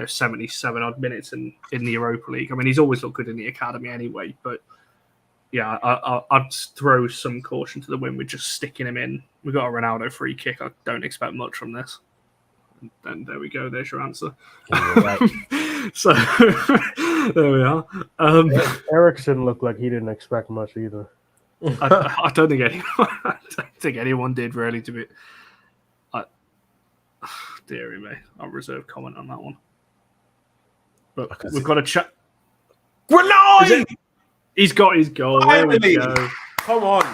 77 odd minutes in the Europa League. I mean, he's always looked good in the academy anyway, but yeah, I'd throw some caution to the wind with just sticking him in. We got a Ronaldo free kick. I don't expect much from this. And there we go. There's your answer. Right. So there we are. Ericsson looked like he didn't expect much either. I don't think anyone did really. To be, dearie me, I'll reserve comment on that one. But we've got a chat. Ronaldo! He's got his goal. There we go. Come on,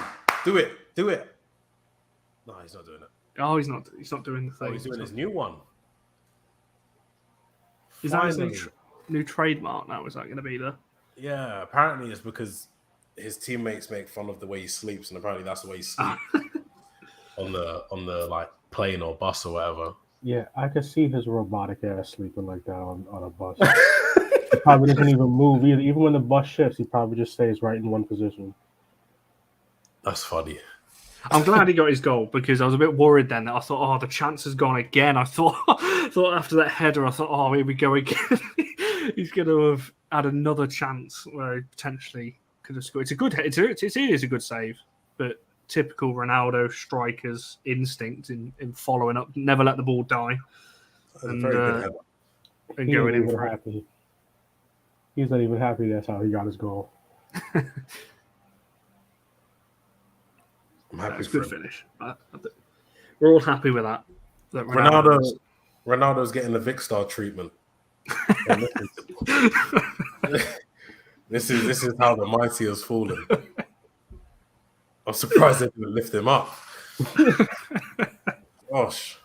do it. No, he's not doing it. Oh, he's not doing the thing. Oh, he's doing his new one. Is that his new trademark now? Is that going to be the? Yeah, apparently it's because his teammates make fun of the way he sleeps, and apparently that's the way he sleeps on the like plane or bus or whatever. Yeah, I could see his robotic ass sleeping like that on a bus. He probably doesn't even move either. Even when the bus shifts, he probably just stays right in one position. That's funny. I'm glad he got his goal, because I was a bit worried then that I thought, the chance has gone again. I thought after that header, I thought, here we go again. He's going to have had another chance where he potentially could have scored. It's a good hit. It is a good save, but typical Ronaldo striker's instinct in following up, never let the ball die, and going in for it. Happy. He's not even happy that's how he got his goal. I'm happy. It's a good finish. We're all happy with that. Ronaldo's getting the Vic Star treatment. This is how the mighty has fallen. I'm surprised they didn't lift him up. Gosh,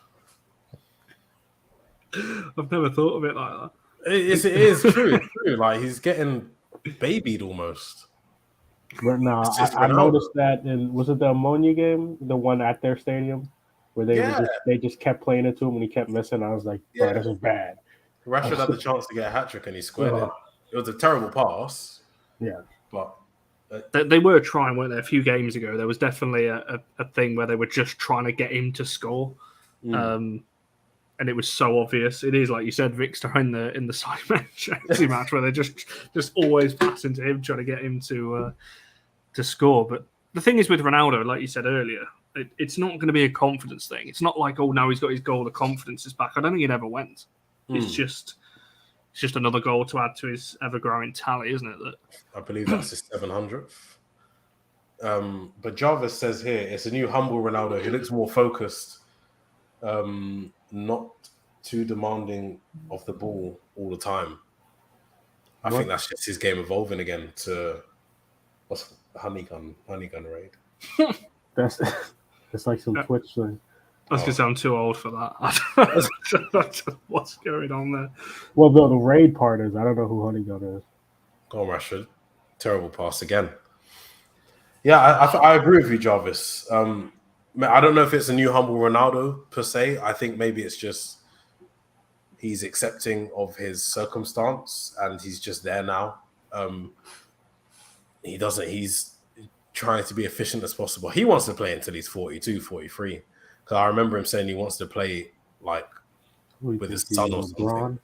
I've never thought of it like that. It is true. It's true. Like, he's getting babied almost. But no, I noticed that was it the Ammonia game, the one at their stadium, where they just kept playing it to him and he kept missing. I was like, bro, this is bad. Rashford had the chance to get a hat trick and he squared it. It was a terrible pass. Yeah, but they were trying, weren't they? A few games ago, there was definitely a thing where they were just trying to get him to score. and it was so obvious. It is like you said, Victor in the side Chelsea match where they're just always passing to him, trying to get him to score. But the thing is with Ronaldo, like you said earlier, it's not going to be a confidence thing. It's not like, oh, now he's got his goal, the confidence is back. I don't think it ever went. It's just another goal to add to his ever-growing tally, isn't it? That I believe that's his 700th. But Jarvis says here, it's a new humble Ronaldo. He looks more focused, not too demanding of the ball all the time. I think that's just his game evolving again to what's honeygun raid. It's like some Twitch thing. I was going to say I'm too old for that. What's going on there? Well, the raid part is, I don't know who honeygun is. Go on, Rashford. Terrible pass again. Yeah, I agree with you, Jarvis. I don't know if it's a new humble Ronaldo per se. I think maybe it's just he's accepting of his circumstance and he's just there now. He's trying to be efficient as possible. He wants to play until he's 42, 43. Because I remember him saying he wants to play like with his son or something.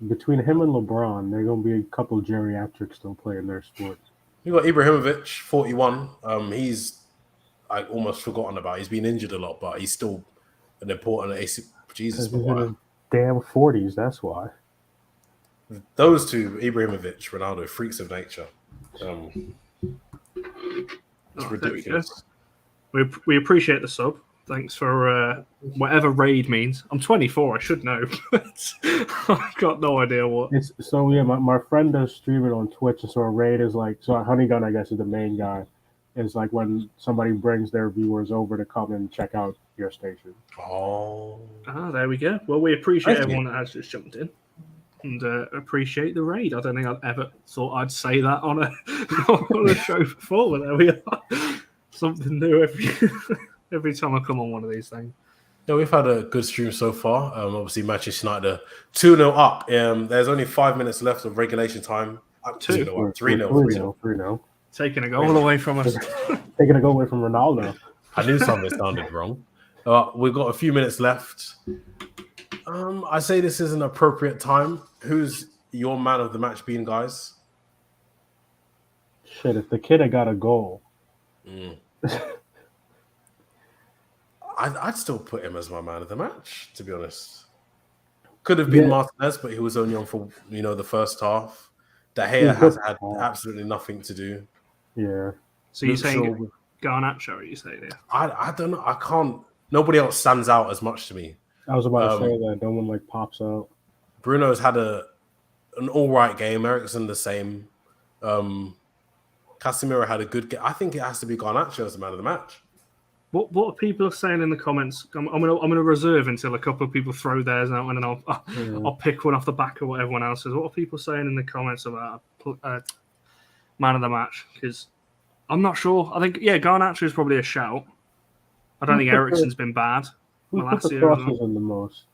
Between him and LeBron, there are going to be a couple geriatrics still playing their sports. You got Ibrahimovic, 41. He's almost forgotten about. He's been injured a lot, but he's still an important AC. Jesus, he's in his damn 40s. That's why. Those two, Ibrahimovic, Ronaldo, freaks of nature. It's ridiculous. We appreciate the sub. Thanks for whatever raid means. I'm 24. I should know, but I've got no idea what. My friend does stream it on Twitch, and so a raid is like, so Honeygun, I guess, is the main guy. It's like when somebody brings their viewers over to come and check out your station. There we go. Well, we appreciate everyone that has just jumped in, and appreciate the raid. I don't think I've ever thought I'd say that on a show before, but there we are. Something new every time I come on one of these things. Yeah, we've had a good stream so far. Obviously, Manchester United 2-0 up. There's only 5 minutes left of regulation time. 2-0 up, 3-0. Taking a goal away from us. Taking a goal away from Ronaldo. I knew something sounded wrong. We've got a few minutes left. I say this is an appropriate time. Who's your man of the match been, guys? Shit, if the kid had got a goal. I'd still put him as my man of the match, to be honest. Could have been Martinez, but he was only on for the first half. De Gea has had absolutely nothing to do. Yeah. So you're saying Garnacho, are you saying? Yeah. I don't know. I can't. Nobody else stands out as much to me. I was about to say that. No one pops out. Bruno's had an all right game. Eriksen the same. Casemiro had a good game. I think it has to be Garnacho as the man of the match. What are people saying in the comments? I'm gonna reserve until a couple of people throw theirs out, and then I'll pick one off the back of what everyone else says. What are people saying in the comments about man of the match? Because I'm not sure. I think Garnacho is probably a shout. I don't think Eriksen's been bad. Who put the crosses in the most?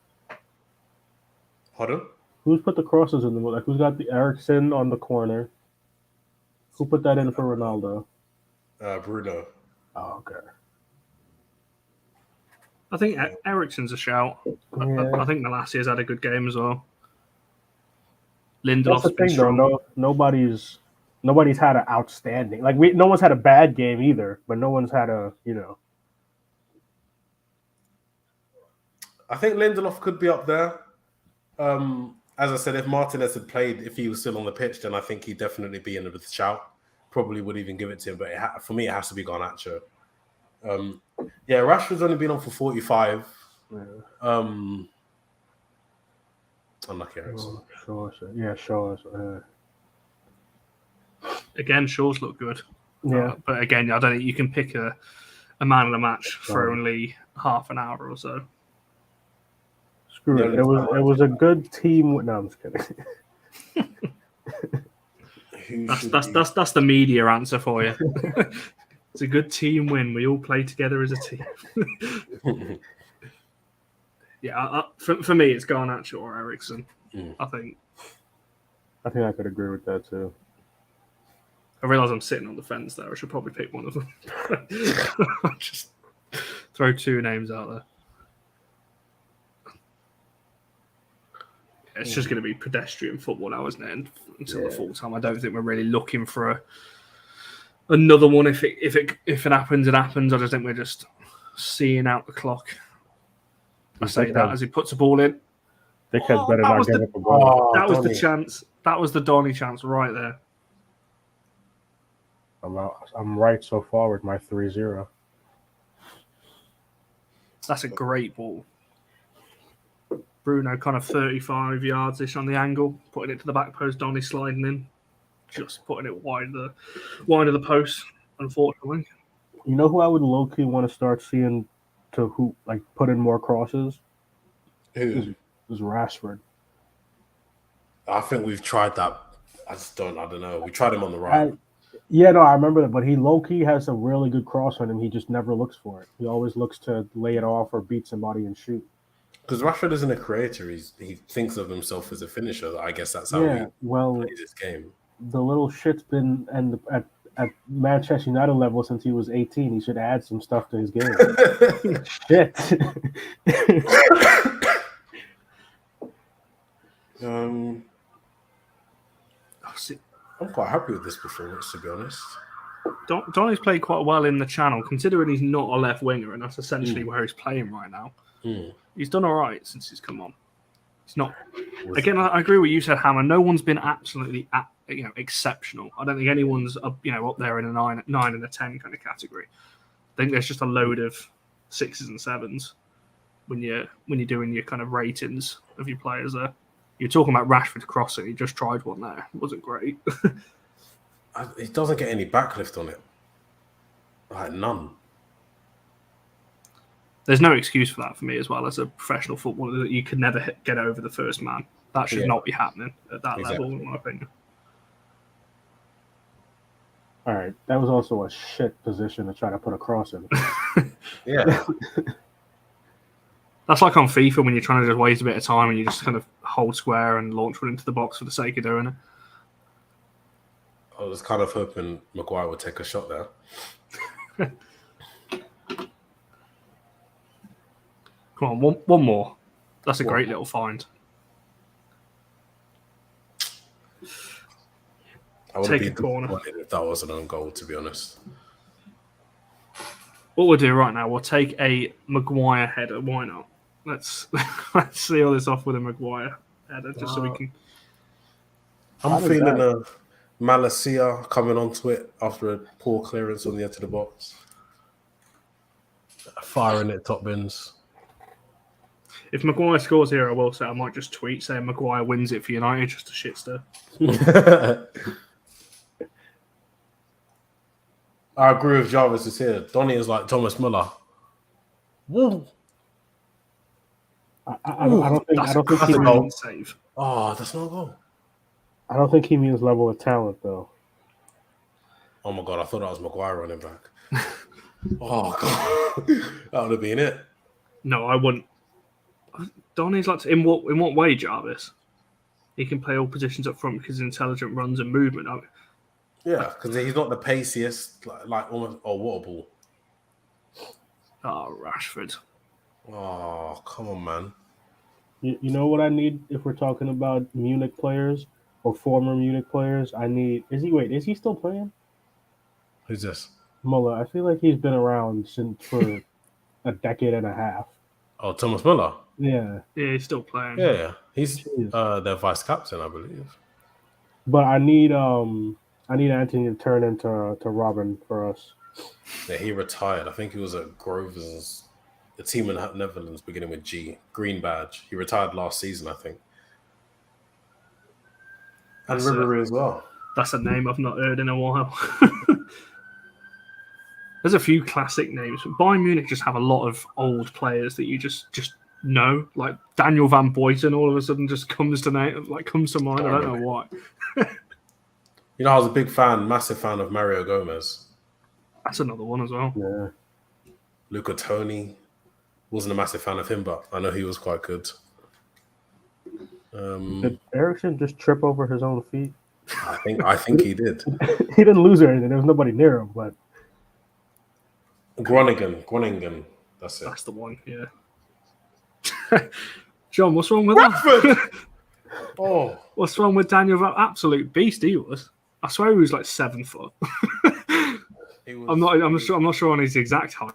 Pardon? Who's put the crosses in the most? Who's got the Eriksen on the corner? Who put that in for Ronaldo? Bruno. Oh, okay. I think Eriksen's a shout. Yeah. I think Malassia's had a good game as well. Lindelof's That's the been thing, strong. though. Nobody's had an outstanding. No one's had a bad game either, but no one's had a I think Lindelof could be up there. As I said, if Martinez had played, if he was still on the pitch, then I think he'd definitely be in with a shout. Probably would even give it to him, but for me, it has to be Garnacho. Rashford's only been on for 45. Unlucky Eriksen. Sure. Again, Shaw's look good. Yeah. But again, I don't think you can pick a man of the match for only half an hour or so. Screw it. It was a good team. No, I'm just kidding. That's the media answer for you. It's a good team win. We all play together as a team. For me, it's Garnacho or Eriksen. I think I could agree with that too. I realise I'm sitting on the fence there. I should probably pick one of them. Just throw two names out there. It's just going to be pedestrian football now, isn't it? Until the full time. I don't think we're really looking for another one. If it happens, it happens. I just think we're just seeing out the clock. I say that as he puts a ball in. Dickhead's better not give up a goal. That was the chance. That was the Donny chance right there. I'm right so far with my 3-0. That's a great ball. Bruno kind of 35 yards-ish on the angle, putting it to the back post. Donny sliding in, just putting it wide of the post, unfortunately. You know who I would low-key want to start seeing put in more crosses? Who? Is Rashford. I think we've tried that. I don't know. We tried him on the right. I remember that, but he low-key has a really good cross on him. He just never looks for it. He always looks to lay it off or beat somebody and shoot. Because Rashford isn't a creator. He thinks of himself as a finisher. I guess that's how he plays his game. The little shit's been at Manchester United level since he was 18. He should add some stuff to his game. Shit. I'm quite happy with this performance, to be honest. Donny's played quite well in the channel, considering he's not a left winger, and that's essentially where he's playing right now. He's done all right since he's come on. It's not. Again, I agree with you said, Hammer. No one's been absolutely exceptional. I don't think anyone's up there in a 9 and a 10 kind of category. I think there's just a load of 6s and 7s when you're doing your kind of ratings of your players there. You're talking about Rashford crossing. He just tried one there. It wasn't great. He doesn't get any backlift on it. Like, none. There's no excuse for that for me as well as a professional footballer that you could never get over the first man. That should not be happening at that level, in my opinion. All right. That was also a shit position to try to put a cross in. Yeah. That's like on FIFA when you're trying to just waste a bit of time and you just kind of hold square and launch one into the box for the sake of doing it. I was kind of hoping Maguire would take a shot there. Come on, one more. That's a great little find. I would Take be a corner. if that was an own goal, to be honest. What we'll do right now, we'll take a Maguire header. Why not? Let's seal this off with a Maguire header, just so we can. I'm feeling a Malacia coming onto it after a poor clearance on the edge of the box. Firing it top bins. If Maguire scores here, I will say I might just tweet saying Maguire wins it for United, just a shit stir. I agree with Jarvis is here. Donny is like Thomas Muller. Woo. I don't think he means save. Oh, that's not a goal. I don't think he means level of talent though. Oh my god, I thought that was Maguire running back. Oh god, that would have been it. No, I wouldn't. Donny's like in what way, Jarvis? He can play all positions up front because his intelligent runs and movement. Yeah, because he's not the paciest, like almost. Oh, what a ball! Oh, Rashford. Oh, come on, man. You know what I need if we're talking about Munich players or former Munich players? Is he still playing? Who's this? Muller. I feel like he's been around for a decade and a half. Oh, Thomas Muller. Yeah. Yeah, he's still playing. Yeah. He's their vice captain, I believe. But I need Anthony to turn into Robin for us. Yeah, he retired. I think he was at Grover's, the team in the Netherlands beginning with G. Green badge. He retired last season, I think. And Ribery as well. That's a name I've not heard in a while. There's a few classic names. Bayern Munich just have a lot of old players that you just know. Like Daniel Van Boyten all of a sudden just comes to mind. I don't know why. You know, I was a massive fan of Mario Gomez. That's another one as well. Yeah. Luca Toni. Wasn't a massive fan of him, but I know he was quite good. Did Eriksen just trip over his own feet? I think he did. He didn't lose or anything. There was nobody near him, but Groningen. That's it. That's the one, yeah. John, what's wrong with that? Oh, What's wrong with Daniel? Absolute beast he was. I swear he was like 7 foot. I'm not sure on his exact height.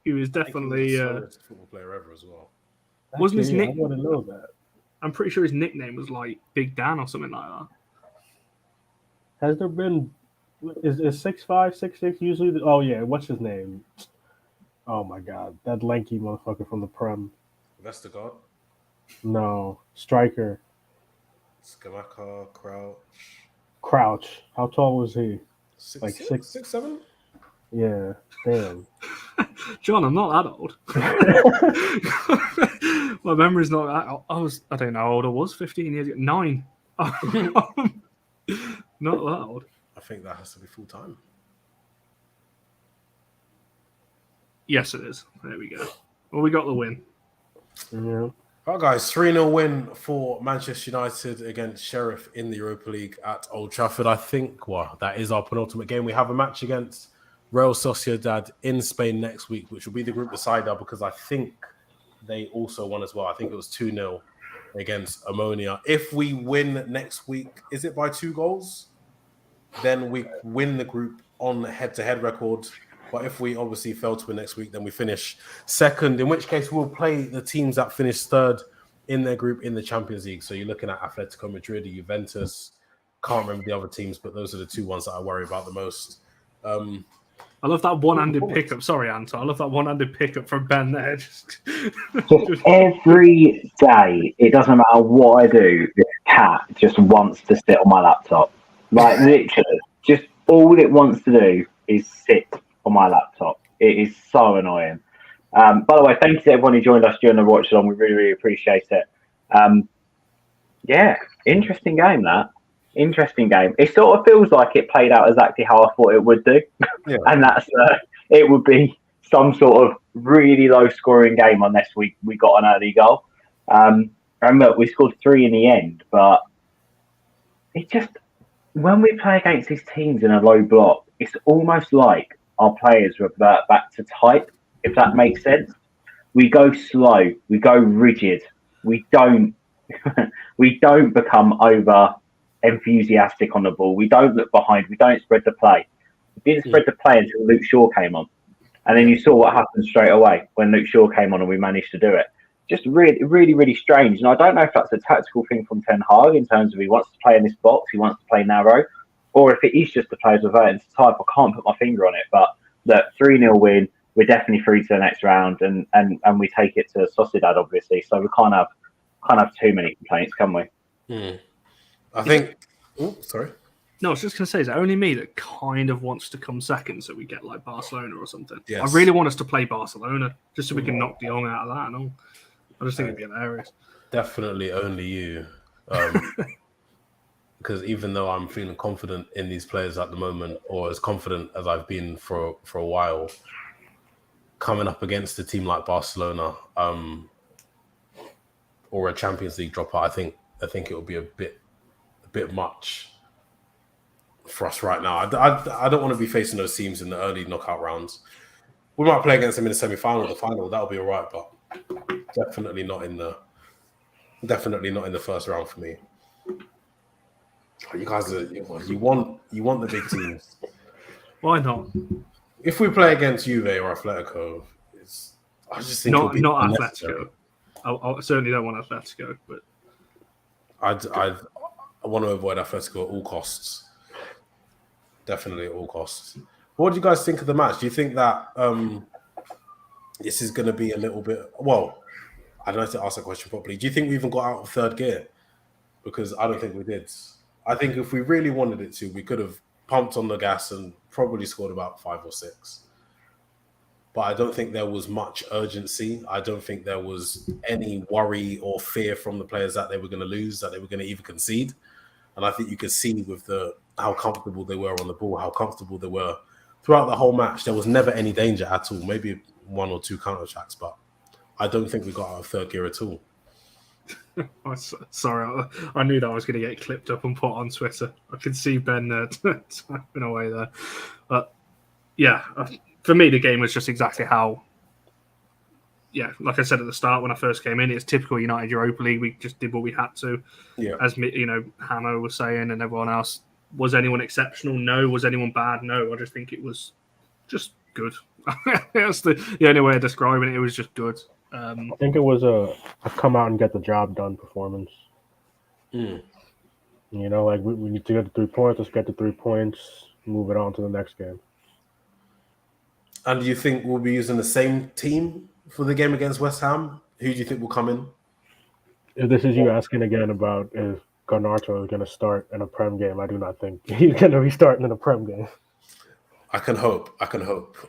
He was definitely the slowest football player ever as well. Wasn't his nick? I want to know that. I'm pretty sure his nickname was like Big Dan or something like that. Has there been? Is 6'5", 6'6" usually? Oh yeah, what's his name? Oh my God, that lanky motherfucker from the Prem. Vestergaard, No, striker. Skamaka, Crouch. How tall was he? 6'7". Yeah, damn. John, I'm not that old. My memory's not that. I don't know how old I was. 15 years ago. 9. Not that old. I think that has to be full time. Yes, it is. There we go. Well, we got the win. Yeah. All right, guys, 3-0 win for Manchester United against Sherriff in the Europa League at Old Trafford. I think, that is our penultimate game. We have a match against Real Sociedad in Spain next week, which will be the group decider because I think they also won as well. I think it was 2-0 against Ammonia. If we win next week, is it by 2 goals? Then we win the group on head-to-head record. But if we obviously fail to win next week, then we finish second, in which case we'll play the teams that finish third in their group in the Champions League. So you're looking at Atletico Madrid, Juventus. Can't remember the other teams, but those are the 2 ones that I worry about the most. I love that one-handed pickup. Sorry, Anton. I love that one-handed pickup from Ben there. Just every day, it doesn't matter what I do, this cat just wants to sit on my laptop. Like, literally, just all it wants to do is sit on my laptop. It is so annoying. By the way, thank you to everyone who joined us during the watch along. We really, really appreciate it. Yeah, interesting game, that. Interesting game. It sort of feels like it played out exactly how I thought it would do. Yeah. And that's it would be some sort of really low scoring game unless we got an early goal. And look, we scored 3 in the end, but it just, when we play against these teams in a low block, it's almost like our players revert back to type, if that makes sense. We go slow, we go rigid, we don't become over enthusiastic on the ball. We don't look behind. We don't spread the play. We didn't spread the play until Luke Shaw came on, and then you saw what happened straight away when Luke Shaw came on and we managed to do it. Just really, really, really strange. And I don't know if that's a tactical thing from Ten Hag in terms of he wants to play in this box, he wants to play narrow, or if it is just the players reverting to type. I can't put my finger on it. But the 3-0 win, we're definitely through to the next round, and we take it to Sociedad, obviously. So we can't have too many complaints, can we? I think. Oh, sorry. No, I was just going to say, is it only me that kind of wants to come second so we get like Barcelona or something? Yes. I really want us to play Barcelona just so we can knock De Jong out of that and all. I just think it'd be hilarious. Definitely only you. Because even though I'm feeling confident in these players at the moment, or as confident as I've been for a while, coming up against a team like Barcelona or a Champions League dropout, I think it will be a bit much for us right now. I don't want to be facing those teams in the early knockout rounds. We might play against them in the semi-final or the final. That'll be all right, but definitely not in the first round for me. You guys you want the big teams. Why not? If we play against Juve or Atletico, I just think not Atletico. I certainly don't want Atletico, but I want to avoid Atletico at all costs. Definitely at all costs. What do you guys think of the match? Do you think that this is going to be a little bit... Well, I don't know to ask that question properly. Do you think we even got out of third gear? Because I don't think we did. I think if we really wanted it to, we could have pumped on the gas and probably scored about 5 or 6. But I don't think there was much urgency. I don't think there was any worry or fear from the players that they were going to lose, that they were going to even concede. And I think you could see with how comfortable they were on the ball, how comfortable they were throughout the whole match. There was never any danger at all. Maybe 1 or 2 counter-attacks, but I don't think we got out of third gear at all. Sorry, I knew that I was going to get clipped up and put on Twitter. I could see Ben typing away there. But yeah, for me, the game was just exactly how yeah, like I said at the start when I first came in, it's typical United Europa League. We just did what we had to. Yeah. As Hamo was saying, and everyone else. Was anyone exceptional? No. Was anyone bad? No. I just think it was just good. That's the only way of describing it. It was just good. I think it was a come out and get the job done performance. Mm. Like we need to get the 3 points. Let's get the 3 points. Move it on to the next game. And do you think we'll be using the same team for the game against West Ham? Who do you think will come in? If this is you asking again about if Garnacho is going to start in a Prem game, I do not think he's going to be starting in a Prem game. I can hope.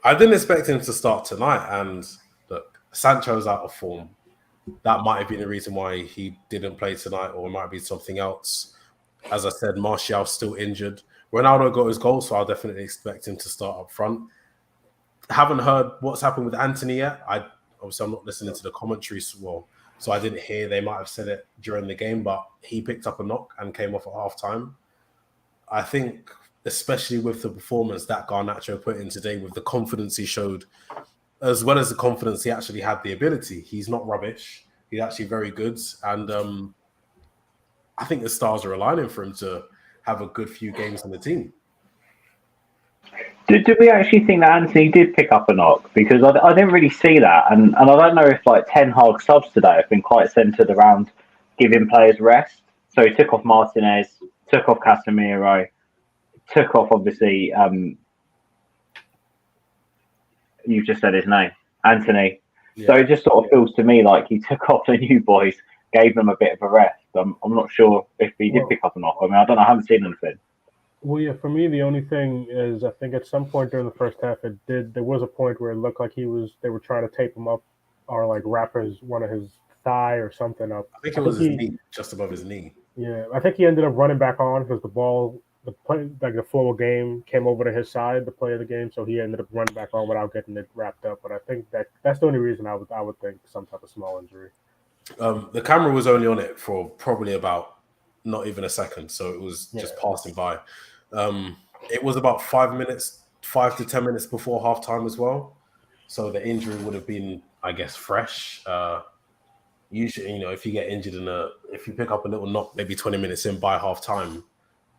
I didn't expect him to start tonight. And look, Sancho's out of form. That might have been the reason why he didn't play tonight, or it might be something else. As I said, Martial's still injured. Ronaldo got his goal, so I'll definitely expect him to start up front. Haven't heard what's happened with Anthony yet. Obviously I'm not listening to the commentary, so I didn't hear. They might have said it during the game, but he picked up a knock and came off at half-time. I think, especially with the performance that Garnacho put in today, with the confidence he showed, as well as the confidence he actually had the ability. He's not rubbish. He's actually very good. And I think the stars are aligning for him to have a good few games in the team. Did we actually think that Anthony did pick up a knock? Because I didn't really see that. And I don't know if Ten Hag subs today have been quite centred around giving players rest. So he took off Martinez, took off Casemiro, took off, obviously, you've just said his name, Anthony. Yeah. So it just sort of feels to me like he took off the new boys, gave them a bit of a rest. I'm not sure if he did pick up a knock. I mean, I don't know. I haven't seen anything. Well, yeah, for me, the only thing is I think at some point during the first half, there was a point where it looked like they were trying to tape him up or wrap one of his thigh or something up. I think it was his knee, just above his knee. Yeah, I think he ended up running back on because the flow of game came over to his side, the play of the game, so he ended up running back on without getting it wrapped up. But I think that's the only reason I would think some type of small injury. The camera was only on it for probably about not even a second, so it was just passing by. It was about 5 to 10 minutes before halftime as well. So the injury would have been, I guess, fresh. Usually, if you get injured if you pick up a little knock, maybe 20 minutes in by halftime,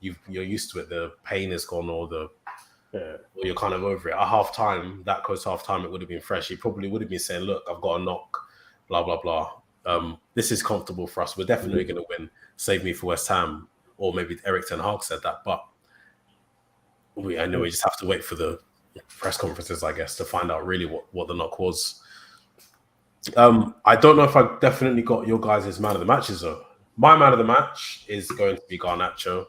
you're used to it. The pain is gone, or you're kind of over it. At halftime, that close to halftime, it would have been fresh. He probably would have been saying, "Look, I've got a knock, blah blah blah. This is comfortable for us. We're definitely going to win. Save me for West Ham." Or maybe Eric Ten Hag said that, but I know we just have to wait for the press conferences, I guess, to find out really what the knock was. I don't know if I definitely got your guys' man of the matches, though. My man of the match is going to be Garnacho,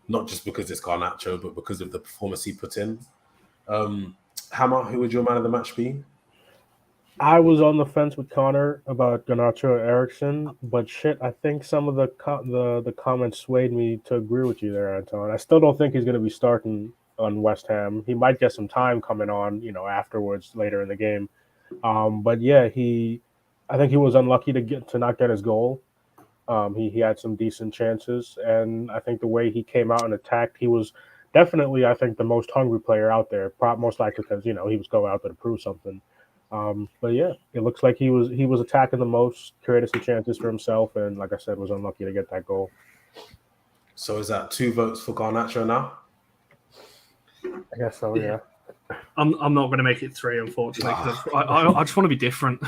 not just because it's Garnacho, but because of the performance he put in. Hammer, who would your man of the match be? I was on the fence with Connor about Garnacho or Eriksen, but I think some of the comments swayed me to agree with you there, Anton. I still don't think he's going to be starting on West Ham. He might get some time coming on, afterwards later in the game. But yeah, I think he was unlucky to not get his goal. He had some decent chances, and I think the way he came out and attacked, he was definitely, I think, the most hungry player out there. Most likely because he was going out there to prove something. But yeah, it looks like he was attacking the most, created some chances for himself, and like I said, was unlucky to get that goal. So is that 2 votes for Garnacho now? I guess so. Yeah. I'm not going to make it 3, unfortunately. I just want to be different.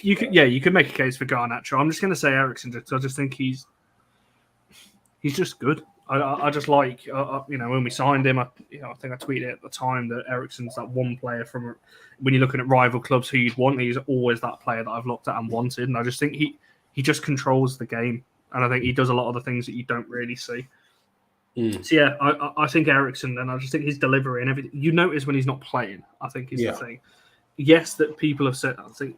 You could make a case for Garnacho. I'm just going to say Eriksen because I just think he's just good. I just like, when we signed him, I think I tweeted at the time that Eriksen's that one player from when you're looking at rival clubs who you'd want, he's always that player that I've looked at and wanted. And I just think he just controls the game. And I think he does a lot of the things that you don't really see. So yeah, I think Eriksen, and I just think his delivery and everything, you notice when he's not playing, I think is the thing. Yes, that people have said, I think,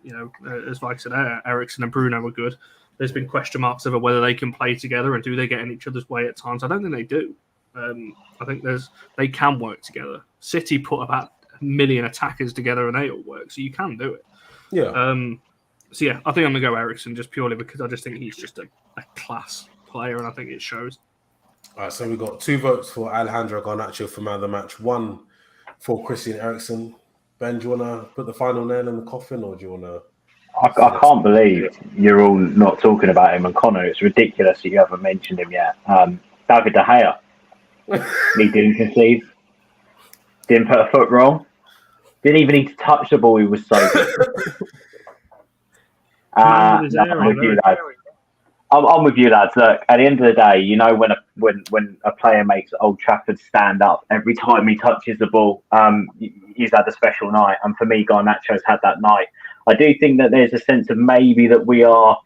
as like I said, Eriksen and Bruno were good. There's been question marks over whether they can play together and do they get in each other's way at times. I don't think they do. I think they can work together. City put about 1 million attackers together and they all work, so you can do it. Yeah. So yeah, I think I'm going to go Eriksen just purely because I just think he's just a class player and I think it shows. All right, so we got 2 votes for Alejandro Garnacho for man of the match, 1 for Christian Eriksen. Ben, do you want to put the final nail in the coffin, or do you want to? I can't believe you're all not talking about him. And Connor, it's ridiculous that you haven't mentioned him yet. David De Gea. He didn't concede. Didn't put a foot wrong. Didn't even need to touch the ball. He was so good. I'm with you, lads. I'm with you, lads. Look, at the end of the day, you know when a player makes Old Trafford stand up every time he touches the ball, he's had a special night. And for me, Garnacho's had that night. I do think that there's a sense of maybe that we are,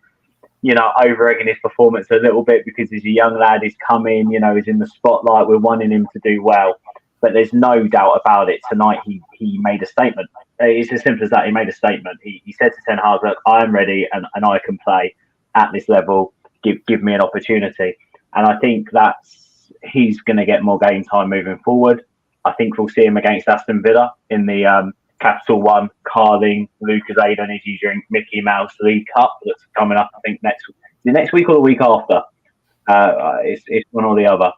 over-egging his performance a little bit because he's a young lad. He's come in, he's in the spotlight. We're wanting him to do well. But there's no doubt about it. Tonight, he made a statement. It's as simple as that. He made a statement. He said to Ten Hag, look, I am ready and I can play at this level. Give me an opportunity. And I think he's going to get more game time moving forward. I think we'll see him against Aston Villa in the Capital One, Carling, Lucas Aid Energy Drink, Mickey Mouse League Cup that's coming up, I think, next week or the week after. It's one or the other.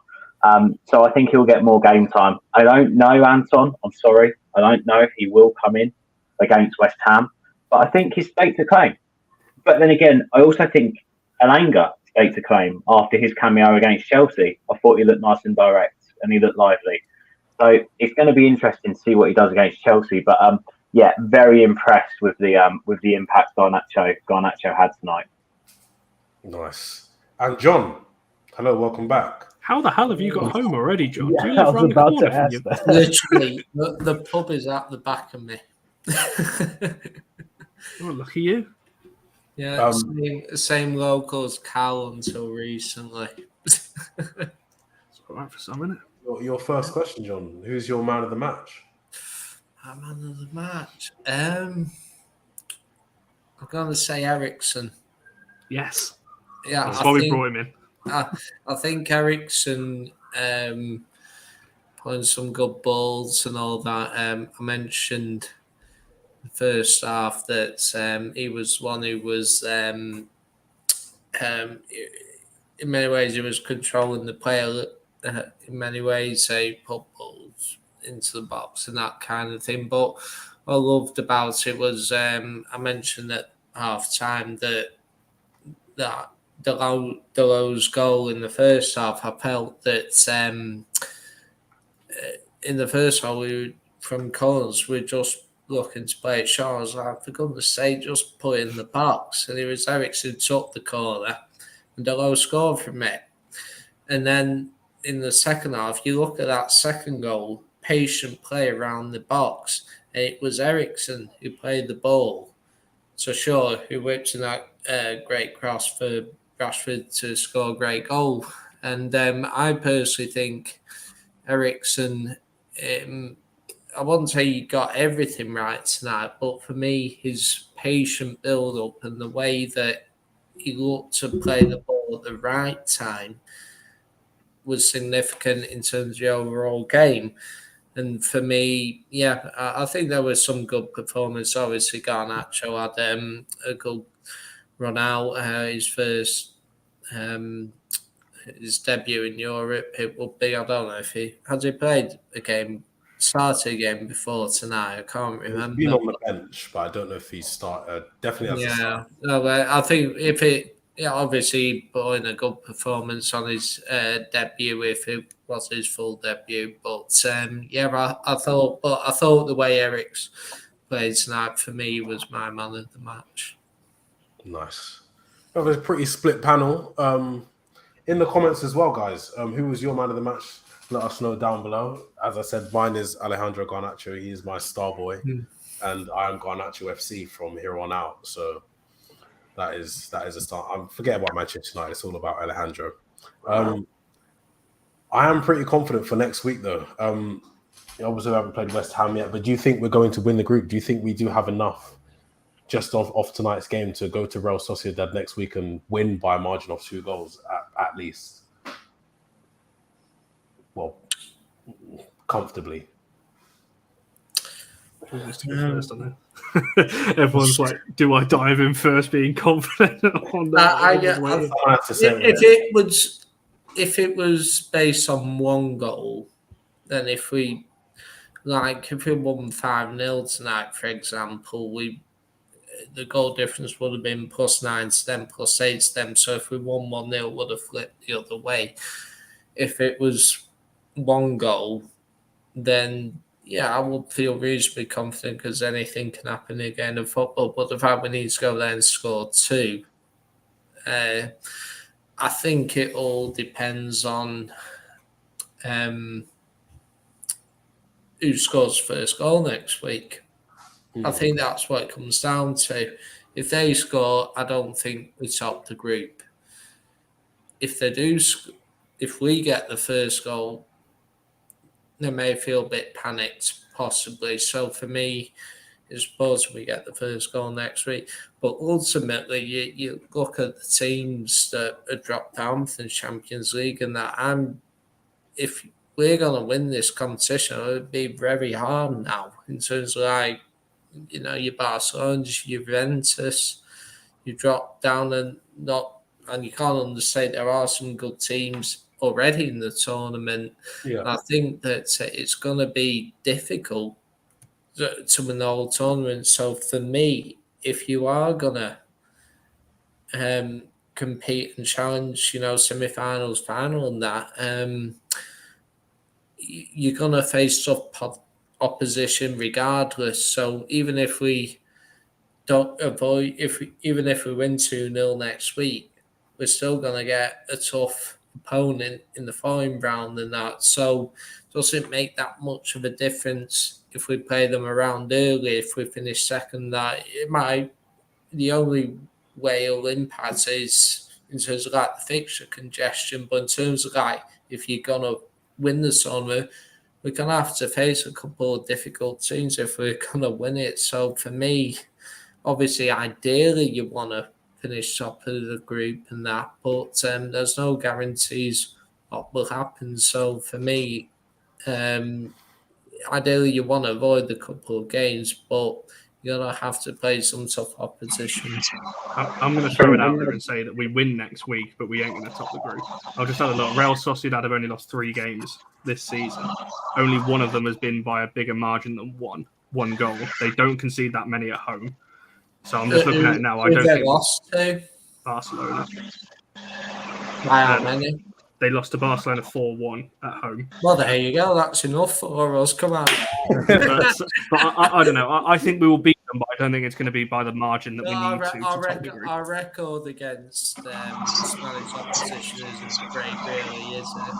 So I think he'll get more game time. I don't know, Anton. I'm sorry. I don't know if he will come in against West Ham. But I think he's staked a claim. But then again, I also think Elanga staked a claim after his cameo against Chelsea. I thought he looked nice and direct and he looked lively. So it's going to be interesting to see what he does against Chelsea. But very impressed with the impact Garnacho had tonight. Nice. And John, hello, welcome back. How the hell have you got home already, John? Yeah, Do you live I was around the about corner to from ask you? that. Literally, the pub is at the back of me. Oh, lucky you. Yeah, same local as Cal until recently. It's all right for some, isn't it? Your first question, John. Who's your man of the match? My man of the match. I'm going to say Eriksen. Yes. Yeah, that's why we brought him in. I think Eriksen playing some good balls and all that. I mentioned the first half that he was one who was in many ways he was controlling the play. In many ways, he put balls into the box and that kind of thing. But what I loved about it was I mentioned at half time that Delow's goal in the first half, I felt that in the first half from Collins, we were just looking to play it short. I was like, for goodness sake, just put it in the box. And it was Eriksen who took the corner and Delow scored from it. And then in the second half, you look at that second goal, patient play around the box, and it was Eriksen who played the ball to Shaw, who whipped in that great cross for Rashford to score a great goal. And I personally think Eriksen, I wouldn't say he got everything right tonight, but for me, his patient build-up and the way that he looked to play the ball at the right time was significant in terms of the overall game. And for me, I think there was some good performance. Obviously, Garnacho had a good run out. His first, his debut in Europe, it would be, I don't know if he played started a game before tonight. I can't remember. He's been on the bench, but I don't know if he started. Definitely has to start. No, I think if it, obviously put in a good performance on his debut if it was his full debut. But I thought the way Erik's played tonight for me was my man of the match. Nice. That was a pretty split panel. In the comments as well, guys. Who was your man of the match? Let us know down below. As I said, mine is Alejandro Garnacho. He is my star boy, and I am Garnacho FC from here on out. So that is a start. Forget about Manchester United. It's all about Alejandro. I am pretty confident for next week, though. Obviously, we haven't played West Ham yet, but do you think we're going to win the group? Do you think we do have enough just off tonight's game to go to Real Sociedad next week and win by a margin of 2 goals at least? Well, comfortably. Everyone's like, do I dive in first being confident on that? If it was based on 1 goal, then like if we won 5-0 tonight, for example, the goal difference would have been +9 to them, +8 to them. So if we won 1-0, it would have flipped the other way. If it was one goal, then I would feel reasonably confident because anything can happen again in football. But the fact we need to go there and score 2, I think it all depends on who scores first goal next week. I think that's what it comes down to. If they score, I don't think we top the group. If they do, if we get the first goal, they may feel a bit panicked, possibly. So for me, I suppose we get the first goal next week. But ultimately, you look at the teams that have dropped down from the Champions League and that. If we're going to win this competition, it would be very hard now in terms of your Barcelona, your Juventus, you drop down and you can't understate there are some good teams already in the tournament. Yeah. I think that it's going to be difficult to win the whole tournament. So for me, if you are going to compete and challenge, semi-finals, final and that, you're going to face tough opposition regardless. So even if we don't avoid, even if we win 2-0 next week, we're still going to get a tough opponent in the following round and that. So does it make that much of a difference if we play them around early, if we finish second? That it might. The only way it'll impact is in terms of the fixture congestion, but in terms of if you're going to win the tournament, we're going to have to face a couple of difficult teams if we're going to win it. So for me, obviously, ideally, you want to finish top of the group and that, but there's no guarantees what will happen. So for me, ideally, you want to avoid the couple of games, but you're going to have to play some tough opposition. I'm going to throw it out there and say that we win next week, but we ain't going to top the group. I'll just add a look. Real Sociedad have only lost 3 games this season. Only one of them has been by a bigger margin than one goal. They don't concede that many at home. So I'm just looking at it now. I don't think lost to Barcelona. By how many? They lost to Barcelona 4-1 at home. Well, there you go. That's enough for us. Come on. but I don't know. I think we will beat them, but I don't think it's going to be by the margin that we need to. Our record against Spanish opposition isn't great, really, is it?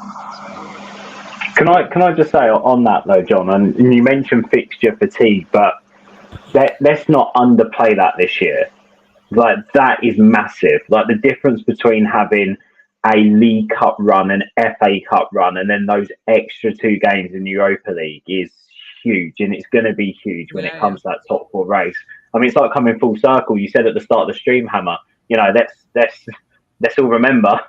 Can I just say on that though, John? And you mentioned fixture fatigue, but let's not underplay that this year. Like, that is massive. Like, the difference between having a League Cup run, an FA Cup run, and then those extra 2 games in Europa League is huge, and it's going to be huge when it comes to that top 4 race. I mean, it's like coming full circle. You said at the start of the stream, Hammer, let's all remember,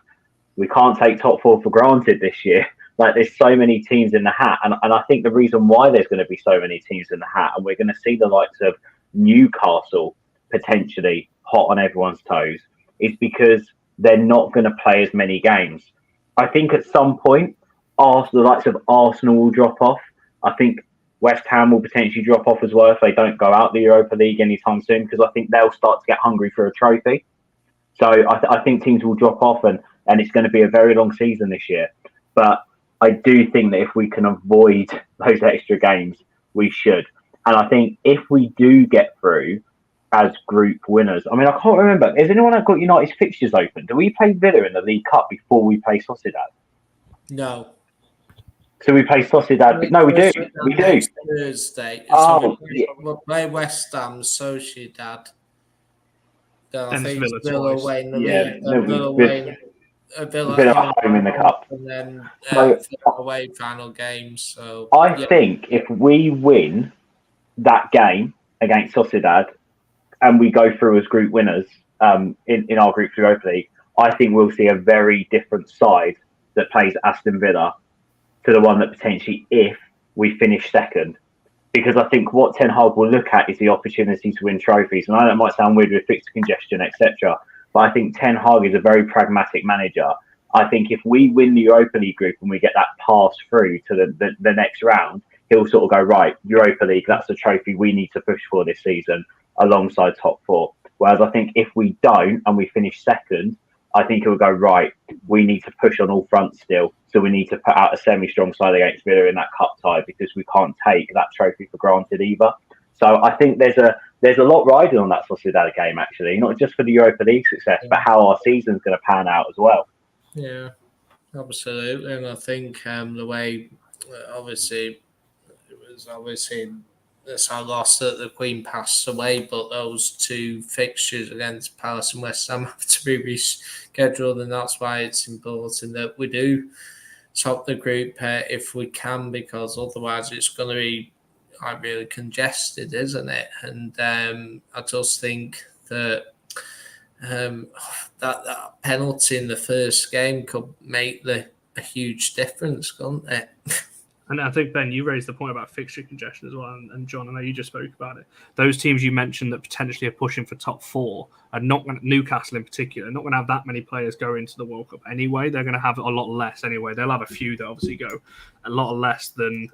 we can't take top 4 for granted this year. Like, there's so many teams in the hat, and I think the reason why there's going to be so many teams in the hat, and we're going to see the likes of Newcastle potentially hot on everyone's toes, is because they're not going to play as many games. I think at some point, the likes of Arsenal will drop off. I think West Ham will potentially drop off as well if they don't go out the Europa League anytime soon, because I think they'll start to get hungry for a trophy. So I think teams will drop off, and it's going to be a very long season this year. But I do think that if we can avoid those extra games, we should. And I think if we do get through as group winners, I mean, I can't remember. Has anyone got United's fixtures open? Do we play Villa in the League Cup before we play Sociedad? No. So we play Sociedad. No, we do. We do. Thursday. Oh, we'll play West Ham, Sociedad. Then I think Villa Villa twice. away in the Yeah, league. Villa home in the cup. And then So, away final game. So I think if we win that game against Sociedad and we go through as group winners in our group through Europa League, I think we'll see a very different side that plays Aston Villa to the one that potentially, if we finish second. Because I think what Ten Hag will look at is the opportunity to win trophies. And I know it might sound weird with fixture congestion, etc. But I think Ten Hag is a very pragmatic manager. I think if we win the Europa League group and we get that pass through to the next round, he'll sort of go, right, Europa League, that's the trophy we need to push for this season alongside top four. Whereas I think if we don't and we finish second, I think he'll go, right, we need to push on all fronts still. So we need to put out a semi-strong side against Villa in that cup tie because we can't take that trophy for granted either. So I think there's a lot riding on that Sociedad game, actually, not just for the Europa League success, but how our season's going to pan out as well. Yeah, absolutely. And I think the way, obviously, it was obviously that's our loss that the Queen passed away, but those two fixtures against Palace and West Ham have to be rescheduled, and that's why it's important that we do top the group if we can, because otherwise it's going to be really congested, isn't it? And I just think that that penalty in the first game could make a huge difference, couldn't it? And I think, Ben, you raised the point about fixture congestion as well. And John, I know you just spoke about it. Those teams you mentioned that potentially are pushing for top four are not going to, Newcastle in particular, not going to have that many players go into the World Cup anyway. They're going to have a lot less anyway. They'll have a few that obviously go a lot less than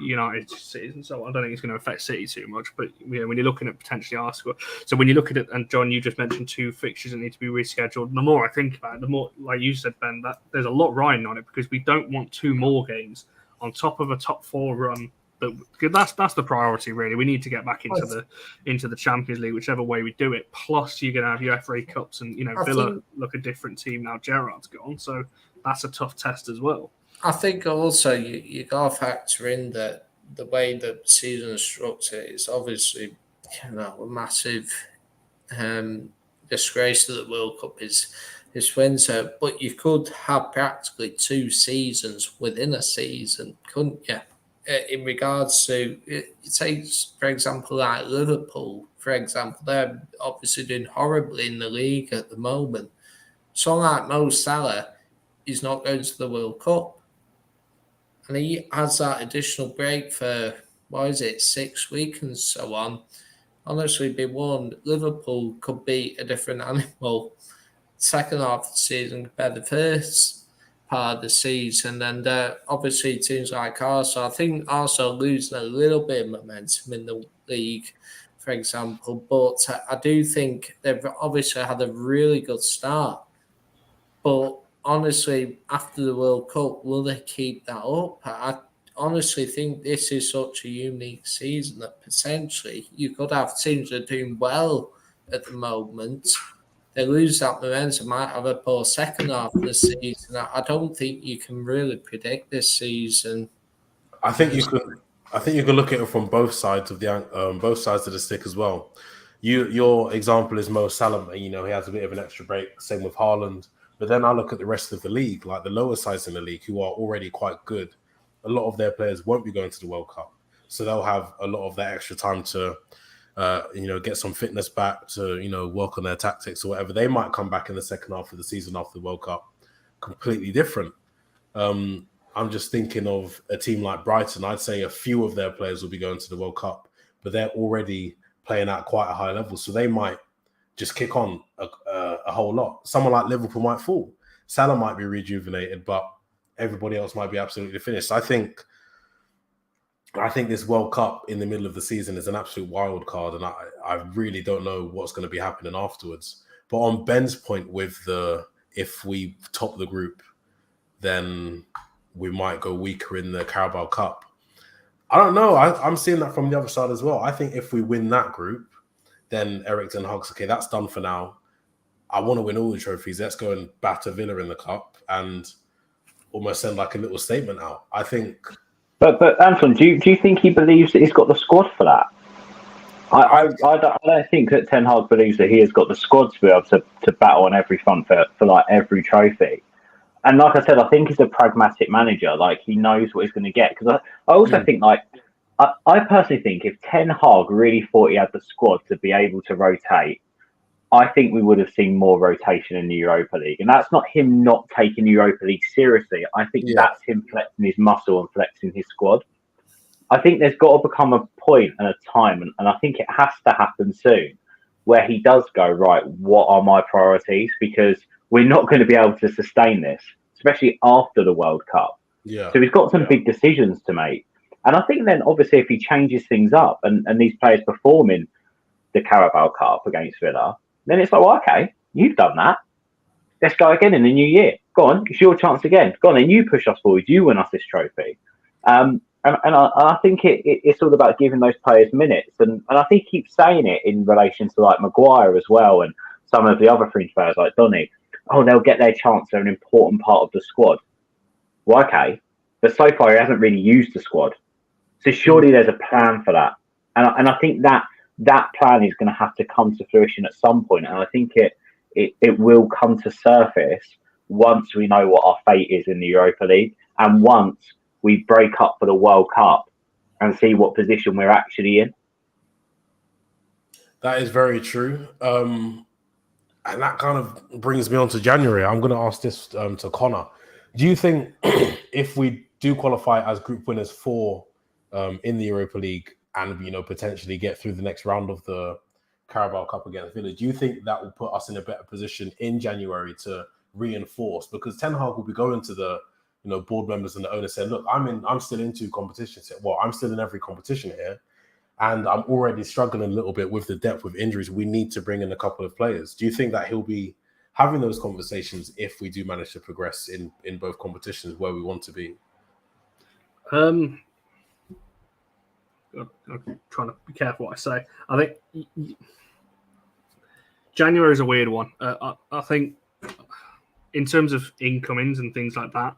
United cities and so on. I don't think it's going to affect City too much, but when you're looking at potentially our squad, so when you look at it, and John, you just mentioned two fixtures that need to be rescheduled. The more I think about it, the more, like you said, Ben, that there's a lot riding on it because we don't want two more games on top of a top four run. That's the priority, really. We need to get back into the Champions League, whichever way we do it. Plus, you're going to have your FA Cups, and Villa look a different team now. Gerrard's gone, so that's a tough test as well. I think also you got to factor in that the way the season is structured is obviously a massive disgrace to the World Cup is winter, but you could have practically two seasons within a season, couldn't you? In regards to, say, for example, like Liverpool, for example, they're obviously doing horribly in the league at the moment. Someone like Mo Salah is not going to the World Cup. And he has that additional break for, 6 weeks and so on. Honestly, be warned, Liverpool could be a different animal second half of the season compared to the first part of the season. And obviously teams like Arsenal, I think Arsenal losing a little bit of momentum in the league, for example. But I do think they've obviously had a really good start. But honestly, after the World Cup, will they keep that up? I honestly think this is such a unique season that potentially you could have teams that are doing well at the moment. They lose that momentum, might have a poor second half of the season. I don't think you can really predict this season. I think you can look at it from both sides of the stick as well. Your example is Mo Salah. He has a bit of an extra break. Same with Haaland. But then I look at the rest of the league, like the lower sides in the league, who are already quite good. A lot of their players won't be going to the World Cup, so they'll have a lot of that extra time to, get some fitness back, to work on their tactics or whatever. They might come back in the second half of the season after the World Cup completely different. I'm just thinking of a team like Brighton. I'd say a few of their players will be going to the World Cup, but they're already playing at quite a high level, so they might just kick on a whole lot. Someone like Liverpool might fall. Salah might be rejuvenated, but everybody else might be absolutely finished. I think this World Cup in the middle of the season is an absolute wild card, and I really don't know what's going to be happening afterwards. But on Ben's point with if we top the group, then we might go weaker in the Carabao Cup. I don't know. I'm seeing that from the other side as well. I think if we win that group, then Eric Ten Hag's, okay, that's done for now. I want to win all the trophies. Let's go and batter Villa in the cup and almost send like a little statement out. I think. But Anton, do you think he believes that he's got the squad for that? I don't think that Ten Hag believes that he has got the squad to be able to battle on every front for like every trophy. And like I said, I think he's a pragmatic manager. Like, he knows what he's going to get. Because I also think, like, I personally think if Ten Hag really thought he had the squad to be able to rotate, I think we would have seen more rotation in the Europa League. And that's not him not taking the Europa League seriously. I think that's him flexing his muscle and flexing his squad. I think there's got to become a point and a time, and I think it has to happen soon, where he does go, right, what are my priorities? Because we're not going to be able to sustain this, especially after the World Cup. Yeah. So he's got some big decisions to make. And I think then, obviously, if he changes things up and these players perform in the Carabao Cup against Villa, then it's like, well, okay, you've done that. Let's go again in the new year. Go on, it's your chance again. Go on, then you push us forward. You win us this trophy. And I think it's all about giving those players minutes. And I think he keeps saying it in relation to like Maguire as well and some of the other fringe players like Donny. Oh, they'll get their chance. They're an important part of the squad. Well, okay. But so far, he hasn't really used the squad. So surely there's a plan for that. And I think that plan is going to have to come to fruition at some point. And I think it will come to surface once we know what our fate is in the Europa League and once we break up for the World Cup and see what position we're actually in. That is very true. And that kind of brings me on to January. I'm going to ask this to Connor. Do you think if we do qualify as group winners in the Europa League and, potentially get through the next round of the Carabao Cup against Villa, do you think that will put us in a better position in January to reinforce? Because Ten Hag will be going to the board members and the owner saying, look, I'm still in 2 competitions. Well, I'm still in every competition here. And I'm already struggling a little bit with the depth with injuries. We need to bring in a couple of players. Do you think that he'll be having those conversations if we do manage to progress in both competitions where we want to be? I'm trying to be careful what I say. I think January is a weird one. I think in terms of incomings and things like that,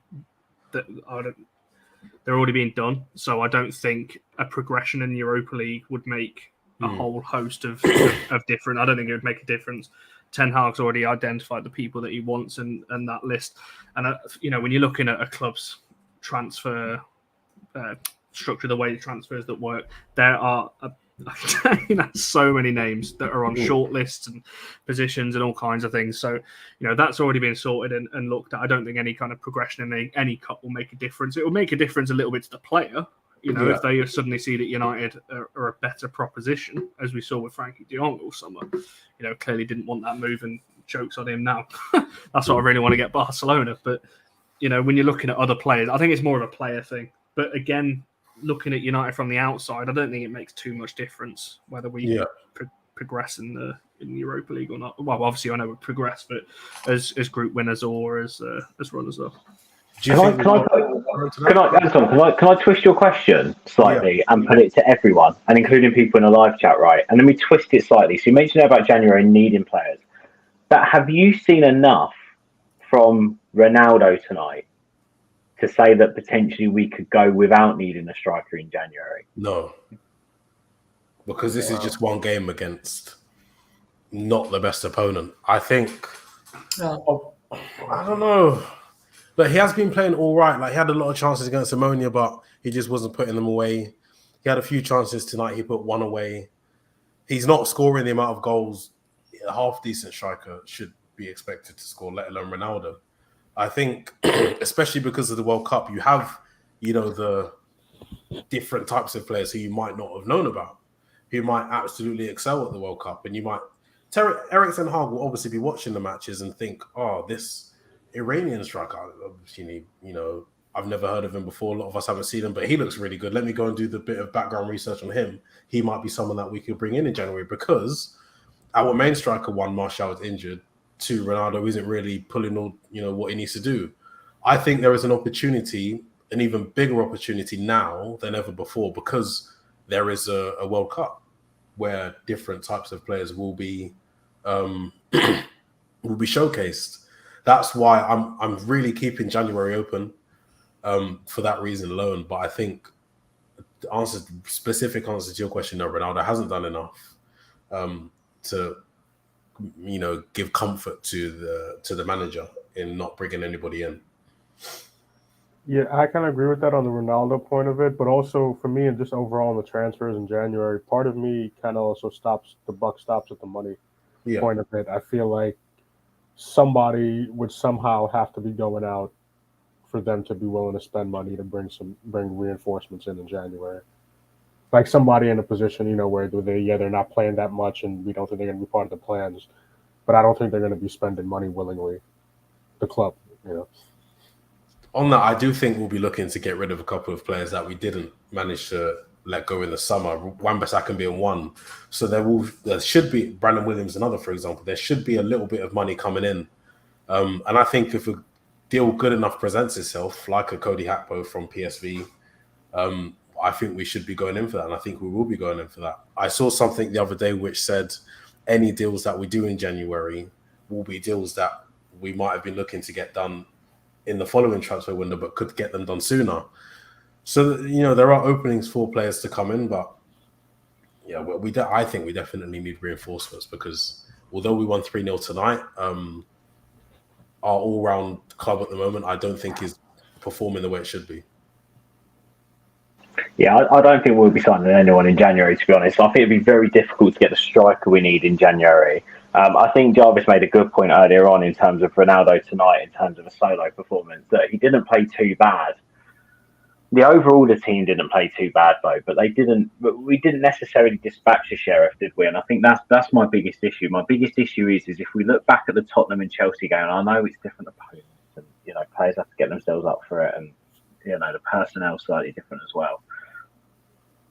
they're already being done. So I don't think a progression in the Europa League would make a whole host of different. I don't think it would make a difference. Ten Hag's already identified the people that he wants and that list. And, when you're looking at a club's transfer structure, the way the transfers that work, there are so many names that are on short lists and positions and all kinds of things. So, that's already been sorted and looked at. I don't think any kind of progression in any cup will make a difference. It will make a difference a little bit to the player, if they suddenly see that United are a better proposition, as we saw with Frankie de Jong all summer. Clearly didn't want that move and jokes on him now. That's what I really want to get Barcelona. But, when you're looking at other players, I think it's more of a player thing. But again, looking at United from the outside, I don't think it makes too much difference whether we progress in the Europa League or not. Well, obviously I know we progress, but as group winners or as runners up. Can I twist your question slightly and put it to everyone, and including people in the live chat, right? And then we twist it slightly. So you mentioned about January needing players, but have you seen enough from Ronaldo tonight to say that potentially we could go without needing a striker in January? No. Because this is just one game against not the best opponent. I think, I don't know. But he has been playing all right. Like, he had a lot of chances against Ammonia, but he just wasn't putting them away. He had a few chances tonight. He put one away. He's not scoring the amount of goals a half-decent striker should be expected to score, let alone Ronaldo. I think, especially because of the World Cup, you have, the different types of players who you might not have known about, who might absolutely excel at the World Cup. And you might... Erik Ten Hag will obviously be watching the matches and think, oh, this Iranian striker, obviously, I've never heard of him before. A lot of us haven't seen him, but he looks really good. Let me go and do the bit of background research on him. He might be someone that we could bring in January, because our main striker, one, Martial, is injured. 2, Ronaldo isn't really pulling all, what he needs to do. I think there is an opportunity, an even bigger opportunity now than ever before, because there is a World Cup where different types of players will be showcased. That's why I'm really keeping January open for that reason alone. But I think the specific answer to your question, no, Ronaldo hasn't done enough to give comfort to the manager in not bringing anybody in. Yeah, I kind of agree with that on the Ronaldo point of it, but also for me and just overall in the transfers in January, part of me kind of also the buck stops at the money point of it. I feel like somebody would somehow have to be going out for them to be willing to spend money to bring reinforcements in January. Like somebody in a position, where they're not playing that much and we don't think they're going to be part of the plans, but I don't think they're going to be spending money willingly. The club, On that, I do think we'll be looking to get rid of a couple of players that we didn't manage to let go in the summer. Wan-Bissaka being one. So there should be Brandon Williams, another, for example. There should be a little bit of money coming in. And I think if a deal good enough presents itself, like a Cody Gakpo from PSV, I think we should be going in for that. And I think we will be going in for that. I saw something the other day which said any deals that we do in January will be deals that we might have been looking to get done in the following transfer window, but could get them done sooner. So, there are openings for players to come in, but yeah, I think we definitely need reinforcements because although we won 3-0 tonight, our all-round club at the moment, I don't think is performing the way it should be. Yeah, I don't think we'll be signing anyone in January, to be honest. I think it'd be very difficult to get the striker we need in January. I think Jarvis made a good point earlier on in terms of Ronaldo tonight, in terms of a solo performance, that he didn't play too bad. The team didn't play too bad though, but we didn't necessarily dispatch the Sherriff, did we? And I think that's my biggest issue. My biggest issue is if we look back at the Tottenham and Chelsea game, and I know it's different opponents, and players have to get themselves up for it, and the personnel slightly different as well.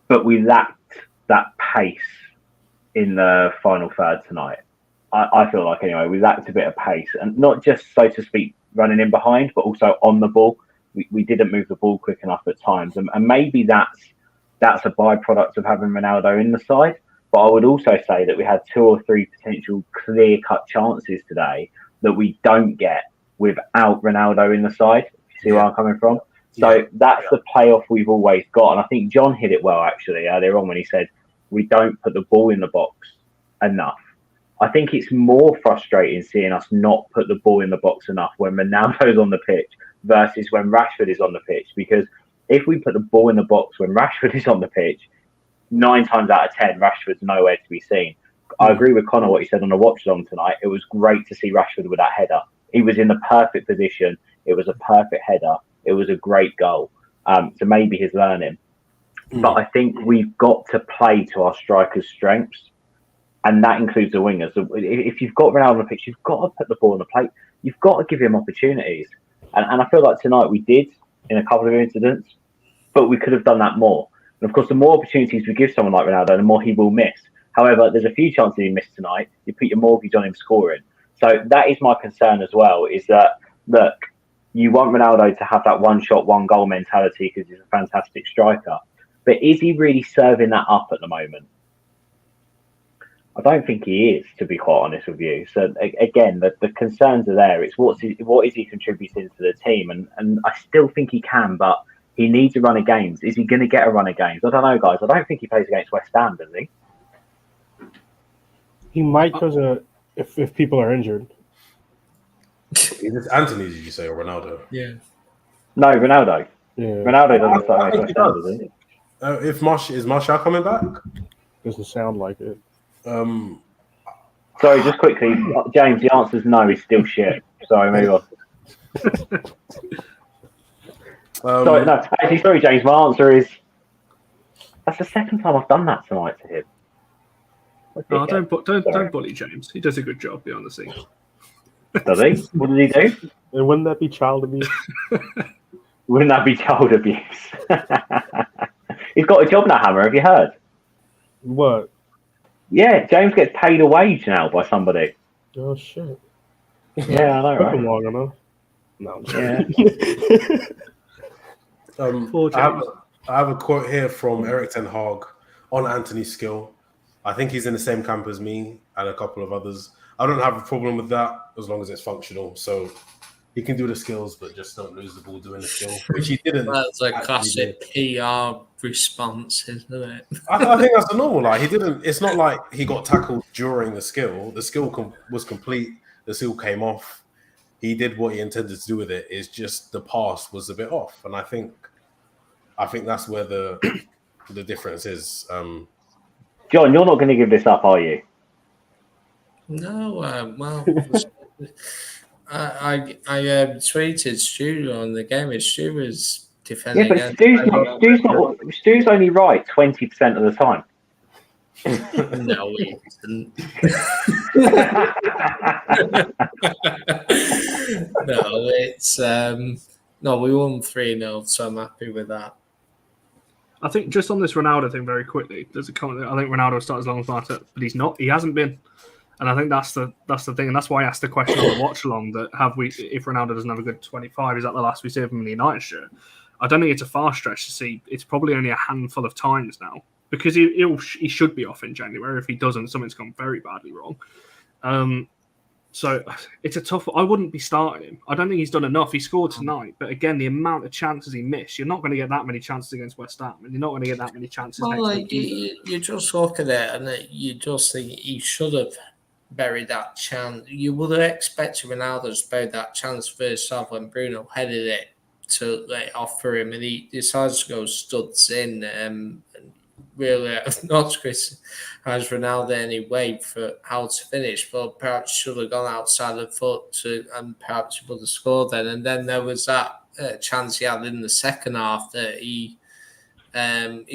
But we lacked that pace in the final third tonight. I feel like, anyway, we lacked a bit of pace, and not just, so to speak, running in behind, but also on the ball. We didn't move the ball quick enough at times, and maybe that's a byproduct of having Ronaldo in the side. But I would also say that we had 2 or 3 potential clear-cut chances today that we don't get without Ronaldo in the side. You see where I'm coming from? So that's the playoff we've always got. And I think John hit it well, actually, earlier on when he said, we don't put the ball in the box enough. I think it's more frustrating seeing us not put the ball in the box enough when Ronaldo's on the pitch versus when Rashford is on the pitch. Because if we put the ball in the box when Rashford is on the pitch, 9 times out of 10, Rashford's nowhere to be seen. I agree with Connor what he said on the Watchalong tonight. It was great to see Rashford with that header. He was in the perfect position. It was a perfect header. It was a great goal. So maybe he's learning. But I think we've got to play to our strikers' strengths. And that includes the wingers. If you've got Ronaldo on the pitch, you've got to put the ball on the plate. You've got to give him opportunities. And I feel like tonight we did in a couple of incidents, but we could have done that more. And of course, the more opportunities we give someone like Ronaldo, the more he will miss. However, there's a few chances he missed tonight. You put your mortgage on him scoring. So that is my concern as well, is that, look, you want Ronaldo to have that one-shot, one-goal mentality because he's a fantastic striker. But is he really serving that up at the moment? I don't think he is, to be quite honest with you. So again, the concerns are there. It's what is he contributing to the team, and I still think he can, but he needs a run of games. Is he going to get a run of games? I don't know, guys. I don't think he plays against West Ham, does he? He might because if people are injured. Is this Anthony? Did you say, or Ronaldo? Yeah. No, Ronaldo. Yeah. Ronaldo doesn't start against West Ham, does he? Is Martial coming back? Doesn't sound like it. Sorry, just quickly, James. The answer is no. He's still shit. Sorry, move on. Sorry, James. My answer is that's the second time I've done that tonight to him. Oh, don't bully James. He does a good job behind the scenes. Does he? What did he do? And wouldn't that be child abuse? Wouldn't that be child abuse? He's got a job now, Hammer. Have you heard? What? Yeah, James gets paid a wage now by somebody. Oh shit! Yeah, I know, Took right? him long enough. No. Yeah. I have a quote here from Eric Ten Hag on Anthony's skill. I think he's in the same camp as me and a couple of others. I don't have a problem with that as long as it's functional. So he can do the skills, but just don't lose the ball doing the skill, which he didn't. That's a classic PR response, isn't it? I think that's the normal. Like he didn't. It's not like he got tackled during the skill. The skill was complete. The skill came off. He did what he intended to do with it. It's just the pass was a bit off, and I think that's where the difference is. John, you're not going to give this up, are you? No, well, I tweeted Stu on the game. If Stu was defending, yeah, but Stu's only right 20% of the time. No, he isn't. No, it's No, we won 3-0, so I'm happy with that. I think just on this Ronaldo thing very quickly, there's a comment that I think Ronaldo starts as long as Marta, but he's not. He hasn't been. And I think that's the thing. And that's why I asked the question on the watch-along that if Ronaldo doesn't have a good 25, is that the last we see of him in the United shirt? I don't think it's a far stretch to see. It's probably only a handful of times now because he should be off in January. If he doesn't, something's gone very badly wrong. So it's a tough. I wouldn't be starting him. I don't think he's done enough. He scored tonight, but again, the amount of chances he missed, you're not going to get that many chances against West Ham, and you're not going to get that many chances next week. You just look at it and you just think he should have buried that chance. You would have expected Ronaldo to bury that chance first off when Bruno headed it to let it off for him, and he decides to go studs in. And really, not to criticize Ronaldo anyway for how to finish, but perhaps should have gone outside the foot and perhaps he would have scored then. And then there was that chance he had in the second half that he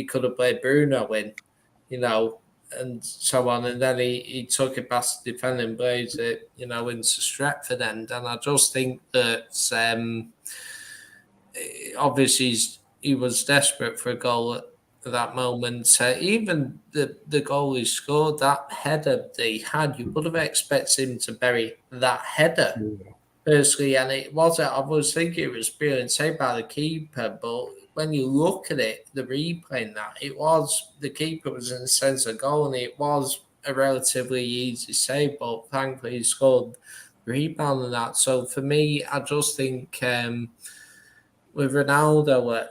could have played Bruno in, and so on. And then he took it past the defending, plays it, into Stretford end. And I just think that obviously he was desperate for a goal at that moment. Even the goal he scored, that header that he had, you would have expected him to bury that header, personally. And it wasn't. I was thinking it was brilliant saved by the keeper, but when you look at it, the replay in that, the keeper was in the sense of goal, and it was a relatively easy save, but thankfully he scored the rebound and that. So for me, I just think with Ronaldo,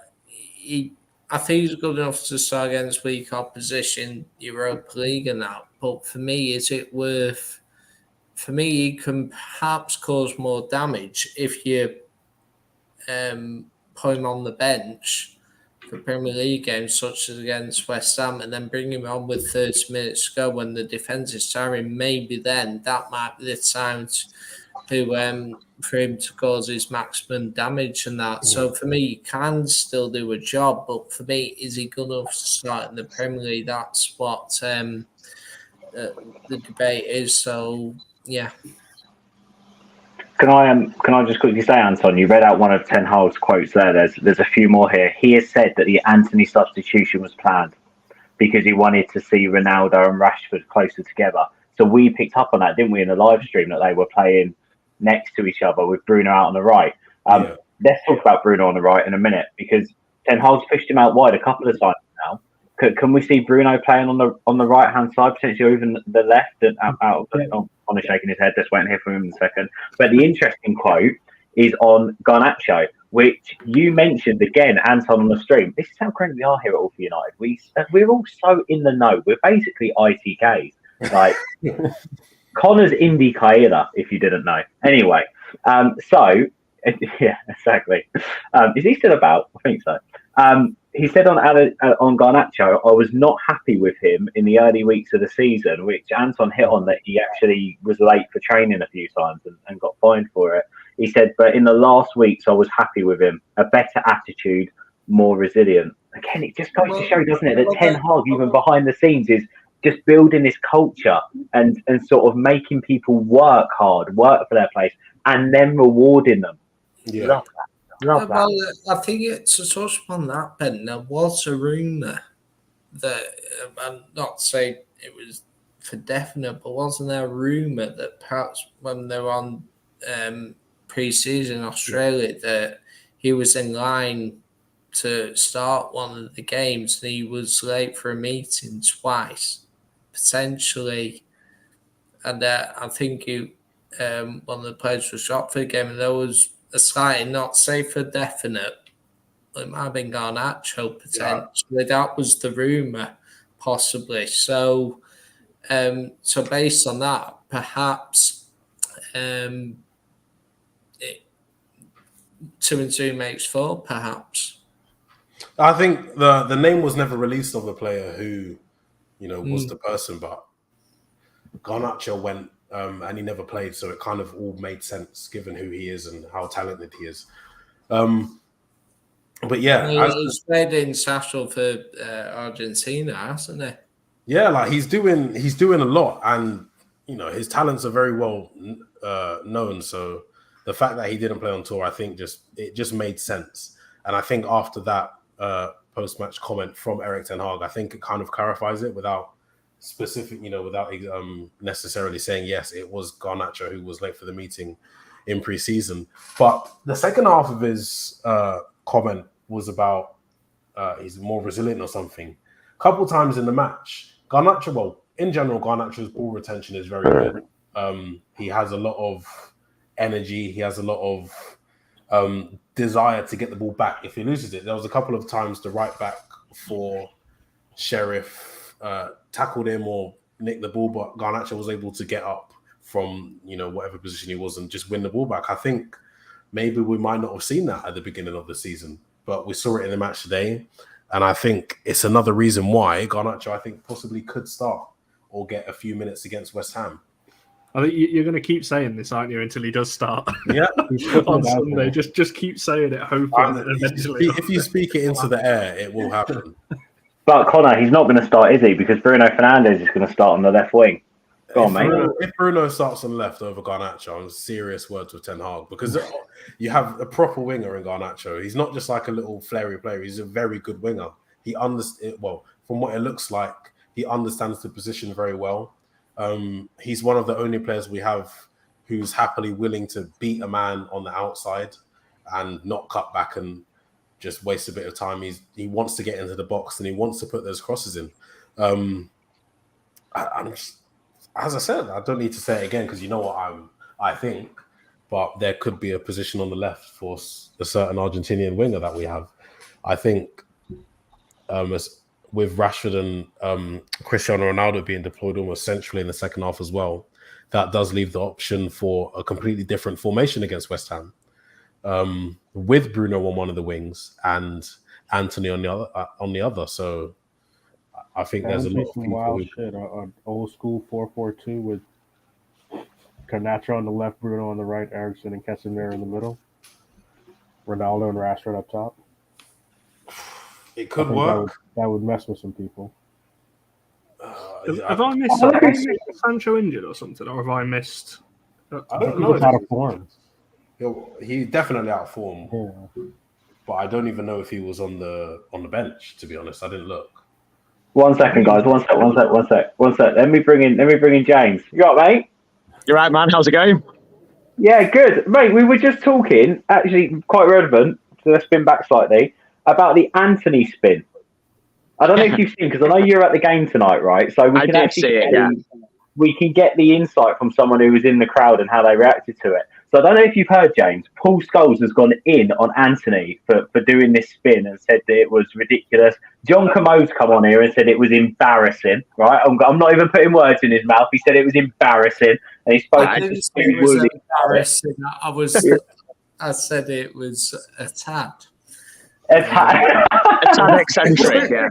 I think he's good enough to start against weak opposition, Europa League and that. But for me, is it worth... For me, he can perhaps cause more damage if you put him on the bench for Premier League games, such as against West Ham, and then bring him on with 30 minutes to go when the defence is tiring. Maybe then that might be the time for him to cause his maximum damage and that. So for me, he can still do a job, but for me, is he good enough to start in the Premier League? That's what the debate is. So yeah. Can I just quickly say, Anton, you read out one of Ten Hag's quotes there. There's a few more here. He has said that the Antony substitution was planned because he wanted to see Ronaldo and Rashford closer together. So we picked up on that, didn't we, in the live stream, that they were playing next to each other with Bruno out on the right. Let's talk about Bruno on the right in a minute, because Ten Hag's pushed him out wide a couple of times now. Can we see Bruno playing on the right hand side, potentially even the left? And on shaking his head. Just wait and hear from him in a second. But the interesting quote is on Garnacho, which you mentioned again, Anton, on the stream. This is how great we are here at All for United. We're all so in the know. We're basically ITKs. Like Connor's Indy Kaela, if you didn't know. Anyway, so yeah, exactly. Is he still about? I think so. He said on Garnacho, I was not happy with him in the early weeks of the season, which Anton hit on, that he actually was late for training a few times and got fined for it. He said, but in the last weeks, I was happy with him. A better attitude, more resilient. Again, it just goes to show, doesn't it, that Ten Hag, even behind the scenes, is just building this culture and sort of making people work hard, work for their place, and then rewarding them. Yeah. Love that. Love that. Well, I think to touch upon that, Ben, there was a rumour that, I'm not saying it was for definite, but wasn't there a rumour that perhaps when they were on pre-season in Australia, that he was in line to start one of the games and he was late for a meeting twice, potentially. And I think one of the players was shot for the game, and there was a slight, not say for definite, it might have been Garnacho potentially. Yeah. That was the rumour, possibly. So, based on that, perhaps 2 and 2 makes 4, perhaps. I think the name was never released of the player who, was the person, but Garnacho went and he never played, so it kind of all made sense given who he is and how talented he is. But yeah, he's played in Sassuolo for Argentina, hasn't he? Yeah, like he's doing a lot, and his talents are very well known. So the fact that he didn't play on tour, I think it just made sense. And I think after that post-match comment from Erik Ten Hag, I think it kind of clarifies it without specific, without necessarily saying, yes, it was Garnacho who was late for the meeting in pre-season. But the second half of his comment was about he's more resilient or something. A couple times in the match, Garnacho, well, in general, Garnacho's ball retention is very good. He has a lot of energy. He has a lot of desire to get the ball back if he loses it. There was a couple of times the right back for Sherriff tackled him or nicked the ball, but Garnacho was able to get up from whatever position he was and just win the ball back. I think maybe we might not have seen that at the beginning of the season, but we saw it in the match today. And I think it's another reason why Garnacho, I think, possibly could start or get a few minutes against West Ham. I think you're going to keep saying this, aren't you, until he does start? Yeah, on Sunday. Just keep saying it, hoping that eventually. If you speak it into the air, it will happen. But Connor, he's not going to start, is he? Because Bruno Fernandes is going to start on the left wing. Go on, mate. If Bruno starts on left over Garnacho, I'm serious words with Ten Hag, because you have a proper winger in Garnacho. He's not just like a little flary player. He's a very good winger. He well, from what it looks like, he understands the position very well. He's one of the only players we have who's happily willing to beat a man on the outside and not cut back and just waste a bit of time. He wants to get into the box and he wants to put those crosses in. As I said, I don't need to say it again because you know what I think, but there could be a position on the left for a certain Argentinian winger that we have. I think with Rashford and Cristiano Ronaldo being deployed almost centrally in the second half as well, that does leave the option for a completely different formation against West Ham, with Bruno on one of the wings and Anthony on the other. So I think there's a lot of people wild shit. An old school 4-4-2 with Garnacho on the left, Bruno on the right, Eriksen and Casemiro in the middle, Ronaldo and Rashford up top. It could work. That would mess with some people. Have I missed Sancho injured or something, or have I missed? I don't know. He's out of form. He's definitely out of form. Yeah. But I don't even know if he was on the bench. To be honest, I didn't look. 1 second, guys. One sec. Let me bring in James. You all right, mate? You're right, man. How's it going? Yeah, good, mate. We were just talking, actually, quite relevant. So let's spin back slightly about the Anthony spin. I don't know if you've seen, because I know you're at the game tonight, right? So we we can get the insight from someone who was in the crowd and how they reacted to it. So I don't know if you've heard, James, Paul Scholes has gone in on Anthony for doing this spin and said that it was ridiculous. John Commode's come on here and said it was embarrassing, right? I'm not even putting words in his mouth. He said it was embarrassing. And he spoke I didn't say it was embarrassing. I said it was a tad. A tad eccentric, yeah.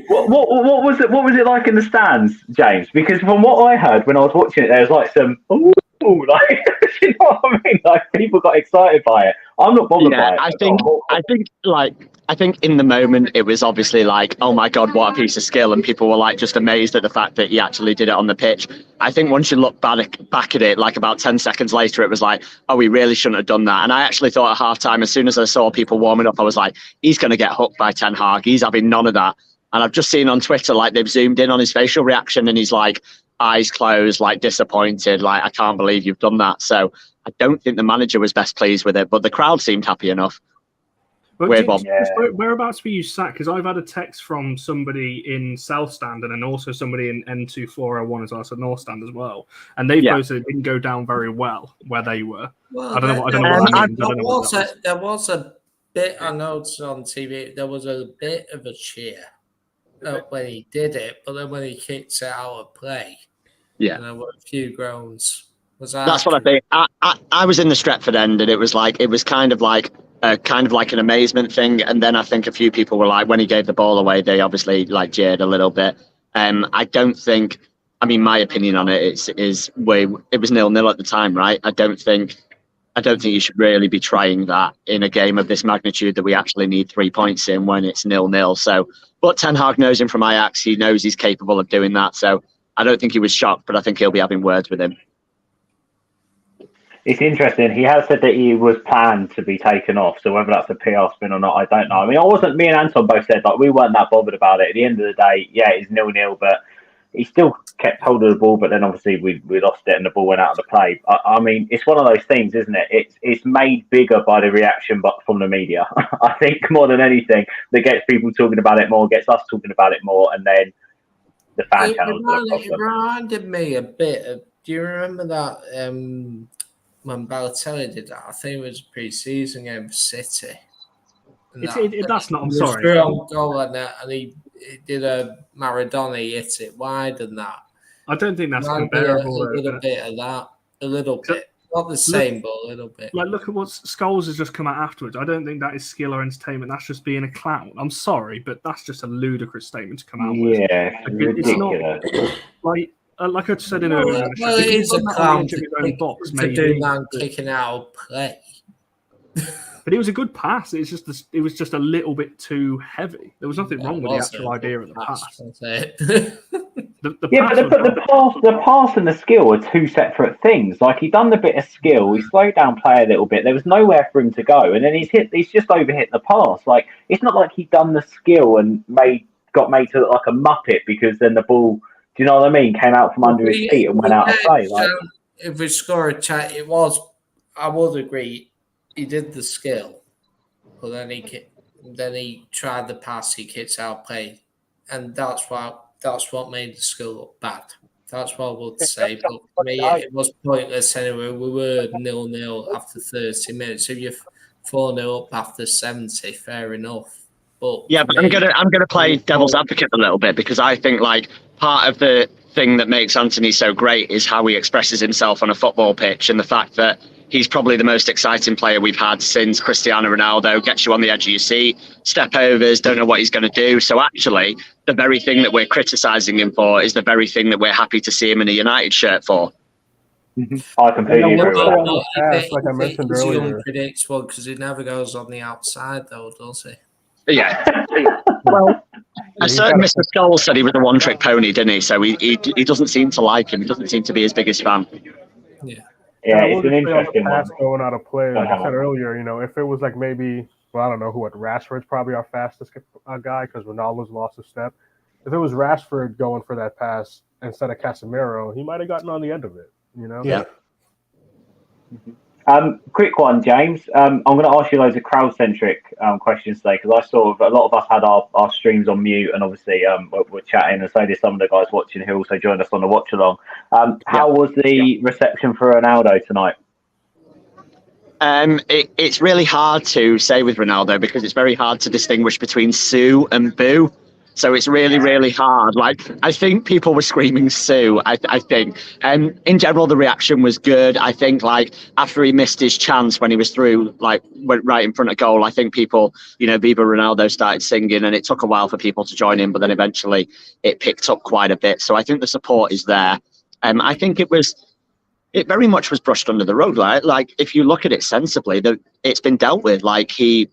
What was it? What was it like in the stands, James? Because from what I heard when I was watching it, there was like some like, you know what I mean? Like people got excited by it. I'm not bothered by it. I think in the moment it was obviously like, oh my god, what a piece of skill, and people were like just amazed at the fact that he actually did it on the pitch. I think once you look back at it, like about 10 seconds later, it was like, oh, we really shouldn't have done that. And I actually thought at halftime, as soon as I saw people warming up, I was like, he's going to get hooked by Ten Hag. He's having none of that. And I've just seen on Twitter, like they've zoomed in on his facial reaction and he's like, eyes closed, like disappointed, like, I can't believe you've done that. So I don't think the manager was best pleased with it, but the crowd seemed happy enough. Whereabouts were you sat? Because I've had a text from somebody in South Stand and then also somebody in N2401 as well, so North Stand as well. And they both said it didn't go down very well where they were. Well, I don't know what that means. There was a bit, I noticed on TV, there was a bit of a cheer when he did it, but then when he kicked it out of play, there were a few groans. That's what I think. I was in the Stretford end, and it was kind of like an amazement thing. And then I think a few people were like, when he gave the ball away, they obviously like jeered a little bit. I don't think. I mean, my opinion on it is it was 0-0 at the time, right? I don't think you should really be trying that in a game of this magnitude that we actually need 3 points in when it's 0-0. So, but Ten Hag knows him from Ajax. He knows he's capable of doing that. So I don't think he was shocked, but I think he'll be having words with him. It's interesting. He has said that he was planned to be taken off. So whether that's a PR spin or not, I don't know. I mean, me and Anton both said like we weren't that bothered about it. At the end of the day, yeah, it's 0-0, but he still kept hold of the ball. But then obviously we lost it and the ball went out of the play. I mean, it's one of those things, isn't it? It's made bigger by the reaction, but from the media. I think more than anything, that gets people talking about it more, gets us talking about it more, and then the fan channels. It reminded me a bit of. Do you remember that? When Balotelli did that, I think it was a pre-season game for City. That's not. I'm sorry. sorry. He was on goal and he did a Maradona, he hit it wide and that. I don't think that's comparable. A little bit of that, a little bit, not the same, but a little bit. Like, look at what Scholes has just come out afterwards. I don't think that is skill or entertainment. That's just being a clown. I'm sorry, but that's just a ludicrous statement to come out with. Yeah, it's not like I said in earlier. Well, it is a clown to do that kicking out of play. But it was a good pass. It was just a little bit too heavy. There was nothing wrong with the actual idea of the pass. The pass and the skill are two separate things. Like, he done the bit of skill, he slowed down play a little bit. There was nowhere for him to go, and then he's just overhit the pass. Like, it's not like he done the skill and got made to look like a muppet because then the ball. Do you know what I mean? Came out from under his feet and went out of play. Like, if we score a chat, I would agree. He did the skill, but then he tried the pass. He kicks out play, and that's what made the skill look bad. That's what I would say. But for me, it was pointless anyway. We were 0-0 after 30 minutes. If you're 4-0 up after 70, fair enough. But yeah, but I'm gonna play devil's advocate a little bit, because I think like part of the thing that makes Anthony so great is how he expresses himself on a football pitch, and the fact that he's probably the most exciting player we've had since Cristiano Ronaldo. Gets you on the edge of your seat, step overs, don't know what he's going to do. So actually, the very thing that we're criticising him for is the very thing that we're happy to see him in a United shirt for. I completely agree with that. Like I mentioned earlier, he's unpredictable because he never goes on the outside, though, does he? Yeah. Well, a certain Mr. Scholes said he was a one-trick pony, didn't he? So he doesn't seem to like him. He doesn't seem to be his biggest fan. Yeah, it's an interesting one. Going out of play, like I said earlier, if it was like maybe, well, I don't know Rashford's probably our fastest guy because Ronaldo's lost a step. If it was Rashford going for that pass instead of Casemiro, he might have gotten on the end of it. Yeah. Quick one, James. I'm going to ask you loads of crowd-centric questions today because a lot of us had our streams on mute, and obviously we're chatting, and so did some of the guys watching who also joined us on the watch-along. How was the reception for Ronaldo tonight? It's really hard to say with Ronaldo because it's very hard to distinguish between sue and boo. So it's really, really hard. Like, I think people were screaming Sue, I think. In general, the reaction was good. I think, like, after he missed his chance when he was through, like, went right in front of goal, I think people, Viva Ronaldo started singing, and it took a while for people to join in, but then eventually it picked up quite a bit. So I think the support is there. I think it very much was brushed under the rug. Like, if you look at it sensibly, it's been dealt with. Like, he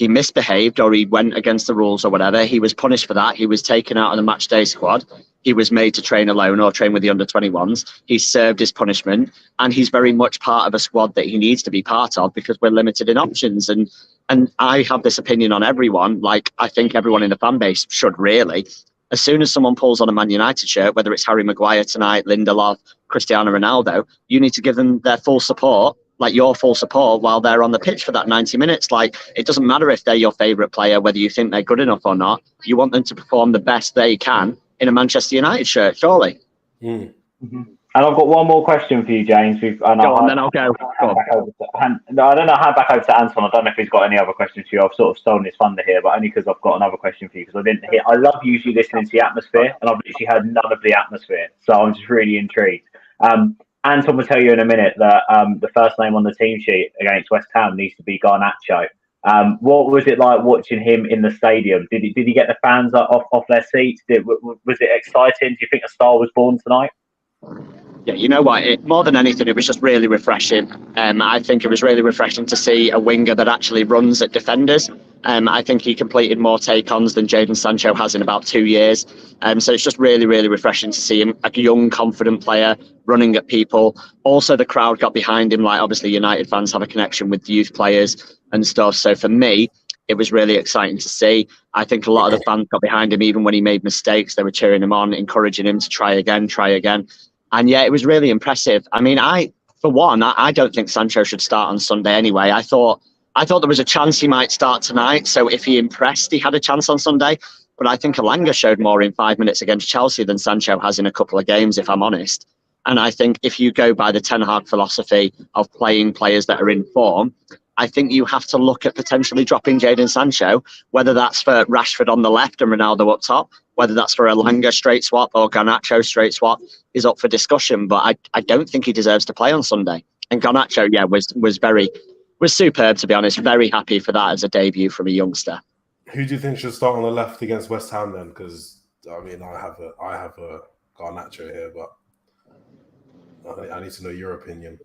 misbehaved or he went against the rules or whatever. He was punished for that. He was taken out of the match day squad. He was made to train alone or train with the under-21s. He served his punishment, and he's very much part of a squad that he needs to be part of because we're limited in options. And I have this opinion on everyone. Like, I think everyone in the fan base should really. As soon as someone pulls on a Man United shirt, whether it's Harry Maguire tonight, Lindelof, Cristiano Ronaldo, you need to give them their full support, like your full support, while they're on the pitch for that 90 minutes. Like, it doesn't matter if they're your favourite player, whether you think they're good enough or not. You want them to perform the best they can in a Manchester United shirt, surely. Mm-hmm. And I've got one more question for you, James. Then I'll go. I don't know, hand back over to Anton. I don't know if he's got any other questions for you. I've sort of stolen his thunder here, but only because I've got another question for you, because I didn't hear. I love usually listening to the atmosphere, and I've literally heard none of the atmosphere, so I'm just really intrigued. Anton will tell you in a minute that the first name on the team sheet against West Ham needs to be Garnacho. What was it like watching him in the stadium? Did he get the fans off their seats? Was it exciting? Do you think a star was born tonight? Yeah, you know what? More than anything, it was just really refreshing. I think it was really refreshing to see a winger that actually runs at defenders. I think he completed more take-ons than Jadon Sancho has in about 2 years. So it's just really, really refreshing to see him, a young, confident player running at people. Also, the crowd got behind him. Like, obviously, United fans have a connection with youth players and stuff. So for me, it was really exciting to see. I think a lot of the fans got behind him, even when he made mistakes. They were cheering him on, encouraging him to try again, try again. And yeah, it was really impressive. I mean, I don't think Sancho should start on Sunday anyway. I thought there was a chance he might start tonight. So if he impressed, he had a chance on Sunday. But I think Elanga showed more in 5 minutes against Chelsea than Sancho has in a couple of games, if I'm honest. And I think if you go by the Ten Hag philosophy of playing players that are in form, I think you have to look at potentially dropping Jadon Sancho, whether that's for Rashford on the left and Ronaldo up top, whether that's for Elanga straight swap or Garnacho straight swap is up for discussion. But I don't think he deserves to play on Sunday. And Garnacho, yeah, was superb, to be honest. Very happy for that as a debut from a youngster. Who do you think should start on the left against West Ham then? Because I mean, I have a Garnacho here, but I need to know your opinion.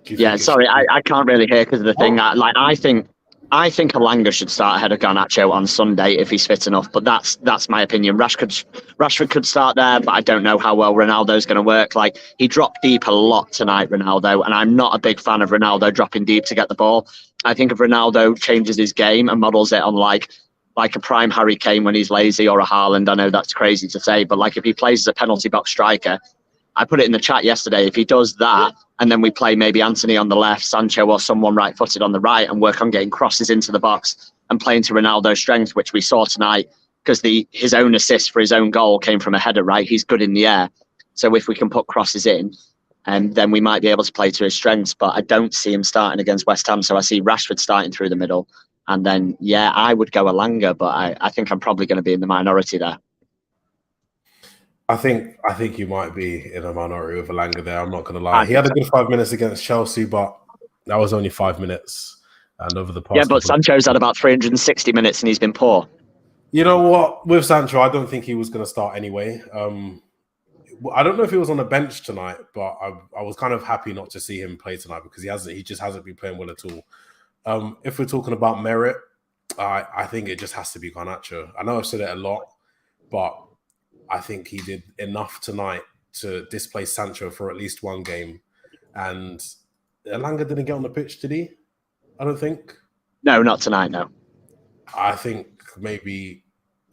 Yeah, sorry, I can't really hear because of the thing. I think Elanga should start ahead of Garnacho on Sunday if he's fit enough. But that's my opinion. Rashford could start there, but I don't know how well Ronaldo's going to work. Like, he dropped deep a lot tonight, Ronaldo, and I'm not a big fan of Ronaldo dropping deep to get the ball. I think if Ronaldo changes his game and models it on like a prime Harry Kane when he's lazy, or a Haaland, I know that's crazy to say, but like if he plays as a penalty box striker, I put it in the chat yesterday, if he does that, and then we play maybe Anthony on the left, Sancho or someone right-footed on the right, and work on getting crosses into the box and playing to Ronaldo's strength, which we saw tonight, because his own assist for his own goal came from a header, right? He's good in the air. So if we can put crosses in, then we might be able to play to his strengths. But I don't see him starting against West Ham, so I see Rashford starting through the middle. And then, yeah, I would go Elanga, but I think I'm probably going to be in the minority there. I think you might be in a minority with Elanga there. I'm not going to lie. He had a good 5 minutes against Chelsea, but that was only 5 minutes. And over the past, yeah, but Sancho's had about 360 minutes and he's been poor. You know what? With Sancho, I don't think he was going to start anyway. I don't know if he was on the bench tonight, but I was kind of happy not to see him play tonight because he just hasn't been playing well at all. If we're talking about merit, I think it just has to be Garnacho. I know I've said it a lot, but I think he did enough tonight to displace Sancho for at least one game. And Elanga didn't get on the pitch, did he? I don't think. No, not tonight, no. I think maybe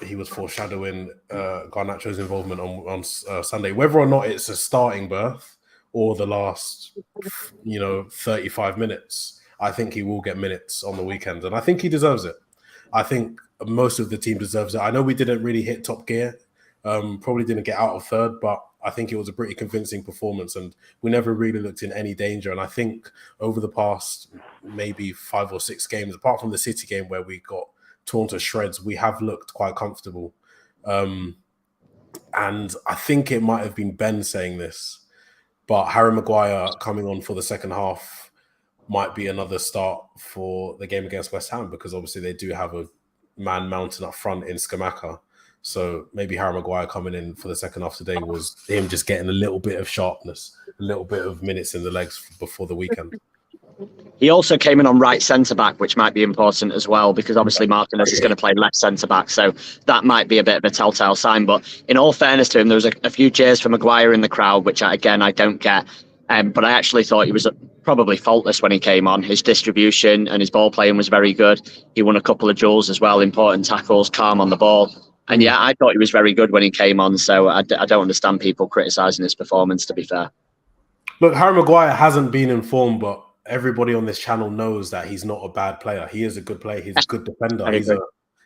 he was foreshadowing Garnacho's involvement on Sunday. Whether or not it's a starting berth or the last, 35 minutes, I think he will get minutes on the weekend. And I think he deserves it. I think most of the team deserves it. I know we didn't really hit top gear. Probably didn't get out of third, but I think it was a pretty convincing performance and we never really looked in any danger. And I think over the past maybe 5 or 6 games, apart from the City game where we got torn to shreds, we have looked quite comfortable. And I think it might have been Ben saying this, but Harry Maguire coming on for the second half might be another start for the game against West Ham because obviously they do have a man mountain up front in Scamacca. So maybe Harry Maguire coming in for the second half today was him just getting a little bit of sharpness, a little bit of minutes in the legs before the weekend. He also came in on right centre-back, which might be important as well, because obviously Martinez is going to play left centre-back, so that might be a bit of a telltale sign. But in all fairness to him, there was a few cheers for Maguire in the crowd, which, I don't get. But I actually thought he was probably faultless when he came on. His distribution and his ball playing was very good. He won a couple of duels as well, important tackles, calm on the ball. And yeah, I thought he was very good when he came on, so I don't understand people criticising his performance, to be fair. Look, Harry Maguire hasn't been informed, but everybody on this channel knows that he's not a bad player. He is a good player. He's a good defender.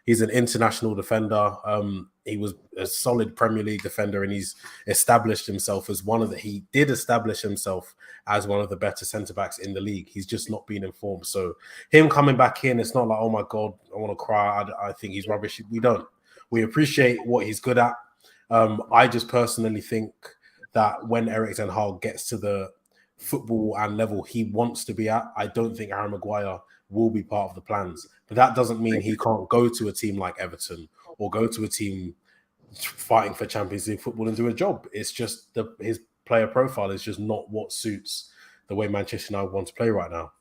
He's an international defender. He was a solid Premier League defender, and he's established himself as he did establish himself as one of the better centre-backs in the league. He's just not been informed. So him coming back in, it's not like, oh my God, I want to cry. I think he's rubbish. We don't. We appreciate what he's good at. I just personally think that when Erik Ten Hag gets to the football and level he wants to be at, I don't think Harry Maguire will be part of the plans. But that doesn't mean he can't go to a team like Everton or go to a team fighting for Champions League football and doing a job. It's just his player profile is just not what suits the way Manchester United want to play right now.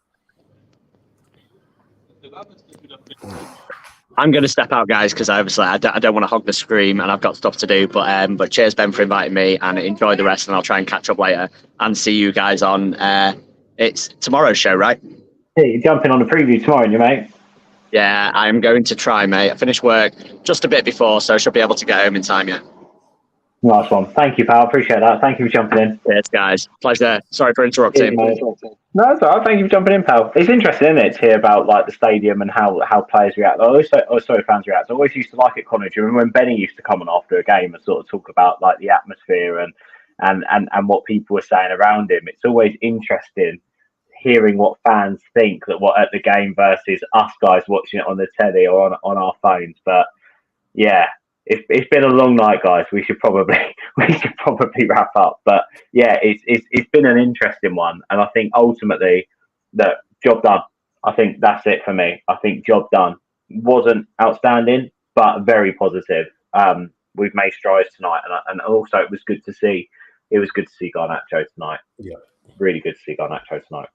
I'm going to step out, guys, because obviously I don't want to hog the scream and I've got stuff to do. But cheers, Ben, for inviting me, and enjoy the rest. And I'll try and catch up later and see you guys on. It's tomorrow's show, right? Yeah, you're jumping on the preview tomorrow, aren't you, mate? Yeah, I'm going to try, mate. I finished work just a bit before, so I should be able to get home in time. Yeah. Nice one. Thank you, pal. Appreciate that. Thank you for jumping in. Cheers, guys. Pleasure. Sorry for interrupting. No, it's all right. Thank you for jumping in, pal. It's interesting, isn't it, to hear about like the stadium and how players react. Fans react. I always used to like it, Connor. Do you remember when Benny used to come on after a game and sort of talk about like the atmosphere and what people were saying around him? It's always interesting hearing what fans think at the game versus us guys watching it on the telly or on our phones. But yeah. It's been a long night, guys. We should probably wrap up. But yeah, it's been an interesting one, and I think ultimately that job done. I think that's it for me. I think job done. Wasn't outstanding, but very positive. We've made strides tonight, and also it was good to see. It was good to see Garnacho tonight. Yeah, really good to see Garnacho tonight.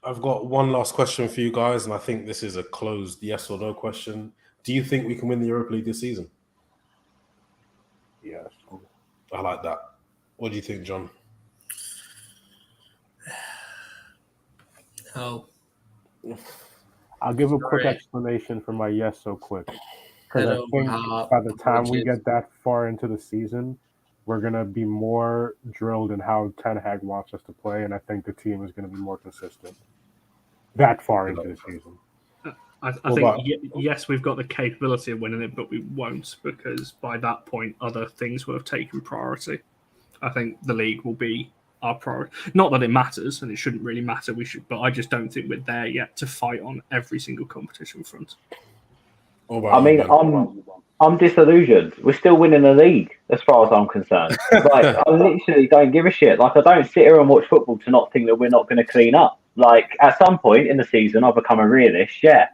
I've got one last question for you guys, and I think this is a closed yes or no question. Do you think we can win the Europa League this season? Yes. I like that. What do you think, John? No. I'll give a quick explanation for my yes so quick. Because I think by the time we get that far into the season, we're going to be more drilled in how Ten Hag wants us to play, and I think the team is going to be more consistent that far into the season. I think, yes, we've got the capability of winning it, but we won't, because by that point, other things will have taken priority. I think the league will be our priority. Not that it matters, and it shouldn't really matter. But I just don't think we're there yet to fight on every single competition front. I mean, I'm disillusioned. We're still winning the league, as far as I'm concerned. Like, I literally don't give a shit. Like, I don't sit here and watch football to not think that we're not going to clean up. Like, at some point in the season, I'll become a realist, yeah.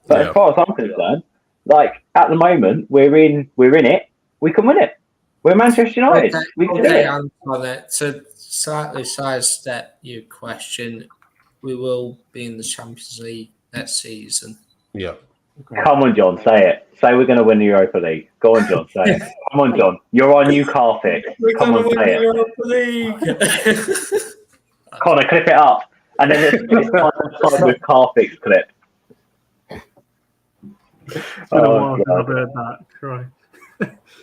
But as far as I'm concerned, like at the moment, we're in it. We can win it. We're Manchester United. We can do it. Antoine, to slightly sidestep your question, we will be in the Champions League next season. Yeah. Come on, John, say it. Say we're going to win the Europa League. Go on, John, say it. Come on, John. You're our new car fix. Come on, say it. Europa League. Connor, clip it up, and then it's time with car fix clip. It's been a while since I've heard that. Right.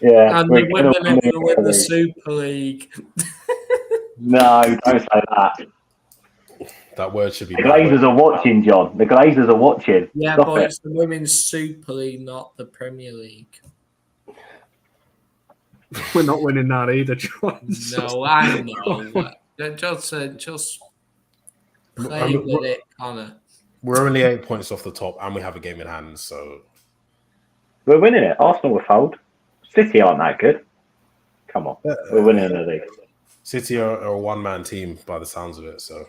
Yeah. And the women are going to win the Super League. No, don't say that. That word should be. The Glazers are watching, John. The Glazers are watching. Yeah, but it's the Women's Super League, not the Premier League. We're not winning that either, John. No, I know. Just play with it, Connor. We're only 8 points off the top, and we have a game in hand, so we're winning it. Arsenal will fold. City aren't that good. Come on, we're winning the league. City are a one-man team by the sounds of it. So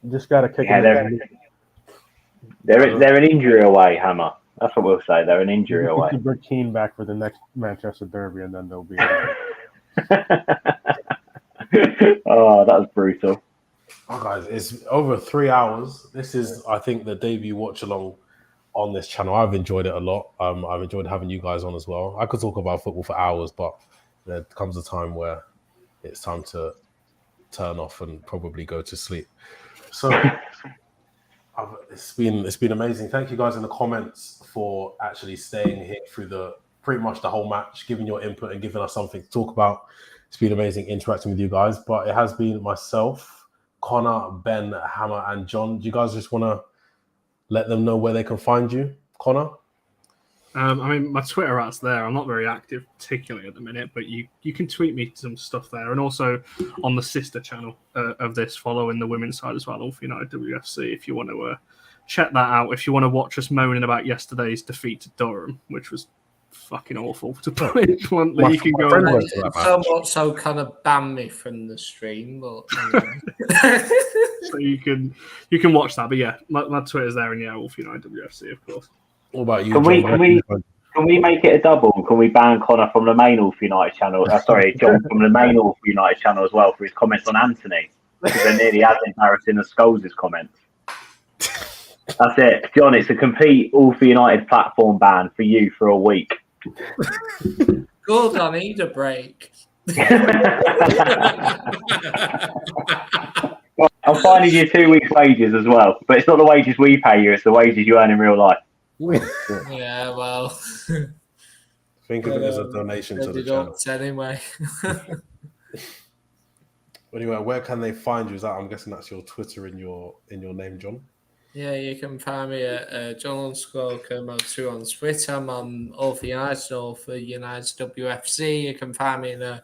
you just got to kick. Yeah, they're an injury away, Hammer. That's what we'll say. They're an injury away. Bring Keane back for the next Manchester Derby, and then they'll be. Oh, that was brutal. Oh, guys, it's over 3 hours. This is, I think, the debut watch-along on this channel. I've enjoyed it a lot. I've enjoyed having you guys on as well. I could talk about football for hours, but there comes a time where it's time to turn off and probably go to sleep. So it's been amazing. Thank you guys in the comments for actually staying here through pretty much the whole match, giving your input and giving us something to talk about. It's been amazing interacting with you guys, but it has been myself, Connor, Ben, Hammer, and John. Do you guys just want to let them know where they can find you, Connor? I mean, my Twitter out's there. I'm not very active particularly at the minute, but you can tweet me some stuff there. And also on the sister channel of this, following the women's side as well, All for United WFC, if you want to check that out. If you want to watch us moaning about yesterday's defeat to Durham, which was fucking awful, to put it bluntly, you can go and so kind of ban me from the stream, but anyway. So you can watch that. But yeah, my Twitter's there, and yeah, All for United WFC, of course. What about you? Can we make it a double? Can we ban Connor from the main All for United channel? Sorry, John from the main All for United channel as well for his comments on Anthony, because they're nearly as embarrassing as Scholes' comments. That's it, John. It's a complete All for United platform ban for you for a week. Good, I need a break. I'm finding you 2 weeks' wages as well, but it's not the wages we pay you; it's the wages you earn in real life. Yeah, well, think of it as a donation to the channel. Anyway. Anyway, where can they find you? Is that, I'm guessing that's your Twitter in your name, John? Yeah, you can find me at John_Kermo2 on Twitter. I'm on All for United, All for United WFC. You can find me in a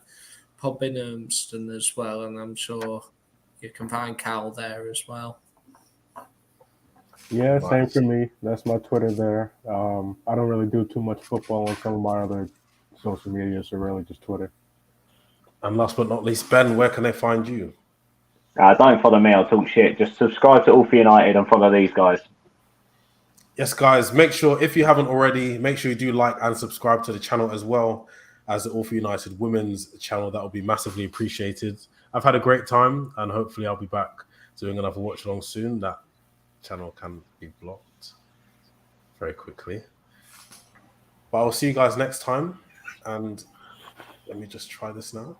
pub in Urmston as well, and I'm sure you can find Cal there as well. Yeah, same for me. That's my Twitter there. I don't really do too much football on some of my other social media, so really just Twitter. And last but not least, Ben, where can they find you? Don't follow me, I'll talk shit. Just subscribe to All for United and follow these guys. Yes, guys, make sure, if you haven't already, make sure you do like and subscribe to the channel as well as the All for United Women's channel. That will be massively appreciated. I've had a great time, and hopefully I'll be back doing another watch along soon. That channel can be blocked very quickly. But I'll see you guys next time, and let me just try this now.